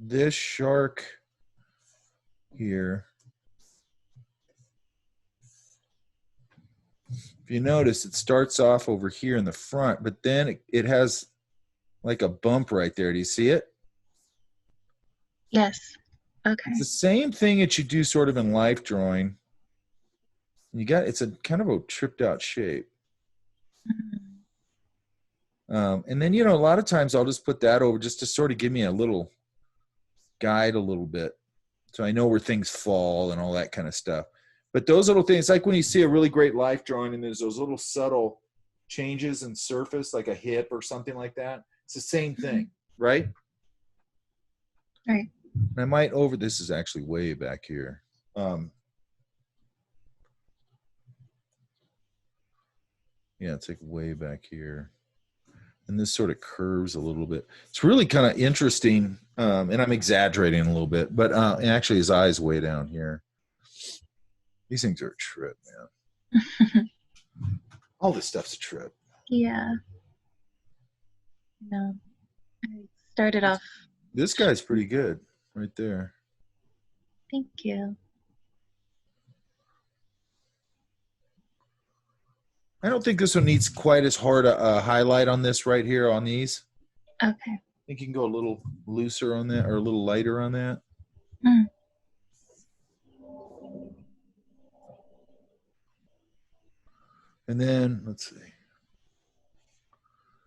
This shark here, if you notice, it starts off over here in the front, but then it has like a bump right there. Do you see it? Yes. Okay. It's the same thing that you do sort of in life drawing. It's a kind of a tripped out shape. And then, a lot of times I'll just put that over just to sort of give me a little guide a little bit. So I know where things fall and all that kind of stuff. But those little things, like when you see a really great life drawing and there's those little subtle changes in surface, like a hip or something like that. It's the same thing, right? Right. And I might this is actually way back here. Yeah, it's like way back here. And this sort of curves a little bit. It's really kind of interesting. And I'm exaggerating a little bit, but actually his eye's way down here. These things are a trip, man. All this stuff's a trip. Yeah. No. I started off. This guy's pretty good right there. Thank you. I don't think this one needs quite as hard a highlight on this right here on these. Okay. I think you can go a little looser on that or a little lighter on that. Mm. And then, let's see.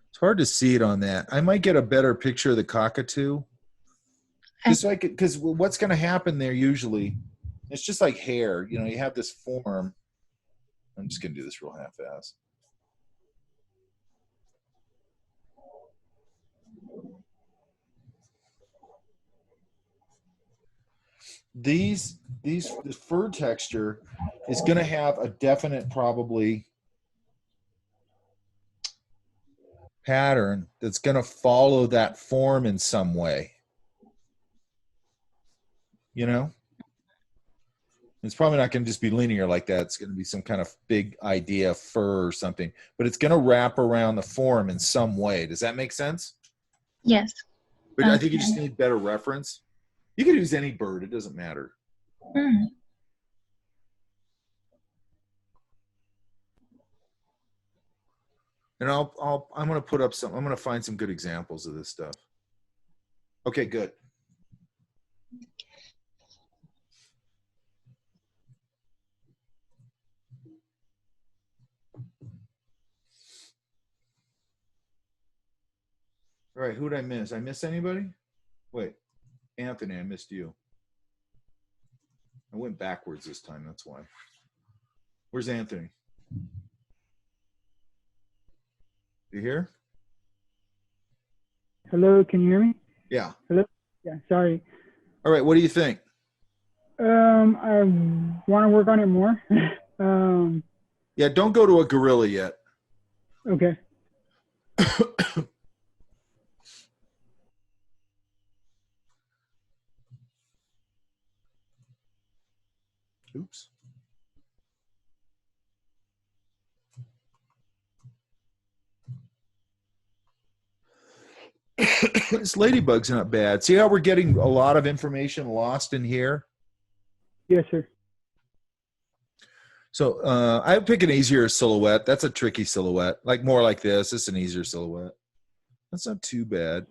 It's hard to see it on that. I might get a better picture of the cockatoo. Just like it, because what's going to happen there usually, it's just like hair. You know, you have this form. I'm just going to do this real half-ass. This fur texture is going to have a definite probably pattern that's going to follow that form in some way. You know? It's probably not going to just be linear like that. It's going to be some kind of big idea, fur or something. But it's going to wrap around the form in some way. Does that make sense? Yes. But I think you just need better reference. You could use any bird. It doesn't matter. Mm. And I'm going to put up some. I'm going to find some good examples of this stuff. Okay, good. All right, who did I miss? I miss anybody? Wait, Anthony, I missed you. I went backwards this time, that's why. Where's Anthony? You here? Hello, can you hear me? Yeah. Hello? Yeah, sorry. All right, what do you think? I want to work on it more. Yeah, don't go to a gorilla yet. Okay. Oops. This ladybug's not bad. See how we're getting a lot of information lost in here? Yes, sir. So I would pick an easier silhouette. That's a tricky silhouette. Like more like this. This is an easier silhouette. That's not too bad.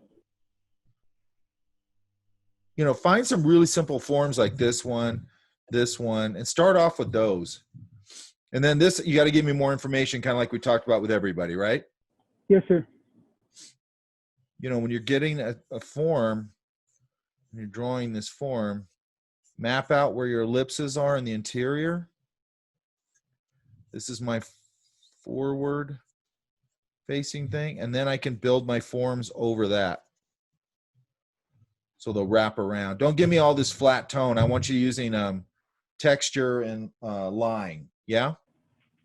You know, find some really simple forms like this one, and start off with those. And then this, you got to give me more information, kind of like we talked about with everybody, right? Yes, sir. You know, when you're getting a form, when you're drawing this form, map out where your ellipses are in the interior. This is my forward facing thing, and then I can build my forms over that. So they'll wrap around. Don't give me all this flat tone. I want you using texture and line. Yeah?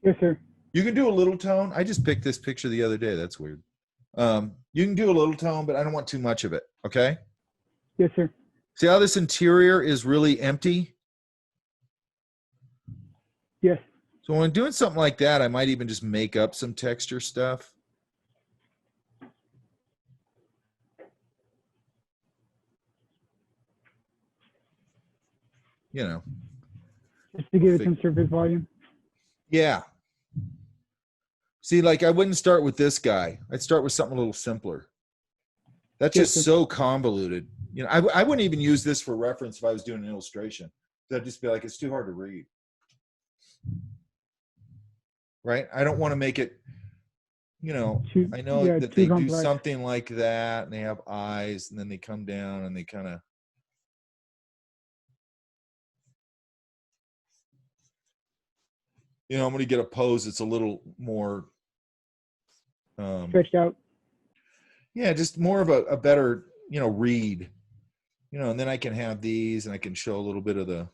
Yes, sir. You can do a little tone. I just picked this picture the other day. That's weird. You can do a little tone, but I don't want too much of it. Okay? Yes, sir. See how this interior is really empty? Yes. So when I'm doing something like that, I might even just make up some texture stuff. You know. Just to give it some surface volume. Yeah. See, like I wouldn't start with this guy. I'd start with something a little simpler. That's just so convoluted. You know, I wouldn't even use this for reference if I was doing an illustration. I'd just be like, it's too hard to read. Right? I don't want to make it, you know, I know that they do something like that and they have eyes and then they come down and they kind of, you know, I'm going to get a pose that's a little more stretched out. Yeah, just more of a better, you know, read. You know, and then I can have these and I can show a little bit of the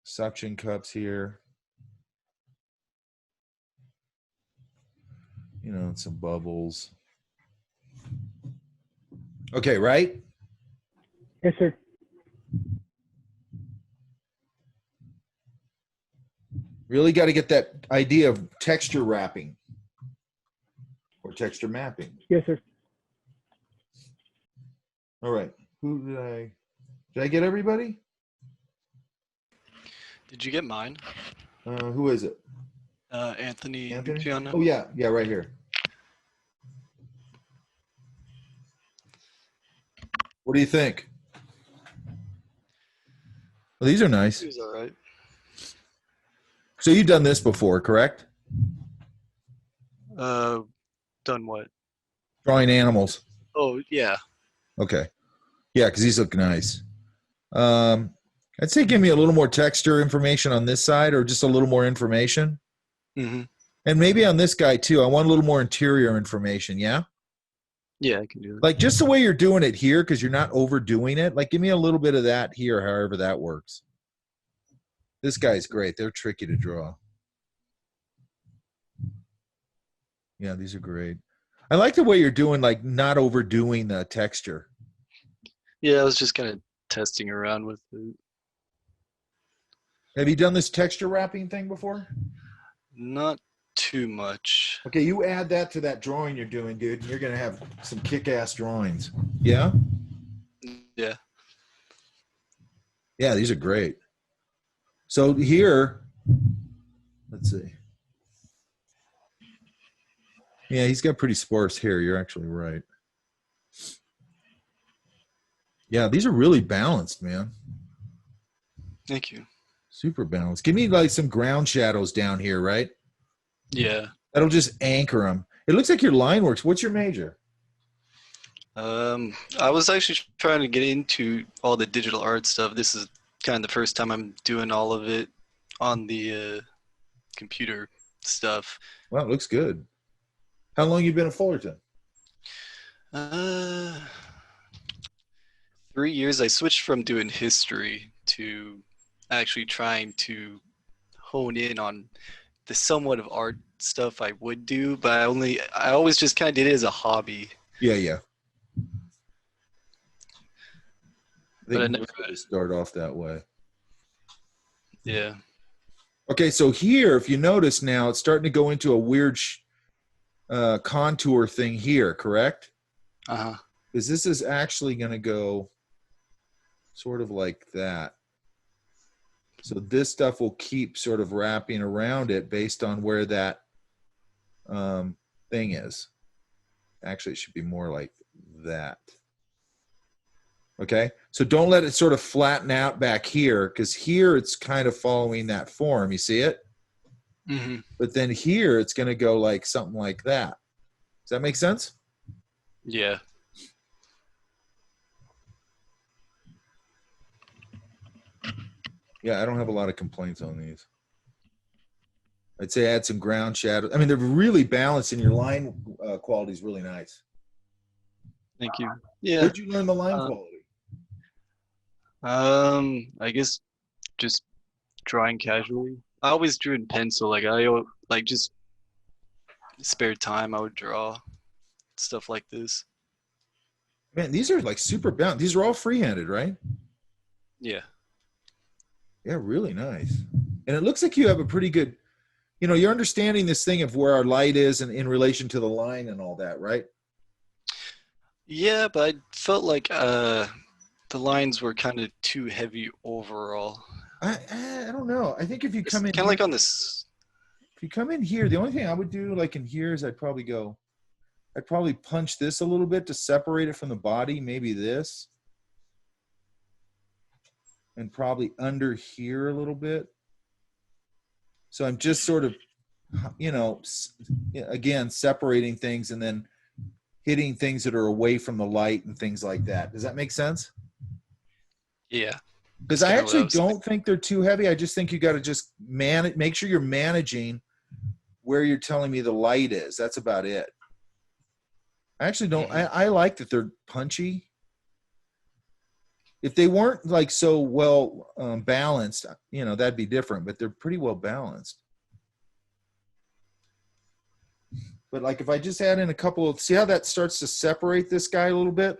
suction cups here. You know, some bubbles. Okay, right? Yes, sir. Really got to get that idea of texture wrapping or texture mapping. Yes, sir. All right. Did I get everybody? Did you get mine? Who is it? Anthony. Anthony? Luciano? Oh, yeah. Yeah, right here. What do you think? Well, these are nice. He was all right. So you've done this before, correct? Done what? Drawing animals. Oh, yeah. Okay. Yeah, because these look nice. I'd say give me a little more texture information on this side, or just a little more information. Mm-hmm. And maybe on this guy too. I want a little more interior information, yeah? Yeah, I can do that. Like just the way you're doing it here, because you're not overdoing it. Like give me a little bit of that here, however that works. This guy's great. They're tricky to draw. Yeah, these are great. I like the way you're doing, like not overdoing the texture. Yeah, I was just kind of testing around with it. Have you done this texture wrapping thing before? Not too much. Okay, you add that to that drawing you're doing, dude, and you're going to have some kick-ass drawings. Yeah? Yeah. Yeah, these are great. So here, let's see. Yeah, he's got pretty sparse hair. You're actually right. Yeah, these are really balanced, man. Thank you. Super balanced. Give me like some ground shadows down here, right? Yeah. That'll just anchor them. It looks like your line works. What's your major? I was actually trying to get into all the digital art stuff. This is kind of the first time I'm doing all of it on the computer stuff. Well, it looks good. How long you been at Fullerton? 3 years. I switched from doing history to actually trying to hone in on the somewhat of art stuff I would do, but I always just kind of did it as a hobby. Yeah, yeah. But I never never start off that way. Yeah. Okay, so here, if you notice now, it's starting to go into a weird contour thing here, correct? Uh-huh. Because this is actually going to go sort of like that. So this stuff will keep sort of wrapping around it based on where that thing is. Actually, it should be more like that. Okay, so don't let it sort of flatten out back here, because here it's kind of following that form. You see it? Mm-hmm. But then here it's going to go like something like that. Does that make sense? Yeah. Yeah, I don't have a lot of complaints on these. I'd say add some ground shadow. I mean, they're really balanced, and your line quality is really nice. Thank you. Yeah. Where'd you learn the line quality? I guess just drawing casually. I always drew in pencil. Like just spare time, I would draw stuff like this. Man, these are like super balanced. These are all freehanded, right? Yeah. Yeah, really nice. And it looks like you have a pretty good, you're understanding this thing of where our light is and in relation to the line and all that, right? Yeah, but I felt like the lines were kind of too heavy overall. I don't know. I think if you come in kind of like on this. If you come in here, the only thing I would do like in here is I'd probably punch this a little bit to separate it from the body, maybe this. And probably under here a little bit. So I'm just sort of, again, separating things and then hitting things that are away from the light and things like that. Does that make sense? Yeah. Because I actually don't think they're too heavy. I just think you got to just make sure you're managing where you're telling me the light is. That's about it. I actually don't. I like that they're punchy. If they weren't like so well balanced, that'd be different. But they're pretty well balanced. But like if I just add in a couple of, see how that starts to separate this guy a little bit?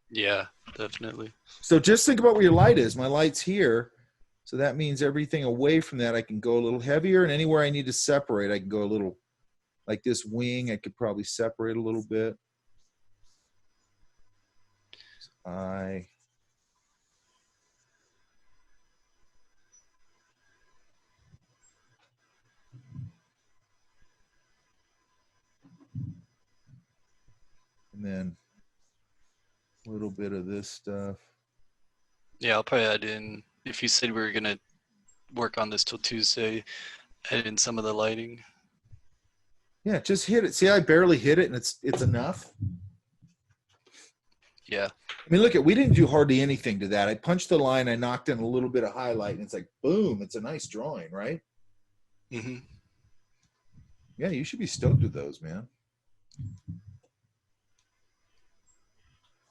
Yeah, definitely. So just think about where your light is. My light's here. So that means everything away from that, I can go a little heavier, and anywhere I need to separate, I can go a little, like this wing, I could probably separate a little bit. And then a little bit of this stuff. Yeah, I'll probably add in, if you said we were gonna work on this till Tuesday, add in some of the lighting. Yeah, just hit it. See, I barely hit it, and it's enough. Yeah. I mean, look, we didn't do hardly anything to that. I punched the line, I knocked in a little bit of highlight, and it's like, boom, it's a nice drawing, right? Mm-hmm. Yeah, you should be stoked with those, man.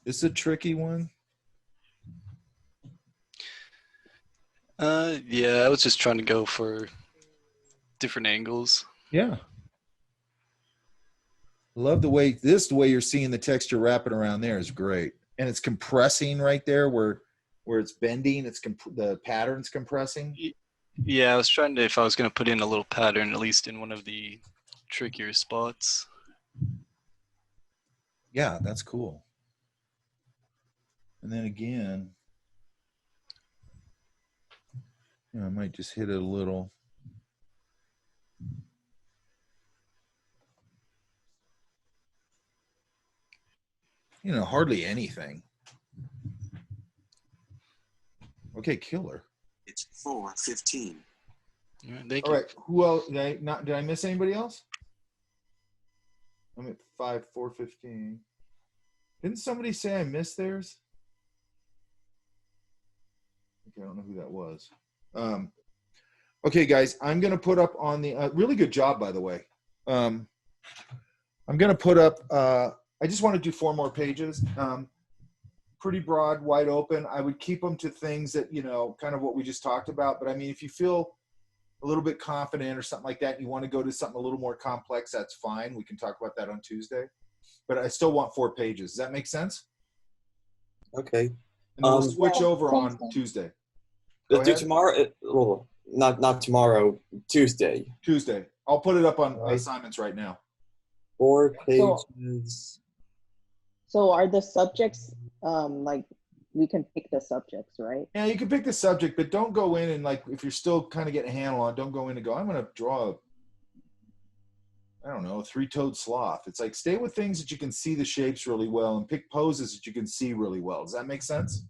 This is a tricky one. Yeah, I was just trying to go for different angles. Yeah. Love the way you're seeing the texture wrapping around there is great. And it's compressing right there where it's bending, the pattern's compressing. Yeah, I was trying to, if I was going to put in a little pattern, at least in one of the trickier spots. Yeah, that's cool. And then again, I might just hit it a little. Hardly anything. Okay, killer. It's 4:15. Thank All you. right, who else? Did I miss anybody else? I'm at 4:15. Didn't somebody say I missed theirs? Okay, I don't know who that was. Okay, guys, I'm going to put up on the really good job, by the way. I'm going to put up. I just want to do 4 more pages. Pretty broad, wide open. I would keep them to things that kind of what we just talked about. But I mean, if you feel a little bit confident or something like that, and you want to go to something a little more complex, that's fine. We can talk about that on Tuesday. But I still want 4 pages. Does that make sense? Okay. And then we'll switch over on Tuesday. Let's do tomorrow. Well, not tomorrow. Tuesday. Tuesday. I'll put it up on assignments right now. 4 pages. So are the subjects like we can pick the subjects, right? Yeah, you can pick the subject, but don't go in and if you're still kind of getting a handle on it, don't go in and go, I'm going to draw a 3-toed sloth. It's like stay with things that you can see the shapes really well and pick poses that you can see really well. Does that make sense?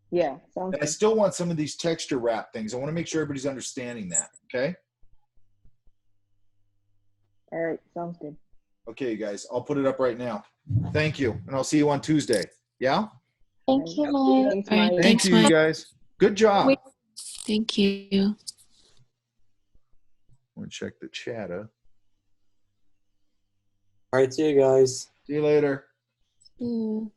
Yeah. Sounds and I still want some of these texture wrap things. I want to make sure everybody's understanding that. Okay. All right. Sounds good. Okay, you guys, I'll put it up right now. Thank you. And I'll see you on Tuesday. Yeah? Thank you, Mike. Thank Thanks, you, you Mike. guys. Good job. Thank you. I'm going to check the chat. All right, see you guys. See you later. Mm.